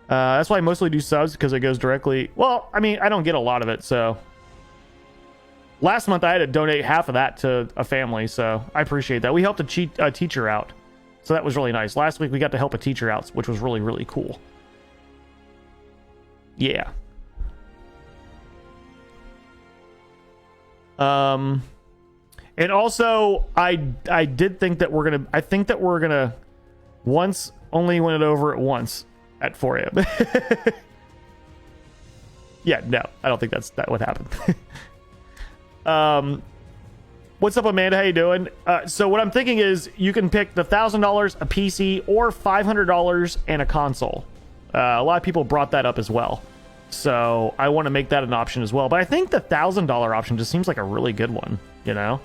That's why I mostly do subs, because it goes directly... Well, I mean, I don't get a lot of it, so... Last month, I had to donate half of that to a family, so I appreciate that. We helped a teacher out, so that was really nice. Last week, we got to help a teacher out, which was really, really cool. Yeah. And also, I did think that we're gonna... I think that we're gonna... Only win it over at once. at 4 a.m. Yeah, no, I don't think that would happen. What's up, Amanda? How you doing? So what I'm thinking is you can pick the $1,000, a PC, or $500 and a console. A lot of people brought that up as well. So I want to make that an option as well. But I think the $1,000 option just seems like a really good one, you know?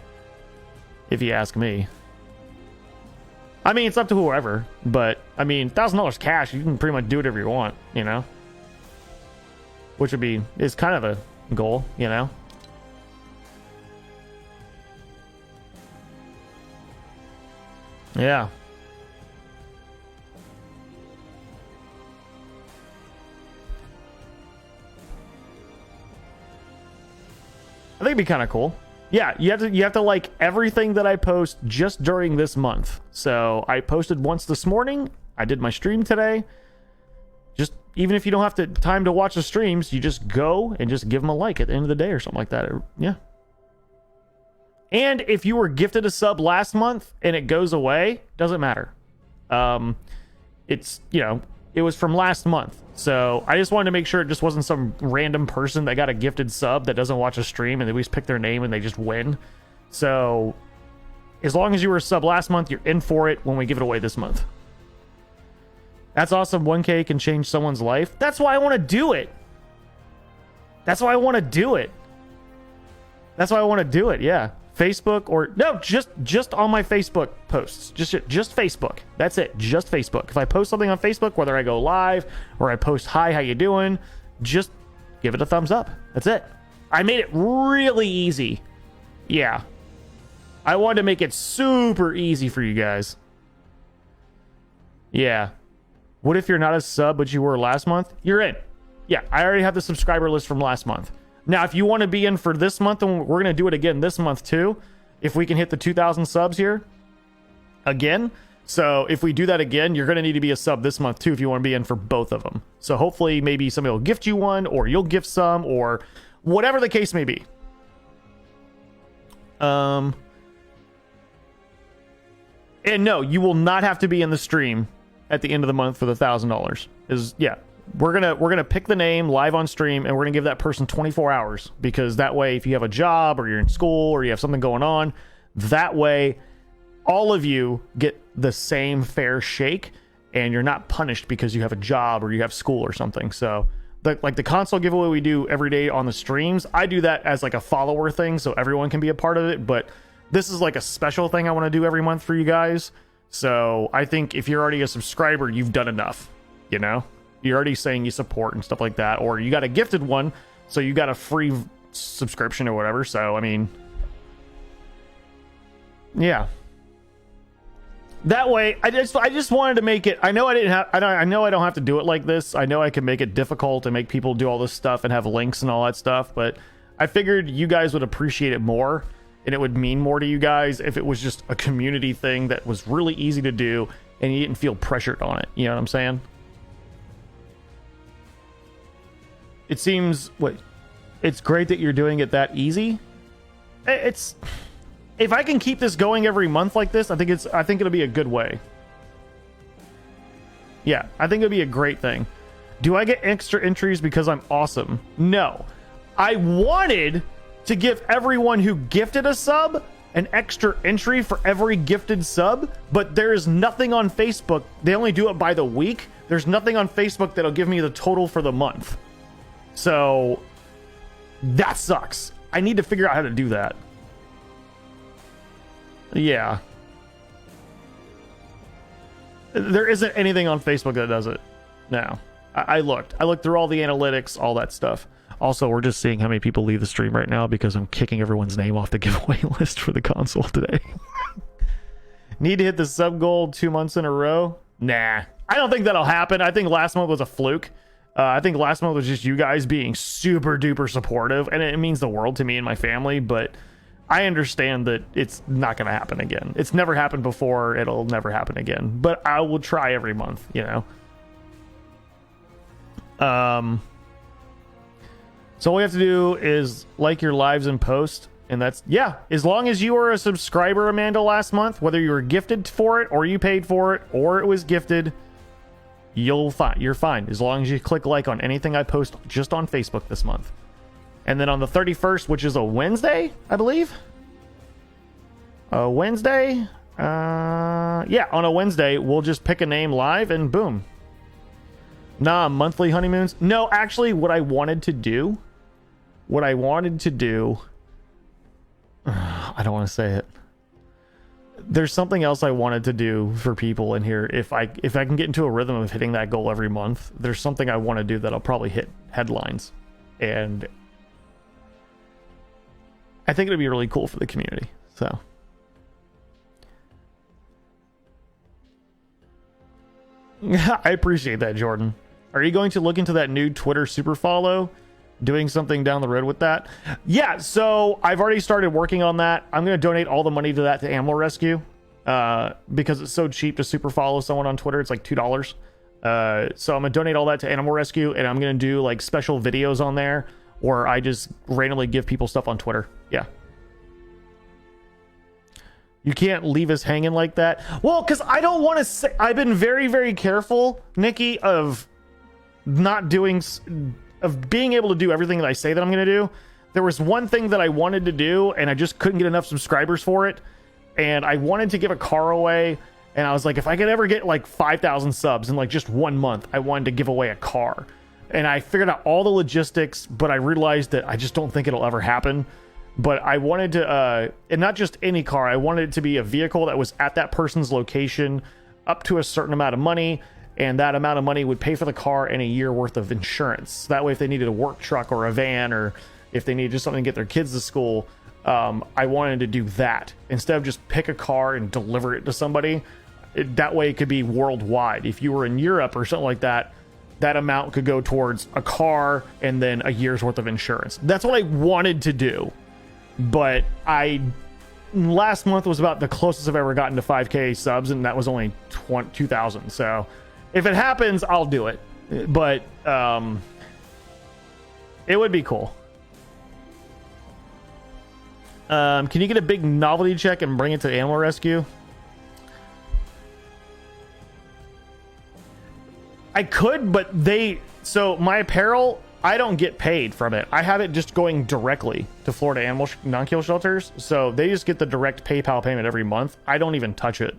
If you ask me. I mean, it's up to whoever. But, I mean, $1,000 cash, you can pretty much do whatever you want, you know? Which is kind of a goal, you know? Yeah. I think it'd be kind of cool. Yeah, you have to like everything that I post just during this month. So I posted once this morning. I did my stream today. Just even if you don't have time to watch the streams, you just go and just give them a like at the end of the day or something like that. Yeah. And if you were gifted a sub last month and it goes away, doesn't matter. It's, it was from last month. So I just wanted to make sure it just wasn't some random person that got a gifted sub that doesn't watch a stream and they always pick their name and they just win. So as long as you were a sub last month, you're in for it when we give it away this month. That's awesome. 1K can change someone's life. That's why I want to do it. That's why I want to do it. Yeah. Facebook or no, just on my Facebook posts. Just Facebook. That's it. Just Facebook. If I post something on Facebook, whether I go live or I post hi, how you doing, just give it a thumbs up. That's it. I made it really easy. Yeah. I wanted to make it super easy for you guys. Yeah. What if you're not a sub but you were last month? You're in. Yeah, I already have the subscriber list from last month. Now, if you want to be in for this month, and we're going to do it again this month too, if we can hit the 2,000 subs here again. So if we do that again, you're going to need to be a sub this month too if you want to be in for both of them. So hopefully maybe somebody will gift you one, or you'll gift some, or whatever the case may be. And no, you will not have to be in the stream at the end of the month for the $1,000. We're gonna pick the name live on stream, and we're gonna give that person 24 hours, because that way, if you have a job or you're in school or you have something going on, that way all of you get the same fair shake and you're not punished because you have a job or you have school or something. So like the console giveaway we do every day on the streams, I do that as like a follower thing so everyone can be a part of it, but this is like a special thing I want to do every month for you guys. So I think if you're already a subscriber, you've done enough, you know? You're already saying you support and stuff like that, or you got a gifted one, so you got a free subscription or whatever. So, I mean, yeah. That way, I just wanted to make it. I know I don't have to do it like this. I know I can make it difficult and make people do all this stuff and have links and all that stuff, but I figured you guys would appreciate it more, and it would mean more to you guys if it was just a community thing that was really easy to do and you didn't feel pressured on it. You know what I'm saying? It seems it's great that you're doing it that easy. It's, if I can keep this going every month like this, I think it'll be a good way. Yeah, I think it'll be a great thing. Do I get extra entries because I'm awesome? No. I wanted to give everyone who gifted a sub an extra entry for every gifted sub, but there is nothing on Facebook. They only do it by the week. There's nothing on Facebook that'll give me the total for the month. So that sucks. I need to figure out how to do that. Yeah. There isn't anything on Facebook that does it. No. I looked through all the analytics, all that stuff. Also, we're just seeing how many people leave the stream right now because I'm kicking everyone's name off the giveaway list for the console today. Need to hit the sub goal 2 months in a row? Nah. I don't think that'll happen. I think last month was a fluke. I think last month was just you guys being super duper supportive, and it means the world to me and my family, but I understand that it's not going to happen again. It's never happened before. It'll never happen again, but I will try every month, you know? So all we have to do is like your lives and post, and that's, yeah, as long as you were a subscriber, Amanda, last month, whether you were gifted for it or you paid for it or it was gifted, you're fine as long as you click like on anything I post just on Facebook this month. And then on the 31st, which is a Wednesday, I believe. Wednesday. Yeah, on a Wednesday, we'll just pick a name live and boom. Nah, monthly honeymoons. No, actually, what I wanted to do. I don't want to say it. There's something else I wanted to do for people in here. If I can get into a rhythm of hitting that goal every month, there's something I want to do that'll probably hit headlines. And I think it'd be really cool for the community. So I appreciate that, Jordan. Are you going to look into that new Twitter super follow? Doing something down the road with that? Yeah, so I've already started working on that. I'm going to donate all the money to that to Animal Rescue because it's so cheap to super follow someone on Twitter. It's like $2. So I'm going to donate all that to Animal Rescue, and I'm going to do like special videos on there where I just randomly give people stuff on Twitter. Yeah. You can't leave us hanging like that. Well, because I don't want to say... I've been very, very careful, Nikki, of not doing... of being able to do everything that I say that I'm going to do. There was one thing that I wanted to do, and I just couldn't get enough subscribers for it. And I wanted to give a car away, and I was like, if I could ever get like 5,000 subs in like just 1 month, I wanted to give away a car. And I figured out all the logistics, but I realized that I just don't think it'll ever happen. But I wanted to, and not just any car, I wanted it to be a vehicle that was at that person's location up to a certain amount of money, and that amount of money would pay for the car and a year worth of insurance. That way, if they needed a work truck or a van, or if they needed just something to get their kids to school, I wanted to do that. Instead of just pick a car and deliver it to somebody, that way it could be worldwide. If you were in Europe or something like that, that amount could go towards a car and then a year's worth of insurance. That's what I wanted to do. But last month was about the closest I've ever gotten to 5K subs, and that was only 2,000. So if it happens, I'll do it. But it would be cool. Can you get a big novelty check and bring it to Animal Rescue? I could, but so my apparel, I don't get paid from it. I have it just going directly to Florida animal non-kill shelters. So they just get the direct PayPal payment every month. I don't even touch it.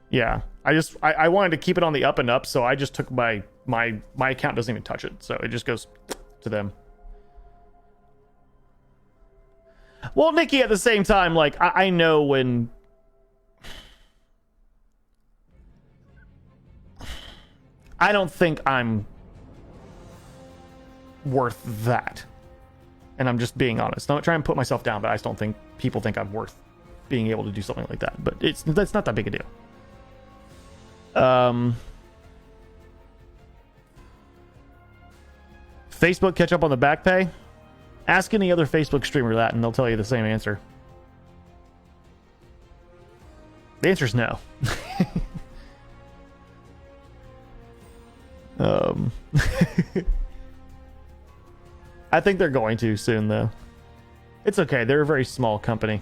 Yeah. I wanted to keep it on the up and up. So I just took my account doesn't even touch it. So it just goes to them. Well, Nikki, at the same time, like I know when I don't think I'm worth that. And I'm just being honest. I'm not trying to put myself down, but I just don't think people think I'm worth being able to do something like that. But that's not that big a deal. Facebook catch up on the back pay? Ask any other Facebook streamer that and they'll tell you the same answer. The answer is no. I think they're going to soon, though. It's okay. They're a very small company.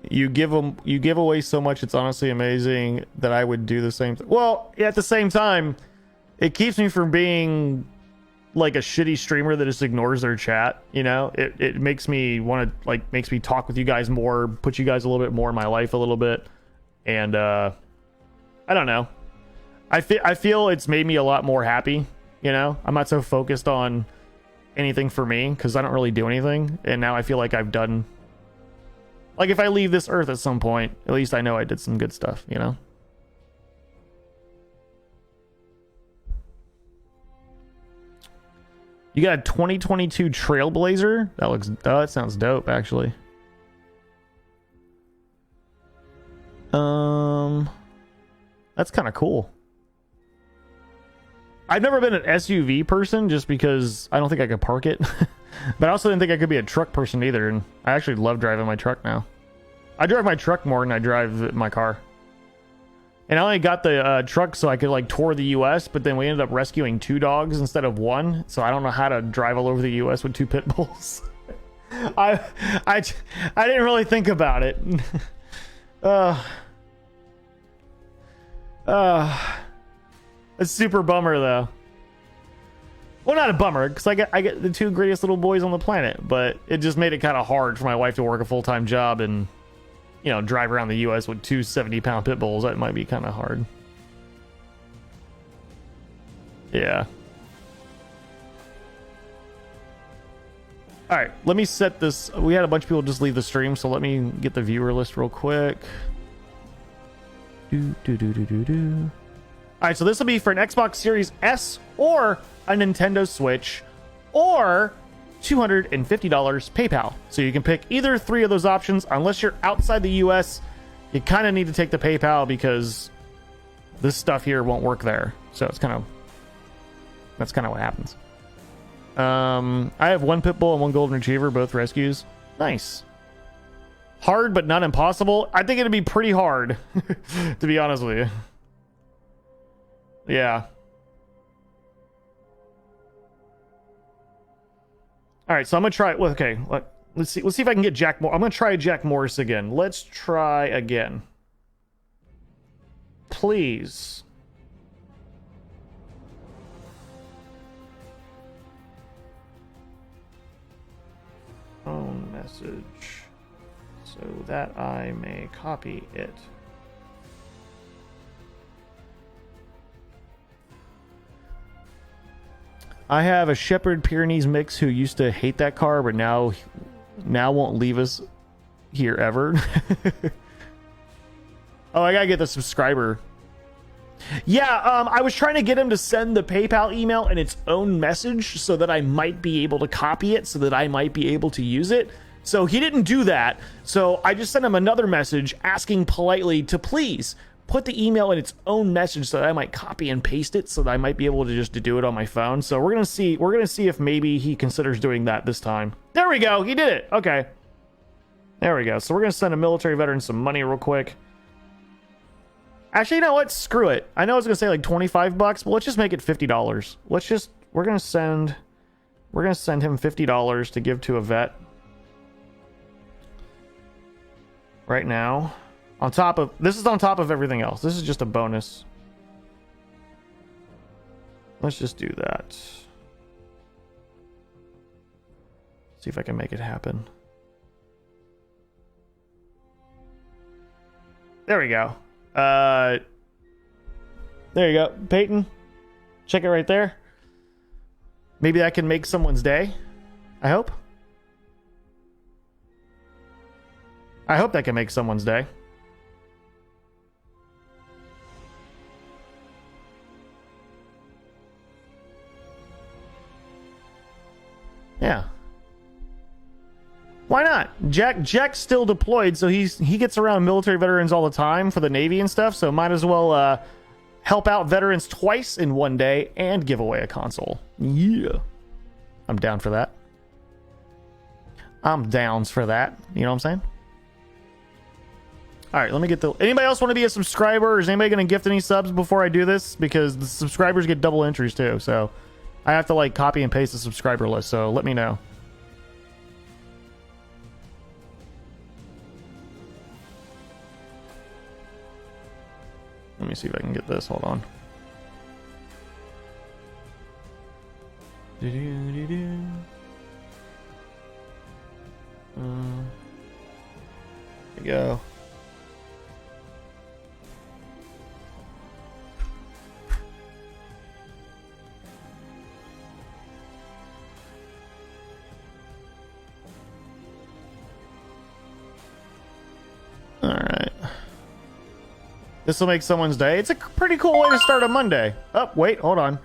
You give away so much. It's honestly amazing that I would do the same thing. Well, at the same time, it keeps me from being like a shitty streamer that just ignores their chat. You know, it makes me want to makes me talk with you guys more, put you guys a little bit more in my life a little bit. And I don't know. I feel it's made me a lot more happy. You know, I'm not so focused on anything for me because I don't really do anything. And now I feel like I've done, like, if I leave this earth at some point, at least I know I did some good stuff, you know? You got a 2022 Trailblazer? That sounds dope, actually. That's kind of cool. I've never been an SUV person just because I don't think I could park it. But I also didn't think I could be a truck person either, and I actually love driving my truck now. I drive my truck more than I drive my car. And I only got the truck so I could tour the US, but then we ended up rescuing 2 dogs instead of 1, so I don't know how to drive all over the US with 2 pit bulls. I didn't really think about it. It's super bummer though. Well, not a bummer, because I get the two greatest little boys on the planet, but it just made it kind of hard for my wife to work a full-time job and, you know, drive around the U.S. with two 70-pound pit bulls. That might be kind of hard. Yeah. All right, let me set this. We had a bunch of people just leave the stream, so let me get the viewer list real quick. All right, so this will be for an Xbox Series S or a Nintendo Switch or $250 PayPal. So you can pick either three of those options. Unless you're outside the US, you kind of need to take the PayPal because this stuff here won't work there. So it's that's kind of what happens. I have one pit bull and one golden retriever, both rescues. Nice. Hard, but not impossible. I think it'd be pretty hard, to be honest with you. Yeah. All right, so I'm gonna try. Well, okay, let's see. Let's see if I can get Jack Morris. I'm gonna try Jack Morris again. Let's try again, please. Phone message, so that I may copy it. I have a Shepherd Pyrenees mix who used to hate that car, but now won't leave us here ever. Oh, I gotta get the subscriber. Yeah, I was trying to get him to send the PayPal email in its own message so that I might be able to copy it, so that I might be able to use it. So he didn't do that. So I just sent him another message asking politely to please put the email in its own message so that I might copy and paste it, so that I might be able to just do it on my phone. So we're gonna see if maybe he considers doing that this time. There we go, he did it. Okay, there we go. So we're gonna send a military veteran some money real quick. Actually, you know what? Screw it. I know I was gonna say like 25 bucks, but let's just make it $50. We're gonna send him $50 to give to a vet right now. This is on top of everything else. This is just a bonus. Let's just do that. See if I can make it happen. There we go. There you go. Peyton, check it right there. Maybe that can make someone's day. I hope that can make someone's day. Yeah. Why not? Jack's still deployed, so he gets around military veterans all the time for the Navy and stuff, so might as well help out veterans twice in one day and give away a console. Yeah. I'm down for that. I'm downs for that. You know what I'm saying? All right, let me get the... Anybody else want to be a subscriber? Is anybody going to gift any subs before I do this? Because the subscribers get double entries too, so I have to like copy and paste the subscriber list, so let me know. Let me see if I can get this. Hold on. There we go. All right. This will make someone's day. It's a pretty cool way to start a Monday. Oh, wait, hold on.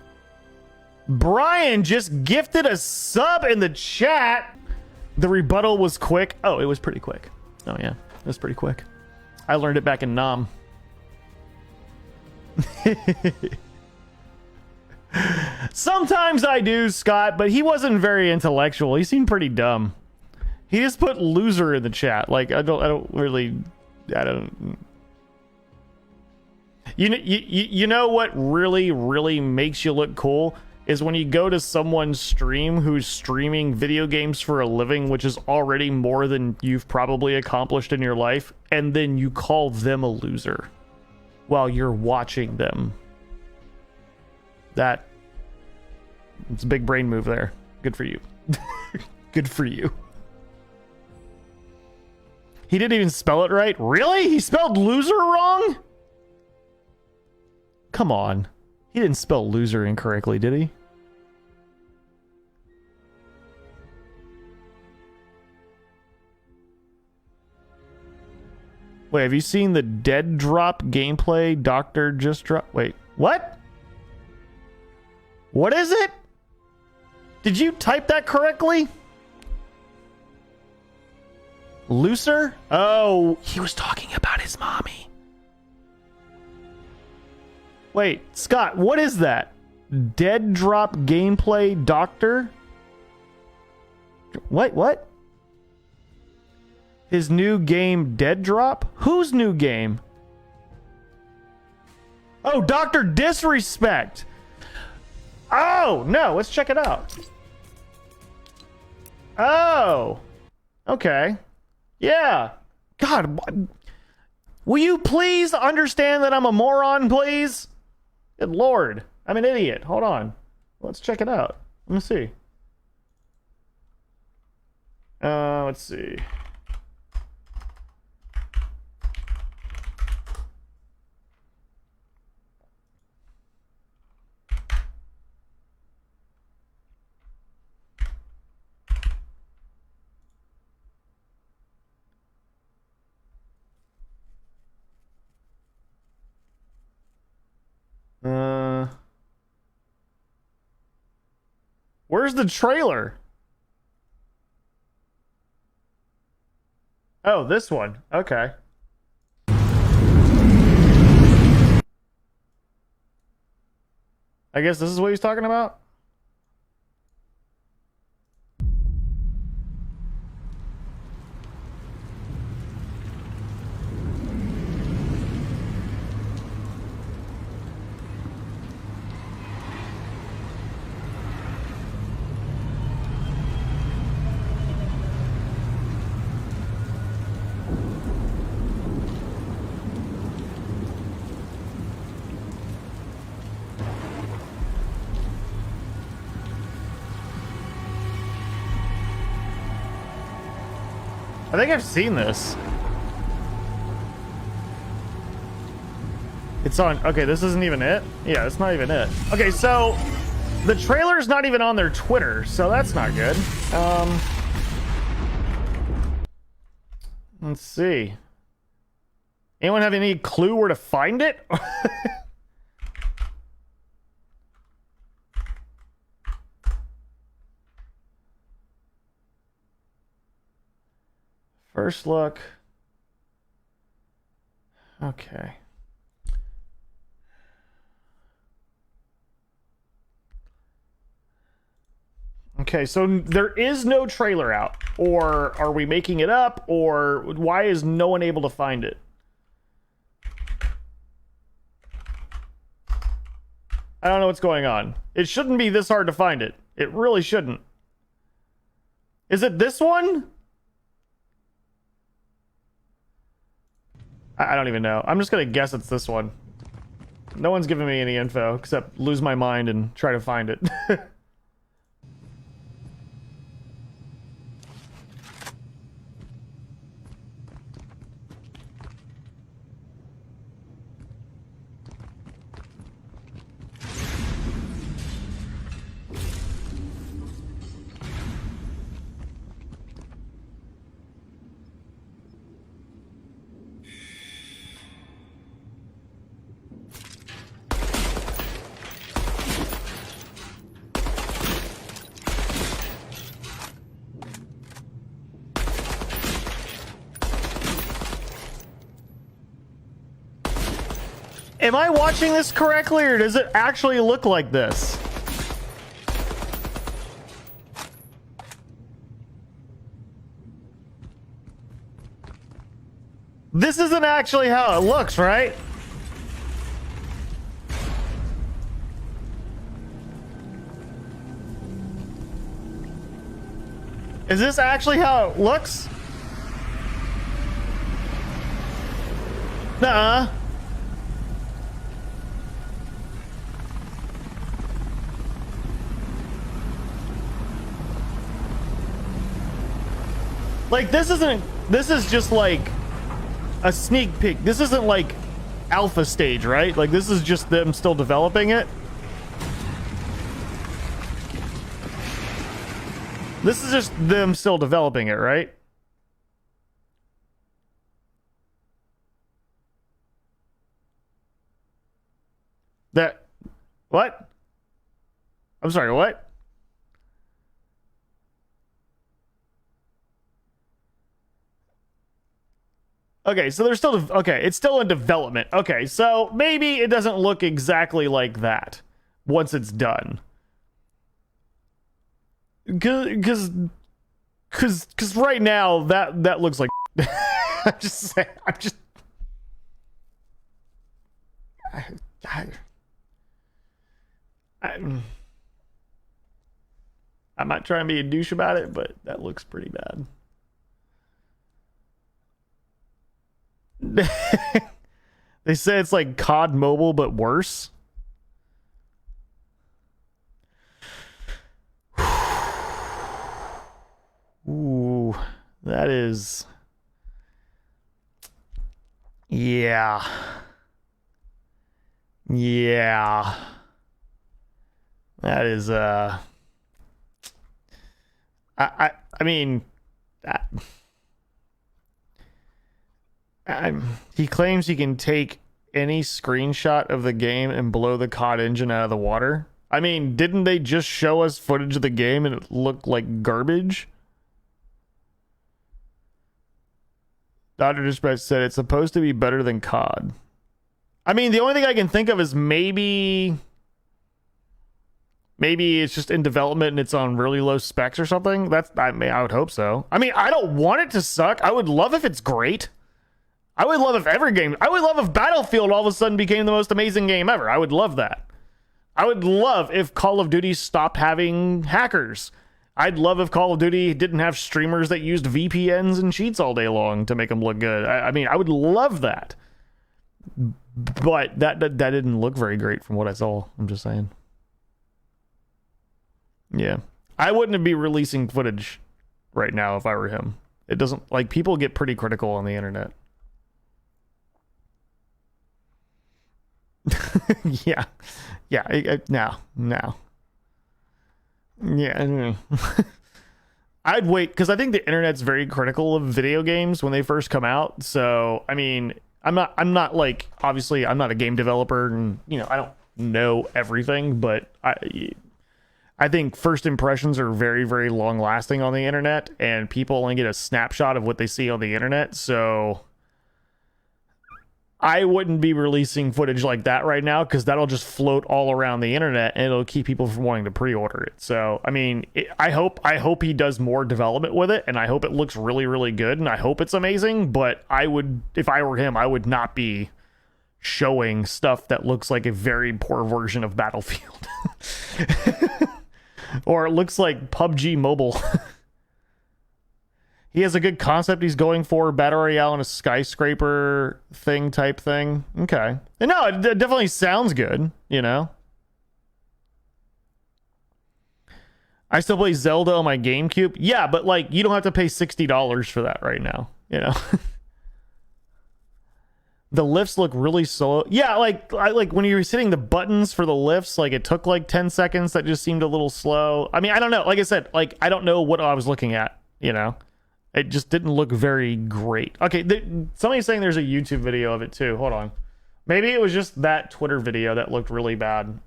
Brian just gifted a sub in the chat. The rebuttal was quick. Oh, it was pretty quick. Oh, yeah. It was pretty quick. I learned it back in Nam. Sometimes I do, Scott, but he wasn't very intellectual. He seemed pretty dumb. He just put loser in the chat. Like, I don't really... You know what really makes you look cool is when you go to someone's stream who's streaming video games for a living, which is already more than you've probably accomplished in your life, and then you call them a loser while you're watching them. It's a big brain move there. Good for you. Good for you. He didn't even spell it right. Really? He spelled loser wrong? Come on. He didn't spell loser incorrectly, did he? Wait, have you seen the dead drop gameplay Doctor just dropped? Wait, what? What is it? Did you type that correctly? Looser? Oh, he was talking about his mommy. Wait, Scott, what is that? Dead drop gameplay Doctor? What? His new game Dead Drop? Whose new game? Oh, Dr. Disrespect. Oh, no, let's check it out. Oh, okay. Yeah. God, will you please understand that I'm a moron, please? Good Lord. I'm an idiot. Hold on. Let's check it out. Let me see. Let's see. Where's the trailer? Oh, this one. Okay. I guess this is what he's talking about? I think I've seen this. It's on. Okay, this isn't even it. Yeah, it's not even it. Okay, so the trailer's not even on their Twitter, so that's not good. Let's see. Anyone have any clue where to find it? First look. Okay. Okay, so there is no trailer out. Or are we making it up? Or why is no one able to find it? I don't know what's going on. It shouldn't be this hard to find it. It really shouldn't. Is it this one? I don't even know. I'm just gonna guess it's this one. No one's giving me any info except lose my mind and try to find it. Am I watching this correctly, or does it actually look like this? This isn't actually how it looks, right? Is this actually how it looks? Nuh-uh. Like, this isn't... This is just, like, a sneak peek. This isn't, like, alpha stage, right? Like, this is just them still developing it. This is just them still developing it, right? That... What? I'm sorry, what? Okay, so they're still... Okay, it's still in development. Okay, so maybe it doesn't look exactly like that once it's done. Because right now, that looks like... I'm just saying... I'm not trying to be a douche about it, but that looks pretty bad. They say it's like COD Mobile, but worse. Ooh, that is... Yeah. Yeah. That is, I mean... he claims he can take any screenshot of the game and blow the COD engine out of the water. I mean, didn't they just show us footage of the game and it looked like garbage? Dr. Dispatch said it's supposed to be better than COD. I mean, the only thing I can think of is maybe it's just in development and it's on really low specs or something. I would hope so. I mean, I don't want it to suck. I would love if it's great. I would love if every game... I would love if Battlefield all of a sudden became the most amazing game ever. I would love that. I would love if Call of Duty stopped having hackers. I'd love if Call of Duty didn't have streamers that used VPNs and cheats all day long to make them look good. I mean, I would love that. But that didn't look very great from what I saw. I'm just saying. Yeah. I wouldn't be releasing footage right now if I were him. It doesn't... Like, people get pretty critical on the internet. Yeah. No. Yeah. I'd wait, because I think the internet's very critical of video games when they first come out. So, I mean, I'm not like, obviously, I'm not a game developer, and, you know, I don't know everything, but I think first impressions are very, very long lasting on the internet, and people only get a snapshot of what they see on the internet. So I wouldn't be releasing footage like that right now, because that'll just float all around the internet and it'll keep people from wanting to pre-order it. So, I mean, I hope he does more development with it, and I hope it looks really, really good, and I hope it's amazing. But I would, if I were him, I would not be showing stuff that looks like a very poor version of Battlefield. Or it looks like PUBG Mobile. He has a good concept he's going for, Battle Royale in a skyscraper thing type thing. Okay. And no, it definitely sounds good, you know? I still play Zelda on my GameCube. Yeah, but, like, you don't have to pay $60 for that right now, you know? The lifts look really slow. Yeah, like when you were hitting the buttons for the lifts, like, it took, like, 10 seconds. That just seemed a little slow. I mean, I don't know. Like I said, like, I don't know what I was looking at, you know? It just didn't look very great. Okay, somebody's saying there's a YouTube video of it too. Hold on. Maybe it was just that Twitter video that looked really bad.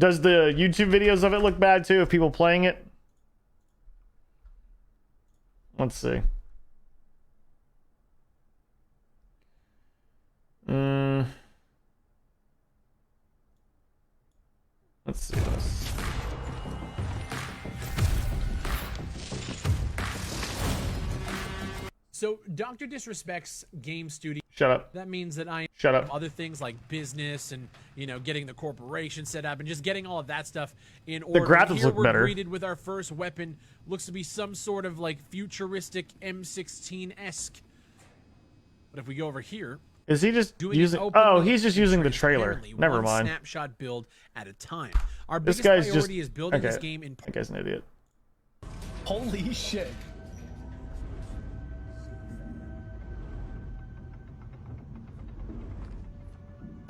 Does the YouTube videos of it look bad too, if people playing it? Let's see. Let's see this. So Dr. Disrespect's game studio Shut up. That means that I Shut up. have other things like business and, you know, getting the corporation set up and just getting all of that stuff in order. graphics Here look we're better. greeted with our first weapon. Looks to be some sort of like futuristic M16-esque. But if we go over here, Is he just doing using? an open Oh, load he's just using the trailer. transparently, Never one mind. snapshot build at a time. Our This biggest guy's priority just is building this okay. game in That guy's an idiot. Holy shit.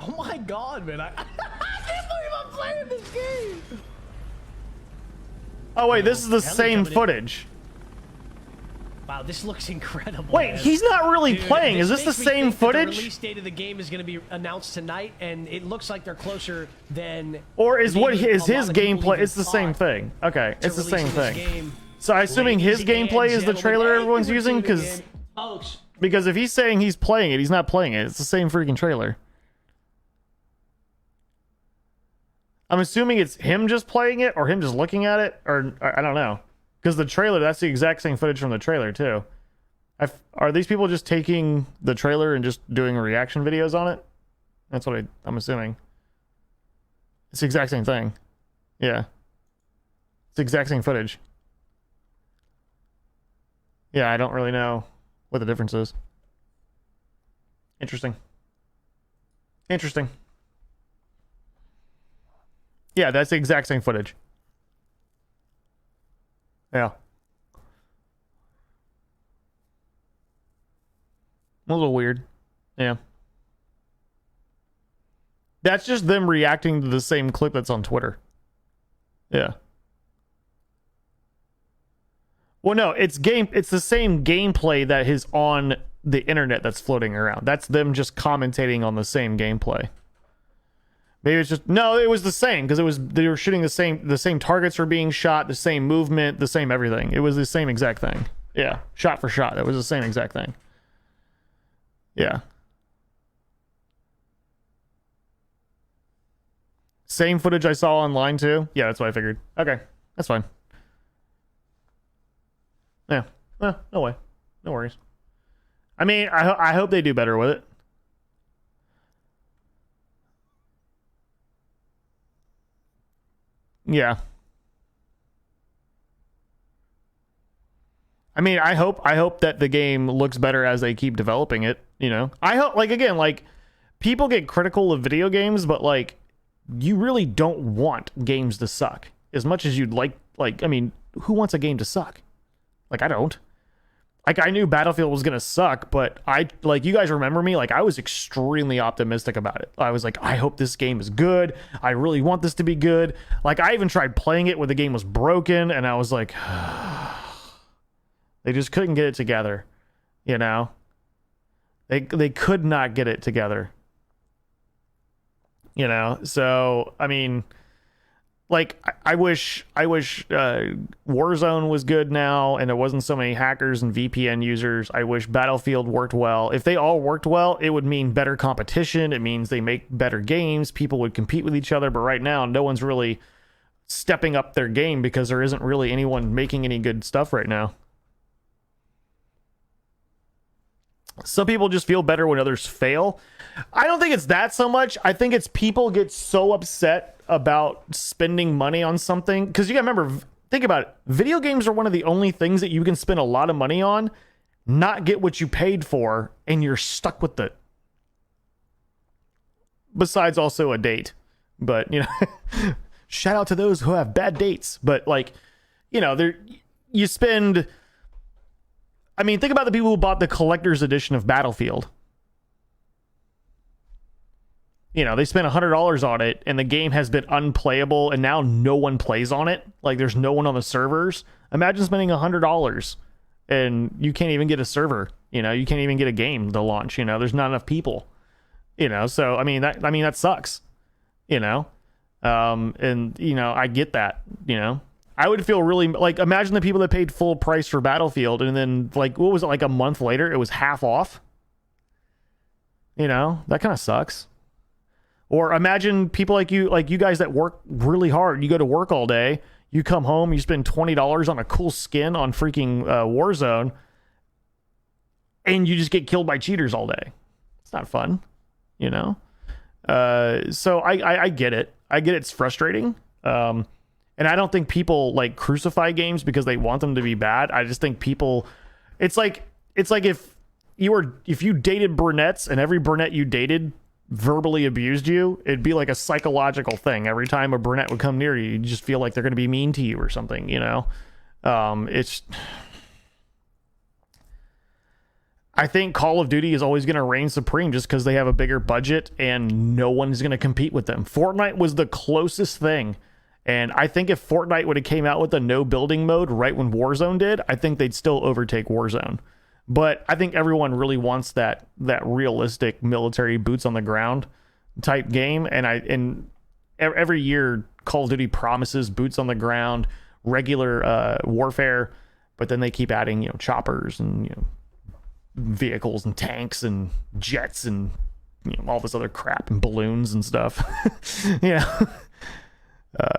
Oh my god, man. I can't believe I'm playing this game. Oh wait, this is the Heli same coming in. footage. Wow, this looks incredible. Wait, man. he's not really Dude, playing. Is this the makes me same think that footage? The release date of the game is going to be announced tonight, and it looks like they're closer than. Or is what maybe is a his lot of people gameplay? even It's the same thought thing. Okay, to it's the same releasing this thing. game. So I'm assuming his Ladies and gameplay is the gentlemen, trailer thank everyone's you for using, tuning because in. Folks, if he's saying he's playing it, he's not playing it. It's the same freaking trailer. I'm assuming it's him just playing it or him just looking at it, or I don't know. Because the trailer, that's the exact same footage from the trailer too. Are these people just taking the trailer and just doing reaction videos on it? That's what I'm assuming. It's the exact same thing. Yeah. It's the exact same footage. Yeah, I don't really know what the difference is. Interesting. Interesting. Yeah, that's the exact same footage. Yeah. A little weird. Yeah. That's just them reacting to the same clip that's on Twitter. Yeah. Well, no, it's the same gameplay that is on the internet that's floating around. That's them just commentating on the same gameplay. Maybe it's just no, it was the same because they were shooting the same targets were being shot, the same movement, the same everything. It was the same exact thing. Yeah, shot for shot. It was the same exact thing. Yeah. Same footage I saw online too. Yeah, that's what I figured. Okay, that's fine. Yeah, no way, no worries. I mean, I hope they do better with it. Yeah. I mean, I hope that the game looks better as they keep developing it, you know. I hope, like, again, like, people get critical of video games, but like, you really don't want games to suck as much as you'd like, I mean, who wants a game to suck? Like, I don't. Like, I knew Battlefield was gonna suck, but like, you guys remember me, like, I was extremely optimistic about it. I was like, I hope this game is good. I really want this to be good. Like, I even tried playing it when the game was broken, and I was like, they just couldn't get it together, you know? They could not get it together. You know? So, I mean, like, I wish Warzone was good now and there wasn't so many hackers and VPN users. I wish Battlefield worked well. If they all worked well, it would mean better competition. It means they make better games. People would compete with each other. But right now, no one's really stepping up their game because there isn't really anyone making any good stuff right now. Some people just feel better when others fail. I don't think it's that so much. I think it's people get so upset about spending money on something. Because you gotta remember, think about it. Video games are one of the only things that you can spend a lot of money on, not get what you paid for, and you're stuck with it. Besides also a date. But, you know, shout out to those who have bad dates. But, like, you know, you spend... I mean, think about the people who bought the collector's edition of Battlefield. You know, they spent $100 on it, and the game has been unplayable, and now no one plays on it. Like, there's no one on the servers. Imagine spending $100, and you can't even get a server. You know, you can't even get a game to launch. You know, there's not enough people. You know, so I mean that sucks. You know, and you know, I get that. You know. I would feel really like, imagine the people that paid full price for Battlefield and then, like, what was it, like a month later it was half off. You know, that kind of sucks. Or imagine people like you guys that work really hard. You go to work all day, you come home, you spend $20 on a cool skin on freaking Warzone, and you just get killed by cheaters all day. It's not fun, you know? So I get it. I get it's frustrating. And I don't think people like crucify games because they want them to be bad. I just think people, it's like if you dated brunettes and every brunette you dated verbally abused you, it'd be like a psychological thing. Every time a brunette would come near you, you just feel like they're going to be mean to you or something, you know? I think Call of Duty is always going to reign supreme just because they have a bigger budget and no one's going to compete with them. Fortnite was the closest thing. And I think if Fortnite would have came out with a no building mode right when Warzone did, I think they'd still overtake Warzone. But I think everyone really wants that realistic military boots on the ground type game. And every year Call of Duty promises boots on the ground, regular warfare, but then they keep adding, choppers and vehicles and tanks and jets and all this other crap and balloons and stuff.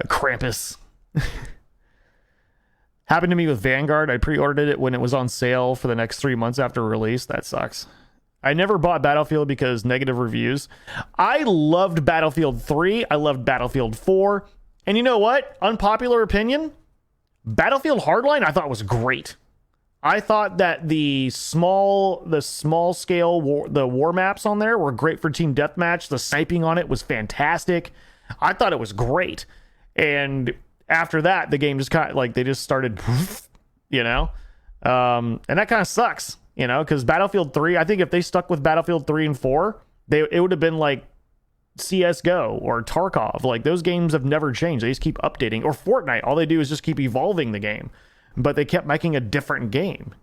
Krampus. Happened to me with Vanguard. I pre-ordered it when it was on sale for the next 3 months after release. That sucks. I never bought Battlefield because negative reviews. I loved Battlefield 3. I loved Battlefield 4. And you know what? Unpopular opinion. Battlefield Hardline I thought was great. I thought that the small scale war maps on there were great for team deathmatch. The sniping on it was fantastic. I thought it was great. And after that, the game just kind of like they just started, and that kind of sucks, because Battlefield 3, I think if they stuck with Battlefield 3 and 4, it would have been like CSGO or Tarkov. Like those games have never changed. They just keep updating. Or Fortnite, all they do is just keep evolving the game, but they kept making a different game,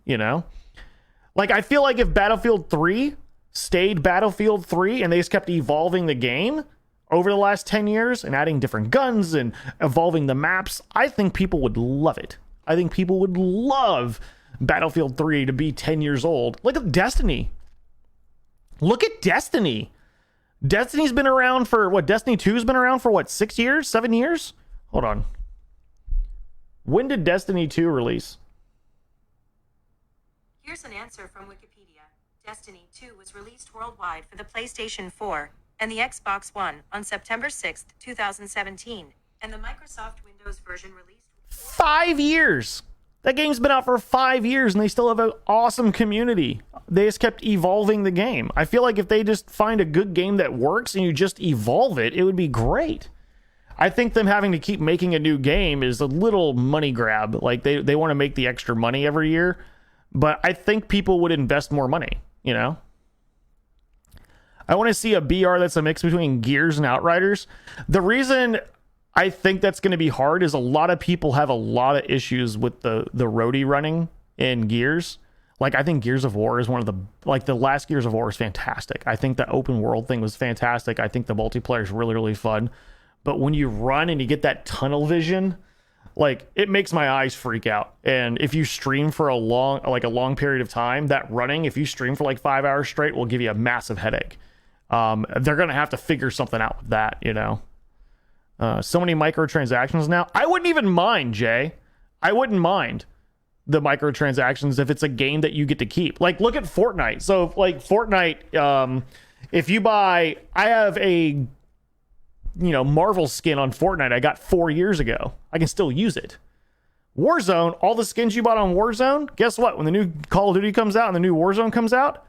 Like I feel like if Battlefield 3 stayed Battlefield 3 and they just kept evolving the game over the last 10 years and adding different guns and evolving the maps, I think people would love it. I think people would love Battlefield 3 to be 10 years old. Look at Destiny. Look at Destiny. Destiny's been around for what? Destiny 2's been around for what? 6 years? 7 years? Hold on. When did Destiny 2 release? Here's an answer from Wikipedia. Destiny 2 was released worldwide for the PlayStation 4 and the Xbox One on September 6th, 2017, and the Microsoft Windows version released 5 years. That game's been out for 5 years and they still have an awesome community. They just kept evolving the game. I feel like if they just find a good game that works and you just evolve it, it would be great. I think them having to keep making a new game is a little money grab. Like they want to make the extra money every year, but I think people would invest more money, I want to see a BR that's a mix between Gears and Outriders. The reason I think that's going to be hard is a lot of people have a lot of issues with the roadie running in Gears. Like I think Gears of War is one of the last Gears of War is fantastic. I think the open world thing was fantastic. I think the multiplayer is really, really fun. But when you run and you get that tunnel vision, like it makes my eyes freak out. And if you stream for a long period of time, that running, if you stream for like 5 hours straight, will give you a massive headache. They're going to have to figure something out with that, so many microtransactions now. I wouldn't even mind, Jay. I wouldn't mind the microtransactions if it's a game that you get to keep. Like, look at Fortnite. So, like, Fortnite, if you buy... I have a, Marvel skin on Fortnite I got 4 years ago. I can still use it. Warzone, all the skins you bought on Warzone, guess what? When the new Call of Duty comes out and the new Warzone comes out,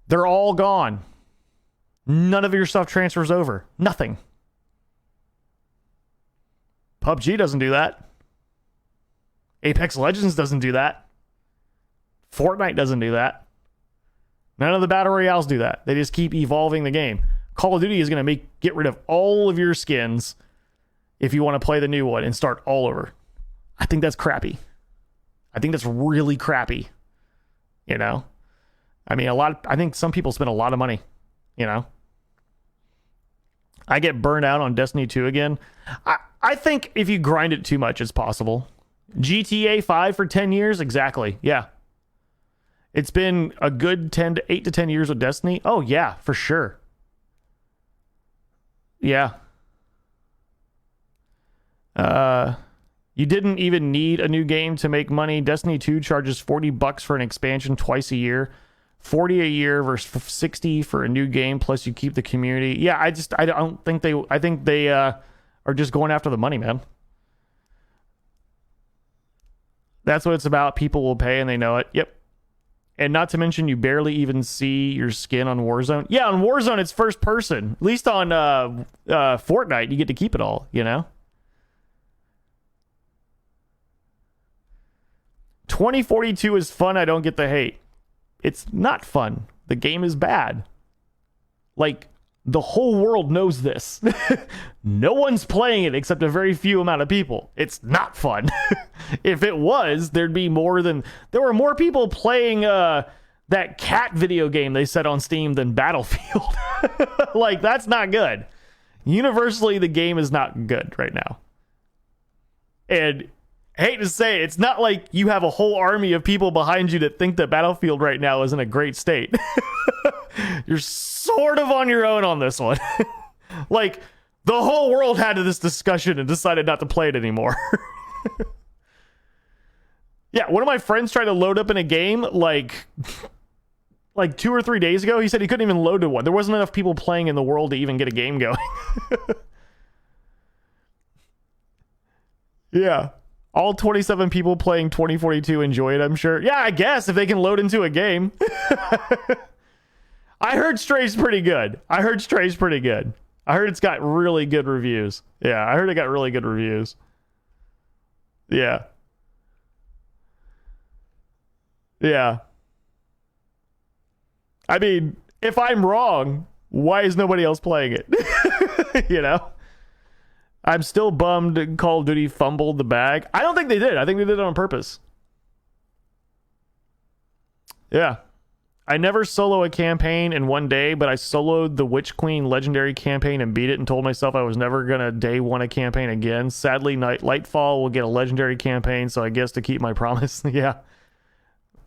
they're all gone. None of your stuff transfers over. Nothing. PUBG doesn't do that. Apex Legends doesn't do that. Fortnite doesn't do that. None of the Battle Royales do that. They just keep evolving the game. Call of Duty is going to get rid of all of your skins if you want to play the new one and start all over. I think that's crappy. I think that's really crappy. I mean, I think some people spend a lot of money. I get burned out on Destiny 2 again. I think if you grind it too much, it's possible. GTA 5 for 10 years? Exactly. Yeah. It's been a good 8 to 10 years with Destiny. Oh, yeah, for sure. Yeah. You didn't even need a new game to make money. Destiny 2 charges $40 for an expansion twice a year. $40 a year versus $60 for a new game, plus you keep the community. Yeah, I don't think they, I think they are just going after the money, man. That's what it's about. People will pay and they know it. Yep. And not to mention, you barely even see your skin on Warzone. Yeah, on Warzone, it's first person. At least on Fortnite, you get to keep it all, you know? 2042 is fun. I don't get the hate. It's not fun. The game is bad. Like, the whole world knows this. No one's playing it except a very few amount of people. It's not fun. If it was, there'd be more than... There were more people playing that cat video game they said on Steam than Battlefield. Like, that's not good. Universally, the game is not good right now. And... hate to say, it's not like you have a whole army of people behind you that think that Battlefield right now is in a great state. You're sort of on your own on this one. Like, the whole world had this discussion and decided not to play it anymore. Yeah, one of my friends tried to load up in a game like 2 or 3 days ago. He said he couldn't even load to one. There wasn't enough people playing in the world to even get a game going. Yeah. All 27 people playing 2042 enjoy it, I'm sure. Yeah, I guess, if they can load into a game. I heard Stray's pretty good. I heard it's got really good reviews. Yeah, I heard it got really good reviews. Yeah. Yeah. I mean, if I'm wrong, why is nobody else playing it? You know? I'm still bummed Call of Duty fumbled the bag. I don't think they did. I think they did it on purpose. Yeah. I never solo a campaign in one day, but I soloed the Witch Queen Legendary campaign and beat it and told myself I was never going to day one a campaign again. Sadly, Lightfall will get a Legendary campaign, so I guess to keep my promise. Yeah.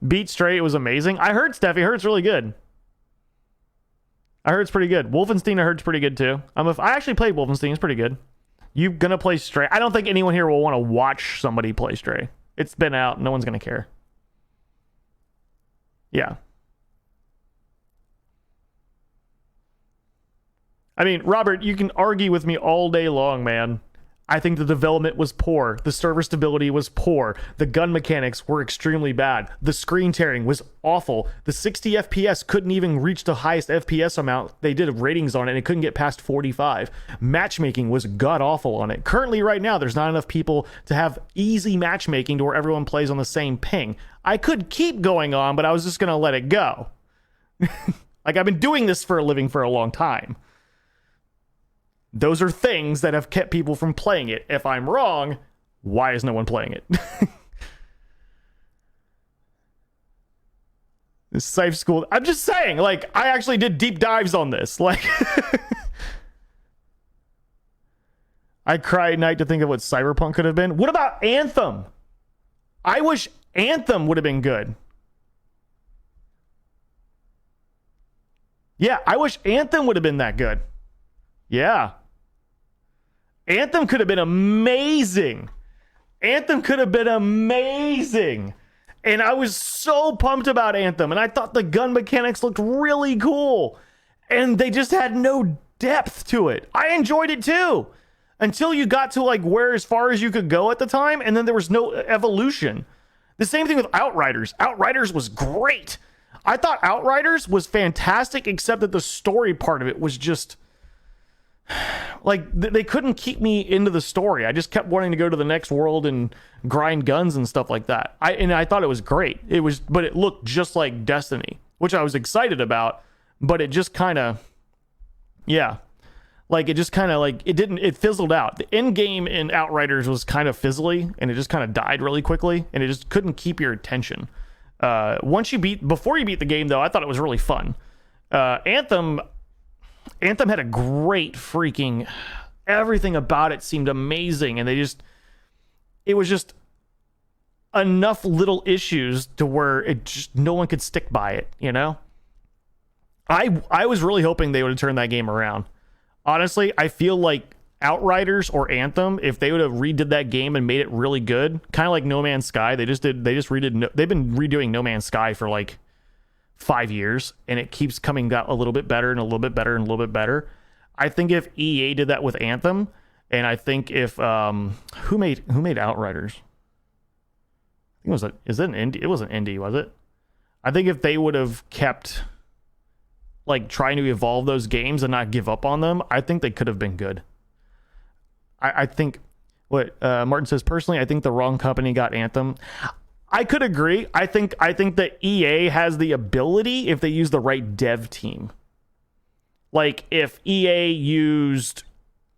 Beat Stray, it was amazing. I heard, Steffi, I heard it's really good. I heard it's pretty good. Wolfenstein, I heard it's pretty good too. I actually played Wolfenstein, it's pretty good. You gonna play Stray? I don't think anyone here will want to watch somebody play Stray. It's been out. No one's gonna care. Yeah. I mean, Robert, you can argue with me all day long, man. I think the development was poor. The server stability was poor. The gun mechanics were extremely bad. The screen tearing was awful. The 60 FPS couldn't even reach the highest FPS amount. They did ratings on it and it couldn't get past 45. Matchmaking was god-awful on it. Currently, right now, there's not enough people to have easy matchmaking to where everyone plays on the same ping. I could keep going on, but I was just going to let it go. Like, I've been doing this for a living for a long time. Those are things that have kept people from playing it. If I'm wrong, why is no one playing it? This safe school. I'm just saying, like, I actually did deep dives on this. Like, I cry at night to think of what Cyberpunk could have been. What about Anthem? I wish Anthem would have been good. Yeah, I wish Anthem would have been that good. Yeah. Anthem could have been amazing. Anthem could have been amazing. And I was so pumped about Anthem. And I thought the gun mechanics looked really cool. And they just had no depth to it. I enjoyed it too. Until you got to like where as far as you could go at the time. And then there was no evolution. The same thing with Outriders. Outriders was great. I thought Outriders was fantastic, except that the story part of it was just... like they couldn't keep me into the story. I just kept wanting to go to the next world and grind guns and stuff like that. I thought it was great. But it looked just like Destiny, which I was excited about, but it just kind of, yeah, like it just kind of like it fizzled out. The end game in Outriders was kind of fizzly, and it just kind of died really quickly, and it just couldn't keep your attention. Before you beat the game though, I thought it was really fun. Anthem had a great freaking... Everything about it seemed amazing, and it was just enough little issues to where no one could stick by it, you know? I was really hoping they would have turned that game around. Honestly, I feel like Outriders or Anthem, if they would have redid that game and made it really good, kind of like No Man's Sky, they've been redoing No Man's Sky for like 5 years, and it keeps coming out a little bit better and a little bit better and a little bit better. I think if EA did that with Anthem, and I think if who made Outriders? I think is it an indie? It wasn't indie, was it? I think if they would have kept like trying to evolve those games and not give up on them, I think they could have been good. I think what Martin says, personally, I think the wrong company got Anthem. I could agree. I think that EA has the ability if they use the right dev team. Like if EA used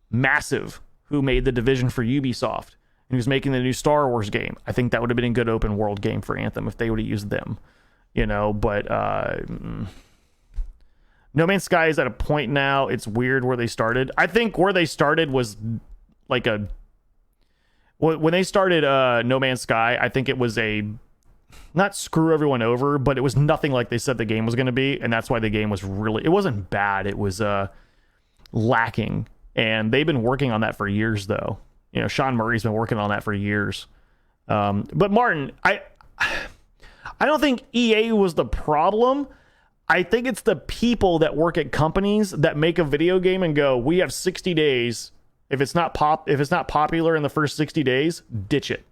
Massive, who made the Division for Ubisoft, and who's making the new Star Wars game, I think that would have been a good open world game for Anthem if they would have used them, you know. But No Man's Sky is at a point now, it's weird where they started. I think where they started was like when they started No Man's Sky, I think it was not screw everyone over, but it was nothing like they said the game was going to be, and that's why the game was it wasn't bad, it was lacking. And they've been working on that for years, though. You know, Sean Murray's been working on that for years. But Martin, I don't think EA was the problem. I think it's the people that work at companies that make a video game and go, we have 60 days. If it's not popular in the first 60 days, ditch it.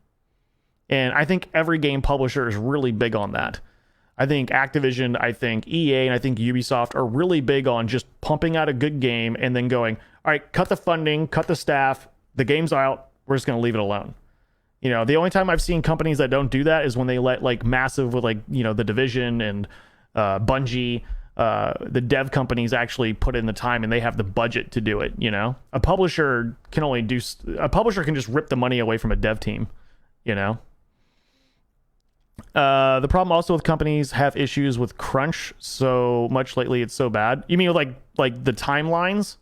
And I think every game publisher is really big on that. I think Activision, I think EA, and I think Ubisoft are really big on just pumping out a good game and then going, all right, cut the funding, cut the staff, the game's out, we're just going to leave it alone. You know, the only time I've seen companies that don't do that is when they let like Massive with like, you know, the Division and Bungie, the dev companies actually put in the time and they have the budget to do it. You know, a publisher can just rip the money away from a dev team, you know. The problem also with companies have issues with crunch so much lately, it's so bad. You mean like the timelines?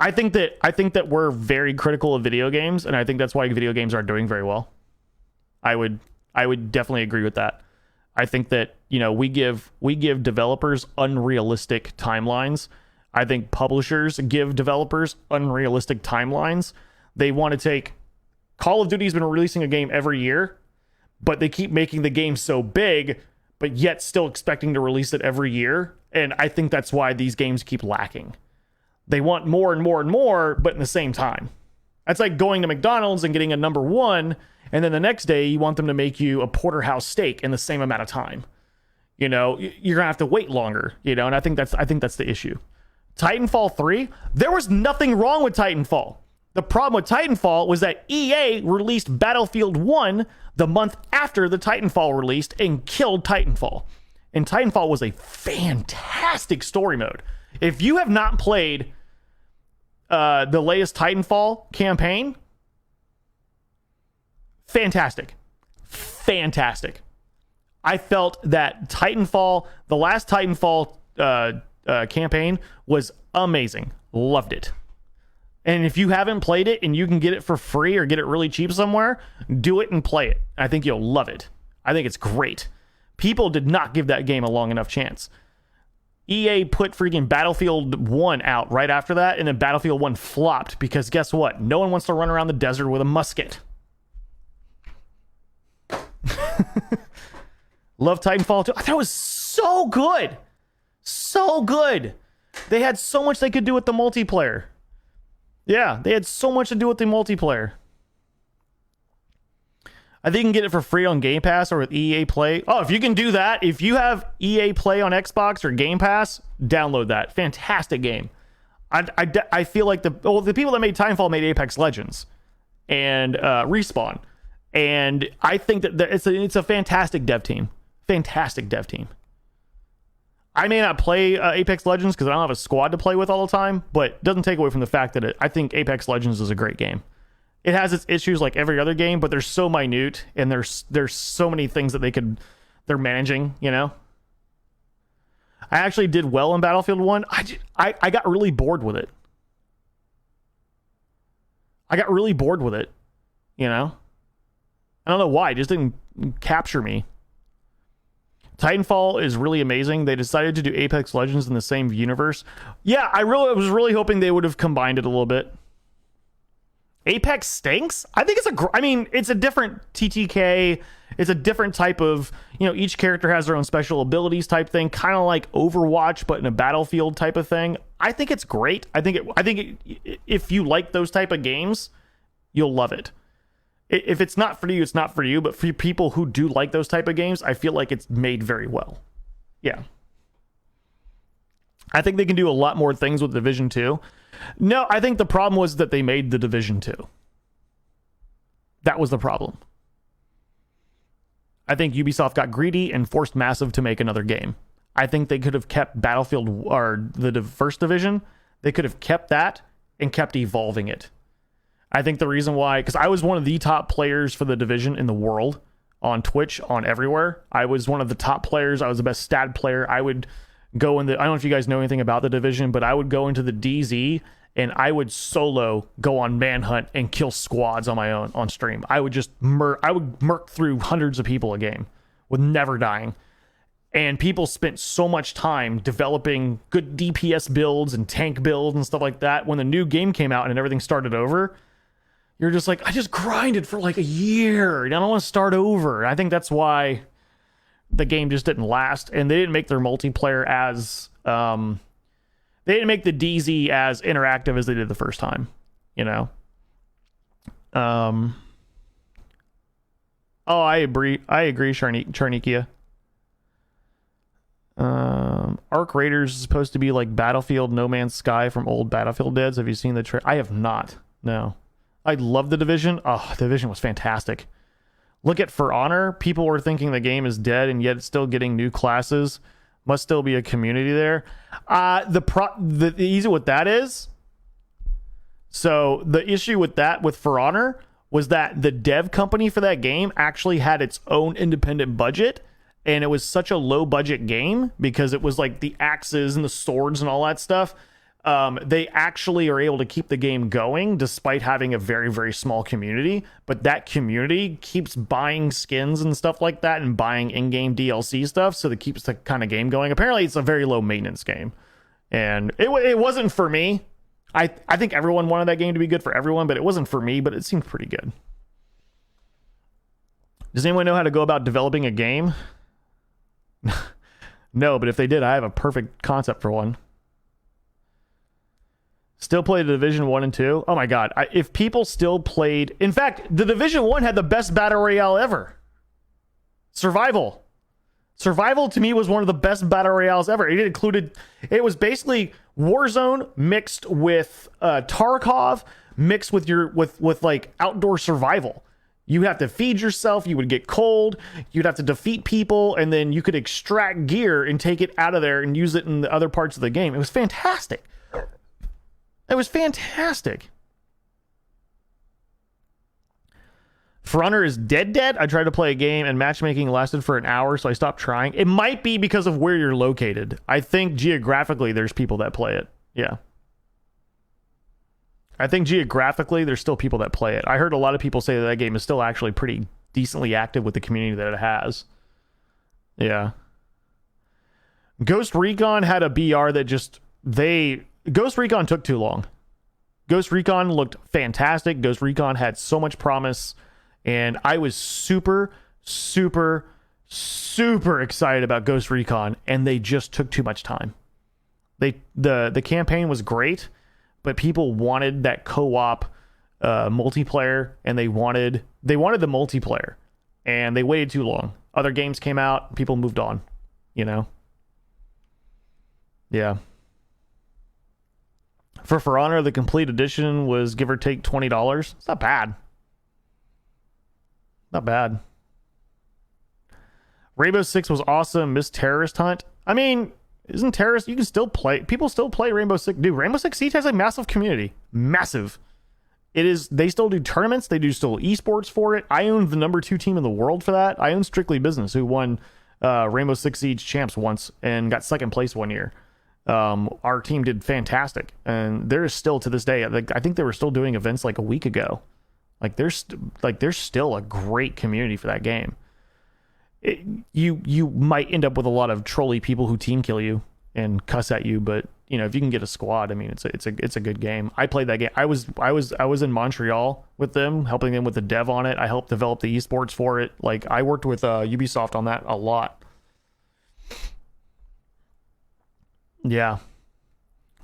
I think that we're very critical of video games, and I think that's why video games aren't doing very well. I would definitely agree with that. I think that, you know, we give developers unrealistic timelines. I think publishers give developers unrealistic timelines. They want to take Call of Duty's been releasing a game every year, but they keep making the game so big, but yet still expecting to release it every year. And I think that's why these games keep lacking. They want more and more and more, but in the same time. That's like going to McDonald's and getting a number one, and then the next day you want them to make you a porterhouse steak in the same amount of time. You know, you're gonna have to wait longer, you know, and I think that's the issue. Titanfall 3, there was nothing wrong with Titanfall. The problem with Titanfall was that EA released Battlefield 1 the month after the Titanfall released and killed Titanfall. And Titanfall was a fantastic story mode. If you have not played the latest Titanfall campaign, fantastic. I felt that Titanfall, the last Titanfall campaign was amazing. Loved it. And if you haven't played it and you can get it for free or get it really cheap somewhere, do it and play it. I think you'll love it. I think it's great. People did not give that game a long enough chance. EA put freaking Battlefield 1 out right after that, and then Battlefield 1 flopped because guess what? No one wants to run around the desert with a musket. Love Titanfall 2. I thought it was so good. So good. They had so much they could do with the multiplayer. Yeah, they had so much to do with the multiplayer. I think you can get it for free on Game Pass or with EA Play. Oh, if you can do that, if you have EA Play on Xbox or Game Pass, download that. Fantastic game. I feel like the people that made Titanfall made Apex Legends and Respawn. And I think that it's a fantastic dev team. Fantastic dev team. I may not play Apex Legends because I don't have a squad to play with all the time, but it doesn't take away from the fact that I think Apex Legends is a great game. It has its issues like every other game, but they're so minute and there's so many things that they're managing, you know? I actually did well in Battlefield 1. I got really bored with it. You know? I don't know why. It just didn't capture me. Titanfall is really amazing. They decided to do Apex Legends in the same universe. Yeah, I was really hoping they would have combined it a little bit. Apex stinks? I think I mean, it's a different TTK. It's a different type of, each character has their own special abilities type thing, kind of like Overwatch, but in a Battlefield type of thing. I think it's great. I think if you like those type of games, you'll love it. If it's not for you, it's not for you. But for people who do like those type of games, I feel like it's made very well. Yeah. I think they can do a lot more things with Division 2. No, I think the problem was that they made the Division 2. That was the problem. I think Ubisoft got greedy and forced Massive to make another game. I think they could have kept Battlefield, or the first Division. They could have kept that and kept evolving it. I think the reason why, because I was one of the top players for the Division in the world on Twitch, on everywhere. I was one of the top players. I was the best stat player. I would go in I don't know if you guys know anything about the Division, but I would go into the DZ and I would solo go on manhunt and kill squads on my own on stream. I would just murk through hundreds of people a game with never dying. And people spent so much time developing good DPS builds and tank builds and stuff like that. When the new game came out and everything started over, you're just like, I just grinded for like a year and I don't want to start over. I think that's why the game just didn't last. And they didn't make their multiplayer as they didn't make the DZ as interactive as they did the first time, Oh, I agree, Charnikia. Arc Raiders is supposed to be like Battlefield No Man's Sky from old Battlefield Deads. Have you seen the trailer? I have not. No. I love the Division. Oh, the Division was fantastic. Look at For Honor. People were thinking the game is dead, and yet it's still getting new classes. Must still be a community there. The issue with that is, so the issue with that with For Honor was that the dev company for that game actually had its own independent budget, and it was such a low budget game because it was like the axes and the swords and all that stuff. They actually are able to keep the game going despite having a very, very small community. But that community keeps buying skins and stuff like that and buying in-game DLC stuff. So that keeps the kind of game going. Apparently, it's a very low maintenance game. And it wasn't for me. I think everyone wanted that game to be good for everyone, but it wasn't for me. But it seemed pretty good. Does anyone know how to go about developing a game? No, but if they did, I have a perfect concept for one. Still played the Division 1 and 2. Oh my god. If people still played... In fact, the Division 1 had the best Battle Royale ever. Survival. Survival, to me, was one of the best Battle Royales ever. It was basically Warzone mixed with Tarkov, mixed with like outdoor survival. You have to feed yourself, you would get cold, you'd have to defeat people, and then you could extract gear and take it out of there and use it in the other parts of the game. It was fantastic. It was fantastic. For Honor is dead. I tried to play a game and matchmaking lasted for an hour, so I stopped trying. It might be because of where you're located. I think geographically there's people that play it. Yeah. I think geographically there's still people that play it. I heard a lot of people say that game is still actually pretty decently active with the community that it has. Yeah. Ghost Recon had a BR that just... Ghost Recon took too long. Ghost Recon looked fantastic. Ghost Recon had so much promise. And I was super, super, super excited about Ghost Recon. And they just took too much time. The campaign was great, but people wanted that co-op multiplayer, and they wanted the multiplayer. And they waited too long. Other games came out, people moved on. Yeah. For Honor, the complete edition was give or take $20. It's not bad. Not bad. Rainbow Six was awesome. Miss Terrorist Hunt. I mean, isn't terrorist? You can still play. People still play Rainbow Six. Dude, Rainbow Six Siege has a massive community. Massive. It is. They still do tournaments. They do still esports for it. I own the number 2 team in the world for that. I own Strictly Business, who won Rainbow Six Siege champs once and got second place one year. Our team did fantastic, and there is still to this day, I think they were still doing events like a week ago. There's still a great community for that game. You might end up with a lot of trolly people who team kill you, and cuss at you, but you know, if you can get a squad, I mean, it's a good game. I played that game. I was in Montreal with them, helping them with the dev on it. I helped develop the esports for it. Like, I worked with Ubisoft on that a lot. Yeah.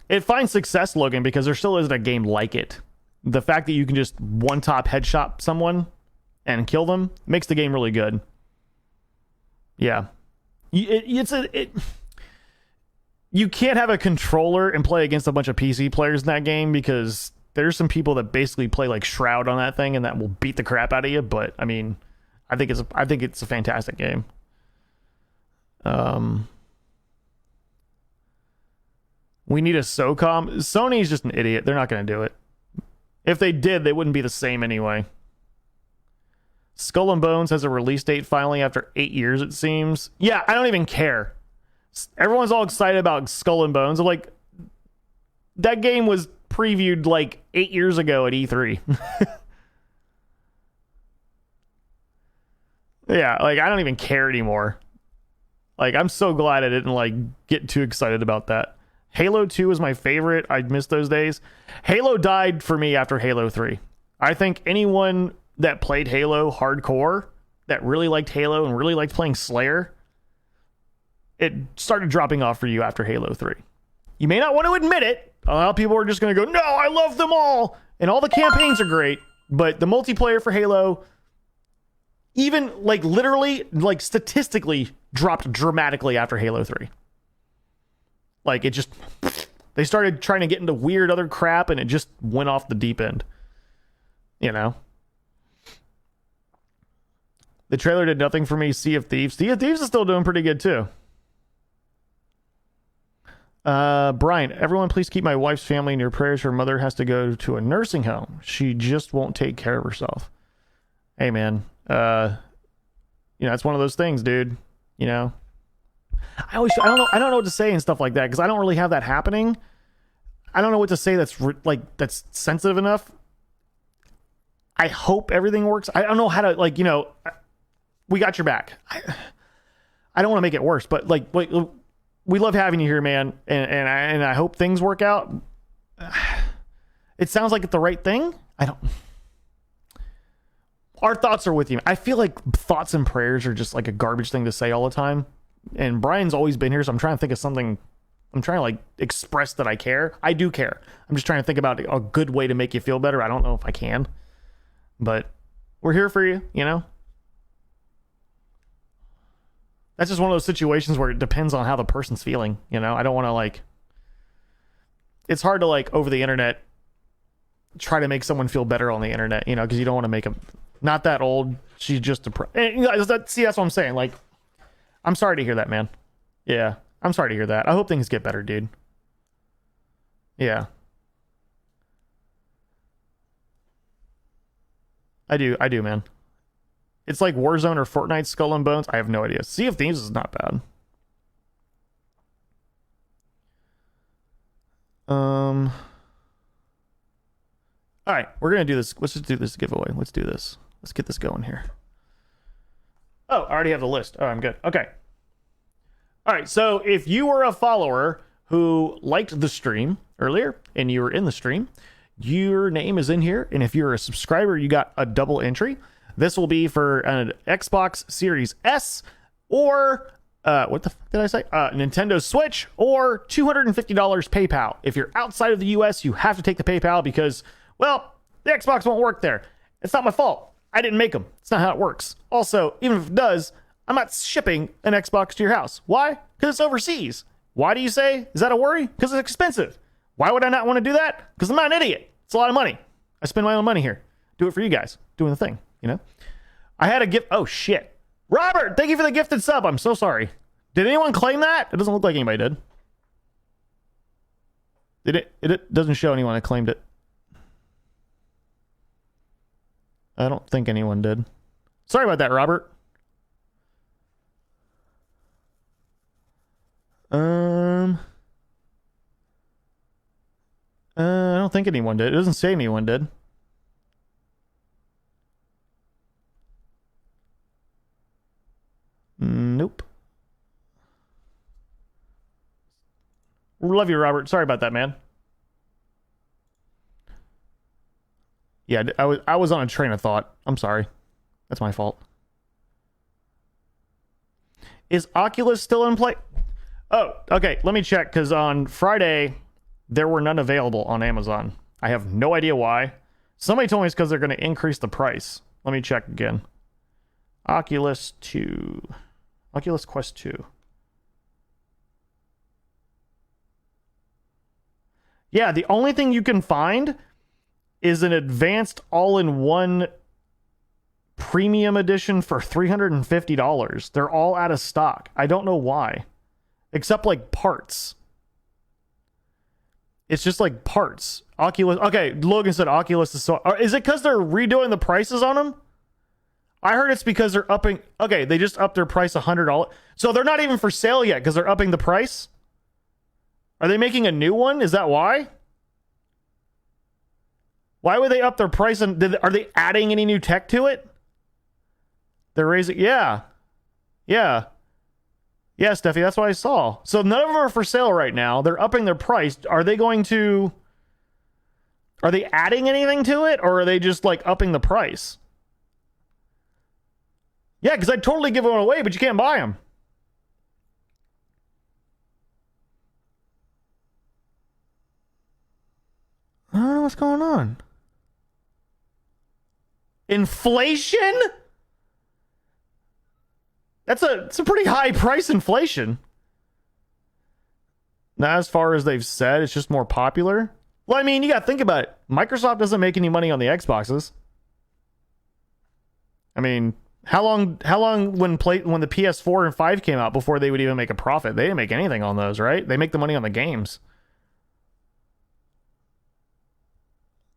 It finds success, Logan, because there still isn't a game like it. The fact that you can just one-top headshot someone and kill them makes the game really good. Yeah. You can't have a controller and play against a bunch of PC players in that game, because there's some people that basically play like Shroud on that thing and that will beat the crap out of you. But I mean, I think it's a fantastic game. We need a SOCOM. Sony's just an idiot. They're not going to do it. If they did, they wouldn't be the same anyway. Skull and Bones has a release date finally after 8 years, it seems. Yeah, I don't even care. Everyone's all excited about Skull and Bones. I'm like, that game was previewed like 8 years ago at E3. Yeah, like, I don't even care anymore. Like, I'm so glad I didn't like get too excited about that. Halo 2 is my favorite. I missed those days. Halo died for me after Halo 3. I think anyone that played Halo hardcore, that really liked Halo and really liked playing Slayer, it started dropping off for you after Halo 3. You may not want to admit it. A lot of people are just going to go, no, I love them all. And all the campaigns are great. But the multiplayer for Halo, even like literally, like statistically, dropped dramatically after Halo 3. Like, it just, they started trying to get into weird other crap and it just went off the deep end. You know? The trailer did nothing for me. Sea of Thieves. Sea of Thieves is still doing pretty good too. Brian, everyone please keep my wife's family in your prayers. Her mother has to go to a nursing home. She just won't take care of herself. Hey man, you know, it's one of those things, dude. You know? I don't know what to say and stuff like that, because I don't really have that happening. I don't know what to say that's that's sensitive enough. I hope everything works. I don't know how to, like, you know, we got your back. I don't want to make it worse, but like, we love having you here, man, and I hope things work out. It sounds like it's the right thing. Our thoughts are with you. I feel like thoughts and prayers are just like a garbage thing to say all the time. And Brian's always been here, so I'm trying to think of something. I'm trying to like express that I care. I do care. I'm just trying to think about a good way to make you feel better. I don't know if I can, but we're here for you, you know? That's just one of those situations where it depends on how the person's feeling, you know? I don't want to like, it's hard to like over the internet try to make someone feel better on the internet, you know, because you don't want to make them not that old. She's just depressed. See, that's what I'm saying. Like, I'm sorry to hear that, man. Yeah, I'm sorry to hear that. I hope things get better, dude. Yeah. I do, man. It's like Warzone or Fortnite Skull and Bones. I have no idea. Sea of Thieves is not bad. All right, we're gonna do this. Let's just do this giveaway. Let's do this. Let's get this going here. Oh, I already have the list. Oh, I'm good. Okay. All right, so if you were a follower who liked the stream earlier and you were in the stream, your name is in here. And if you're a subscriber, you got a double entry. This will be for an Xbox Series S or, what the fuck did I say? Nintendo Switch or $250 PayPal. If you're outside of the US, you have to take the PayPal because, well, the Xbox won't work there. It's not my fault. I didn't make them. It's not how it works. Also, even if it does, I'm not shipping an Xbox to your house. Why? Because it's overseas. Why do you say? Is that a worry? Because it's expensive. Why would I not want to do that? Because I'm not an idiot. It's a lot of money. I spend my own money here. Do it for you guys. Doing the thing, you know? I had a gift. Oh, shit. Robert, thank you for the gifted sub. I'm so sorry. Did anyone claim that? It doesn't look like anybody did. Did it? It doesn't show anyone that claimed it. I don't think anyone did. Sorry about that, Robert. I don't think anyone did. It doesn't say anyone did. Nope. love you, Robert. Sorry about that, man. Yeah, I was on a train of thought. I'm sorry. That's my fault. Is Oculus still in play? Oh, okay. Let me check, because on Friday, there were none available on Amazon. I have no idea why. Somebody told me it's because they're going to increase the price. Let me check again. Oculus 2. Oculus Quest 2. Yeah, the only thing you can find is an advanced all-in-one premium edition for $350. They're all out of stock. I don't know why. Except like parts. It's just like parts. Oculus. Okay, Logan said Oculus is so. Is it because they're redoing the prices on them? I heard it's because they're upping. Okay, they just upped their price $100. So they're not even for sale yet because they're upping the price? Are they making a new one? Is that why? Why would they up their price? And are they adding any new tech to it? They're raising. Yeah. Yeah. Yeah, Steffi, that's what I saw. So none of them are for sale right now. They're upping their price. Are they going to... Are they adding anything to it? Or are they just, like, upping the price? Yeah, because I'd totally give them away, but you can't buy them. I don't know what's going on. Inflation? It's a pretty high price inflation. Now, as far as they've said, it's just more popular. Well, I mean, you gotta think about it. Microsoft doesn't make any money on the Xboxes. I mean, how long when the PS4 and 5 came out before they would even make a profit? They didn't make anything on those, right? They make the money on the games.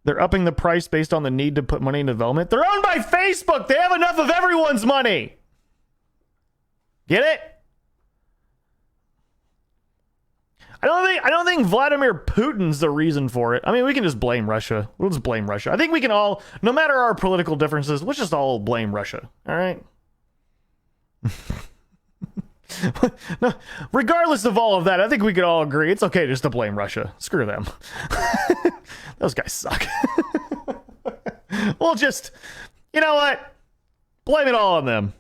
They're upping the price based on the need to put money in development. They're owned by Facebook. They have enough of everyone's money. Get it? I don't think Vladimir Putin's the reason for it. I mean, we can just blame Russia. We'll just blame Russia. I think we can all, no matter our political differences, let's just all blame Russia. All right? No, regardless of all of that, I think we could all agree it's okay just to blame Russia. Screw them. Those guys suck. We'll just, you know what? Blame it all on them.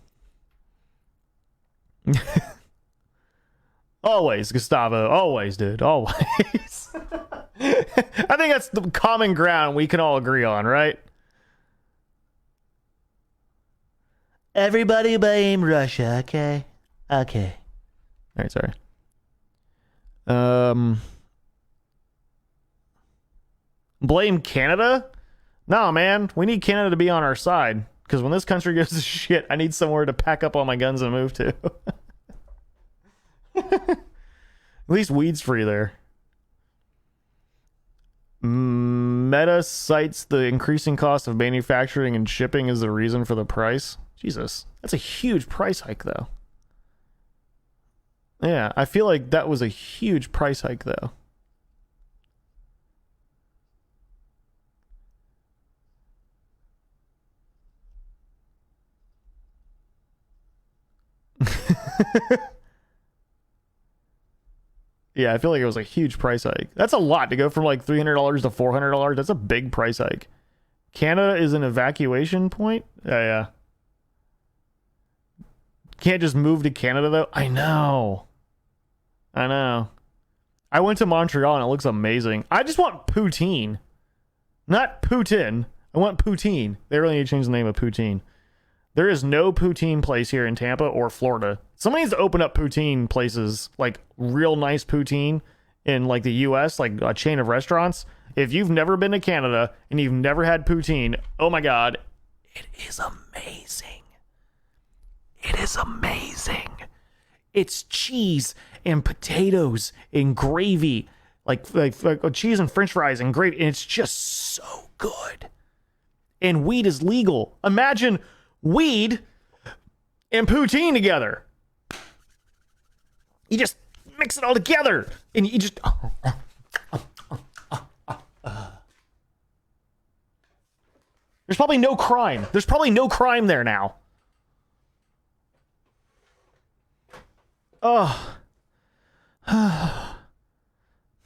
Always, Gustavo. Always, dude. Always. I think that's the common ground we can all agree on, right? Everybody blame Russia, okay? Okay. All right, sorry. Blame Canada? No, man. We need Canada to be on our side. Because when this country goes to shit, I need somewhere to pack up all my guns and move to. At least weed's free there. Meta cites the increasing cost of manufacturing and shipping as the reason for the price. Jesus. That's a huge price hike, though. Yeah, I feel like that was a huge price hike, though. Yeah, I feel like it was a huge price hike. That's a lot to go from like $300 to $400. That's a big price hike. Canada is an evacuation point? Yeah. Can't just move to Canada, though? I know. I went to Montreal and it looks amazing. I just want poutine. Not Putin. I want poutine. They really need to change the name of poutine. There is no poutine place here in Tampa or Florida. Somebody needs to open up poutine places, like real nice poutine in like the US, like a chain of restaurants. If you've never been to Canada and you've never had poutine, oh my God, it is amazing. It is amazing. It's cheese and potatoes and gravy, like cheese and French fries and gravy, and it's just so good. And weed is legal. Imagine weed and poutine together. You just mix it all together, and you just. There's probably no crime. There's probably no crime there now. Oh.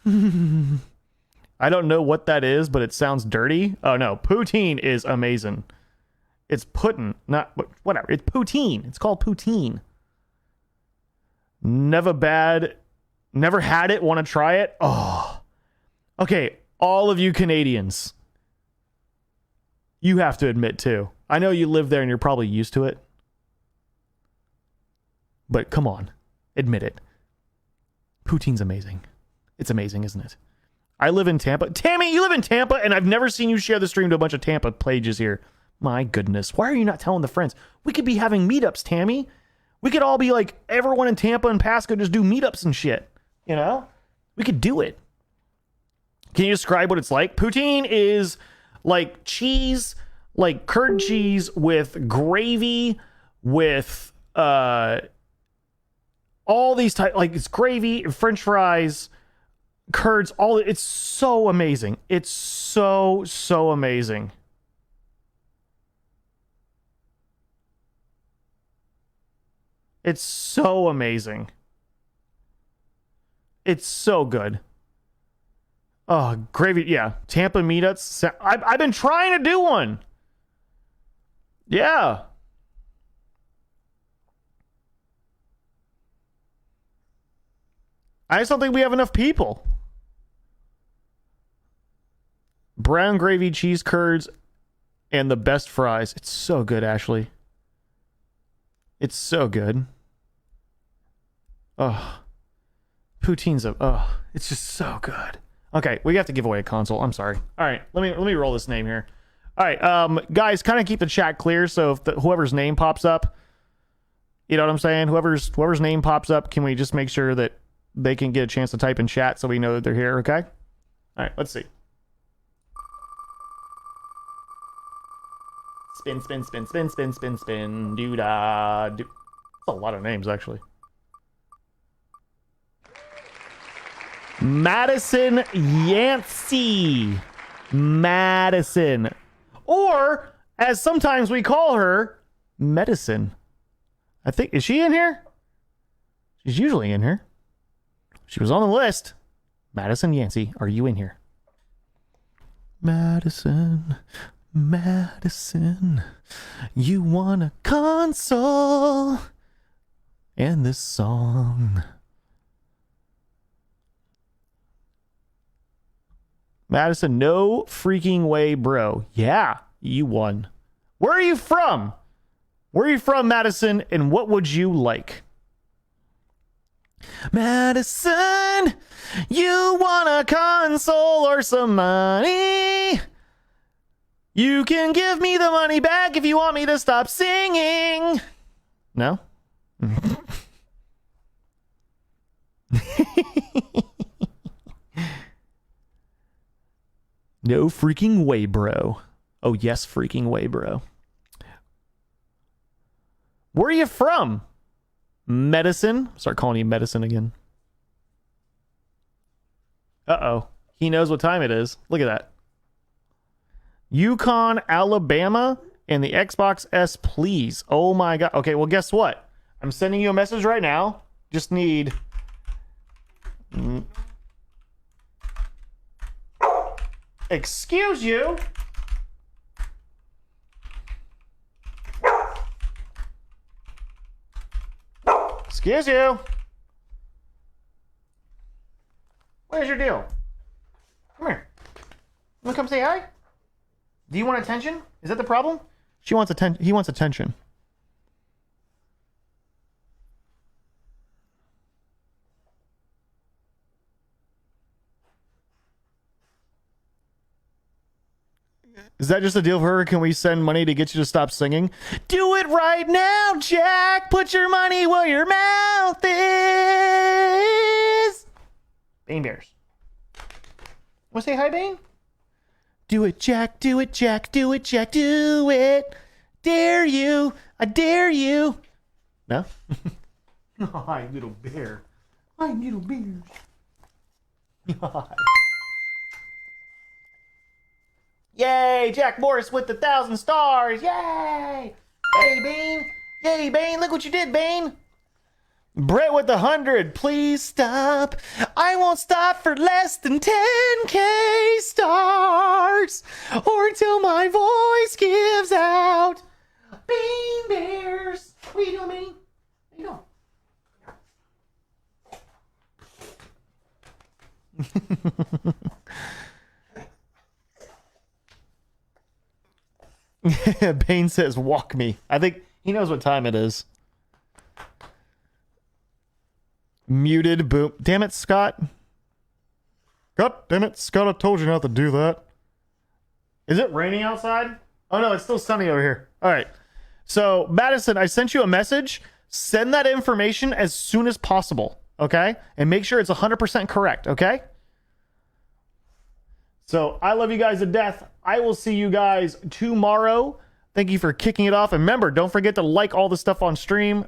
I don't know what that is, but it sounds dirty. Oh no, poutine is amazing. It's pudding, not whatever. It's poutine. It's called poutine. Never bad. Never had it. Want to try it? Oh. Okay, all of you Canadians. You have to admit too. I know you live there and you're probably used to it. But come on. Admit it. Poutine's amazing. It's amazing, isn't it? I live in Tampa. Tammy, you live in Tampa, and I've never seen you share the stream to a bunch of Tampa pages here. My goodness. Why are you not telling the friends? We could be having meetups, Tammy. We could all be like, everyone in Tampa and Pasco just do meetups and shit. You know? We could do it. Can you describe what it's like? Poutine is like cheese, like curd cheese with gravy, with all these type, like it's gravy, French fries, curds, all. It's so amazing. It's so amazing. It's so amazing. It's so good. Oh, gravy. Yeah. Tampa meetups. I've been trying to do one. Yeah. I just don't think we have enough people. Brown gravy, cheese curds, and the best fries. It's so good, Ashley. It's so good. Oh. Poutine's it's just so good. Okay, we have to give away a console. I'm sorry. All right, let me roll this name here. All right, guys, kind of keep the chat clear. So if whoever's name pops up, you know what I'm saying? Whoever's name pops up, can we just make sure that they can get a chance to type in chat so we know that they're here? Okay. All right, let's see. Spin, spin, spin, spin, spin, spin, spin. Do-da, do. That's a lot of names, actually. Madison Yancey. Madison. Or, as sometimes we call her, Medicine. I think, is she in here? She's usually in here. She was on the list. Madison Yancey, are you in here? Madison, Madison, you want a console and this song. Madison, no freaking way, bro. Yeah, you won. Where are you from? Where are you from, Madison, and what would you like? Madison, you want a console or some money? You can give me the money back if you want me to stop singing. No? No freaking way, bro. Oh, yes, freaking way, bro. Where are you from? Medicine. Start calling you Medicine again. Uh-oh. He knows what time it is. Look at that. Yukon, Alabama, and the Xbox S, please. Oh my god. Okay, well, guess what? I'm sending you a message right now. Just need... Excuse you? Excuse you? What is your deal? Come here. You wanna come say hi? Do you want attention? Is that the problem? She wants attention. He wants attention. Is that just a deal for her? Can we send money to get you to stop singing? Do it right now, Jack. Put your money where your mouth is. Bane Bears. Want to say hi, Bane? Do it, Jack. Do it, Jack. Do it, Jack. Do it. Dare you. I dare you. No? Hi, little bear. Hi, little bears. Hi. Yay, Jack Morris with the 1,000 stars. Yay. Yay, Bane. Yay, Bane. Look what you did, Bane. Brett with 100, please stop. I won't stop for less than 10K stars or until my voice gives out. Bean Bears. What are you doing, Bean? What are you doing? Bane says, walk me. I think he knows what time it is. Muted, boom. Damn it, Scott. God damn it, Scott, I told you not to do that. Is it raining outside? Oh no, it's still sunny over here. All right. So, Madison, I sent you a message. Send that information as soon as possible, okay? And make sure it's 100% correct, okay? So, I love you guys to death. I will see you guys tomorrow. Thank you for kicking it off. And remember, don't forget to like all the stuff on stream.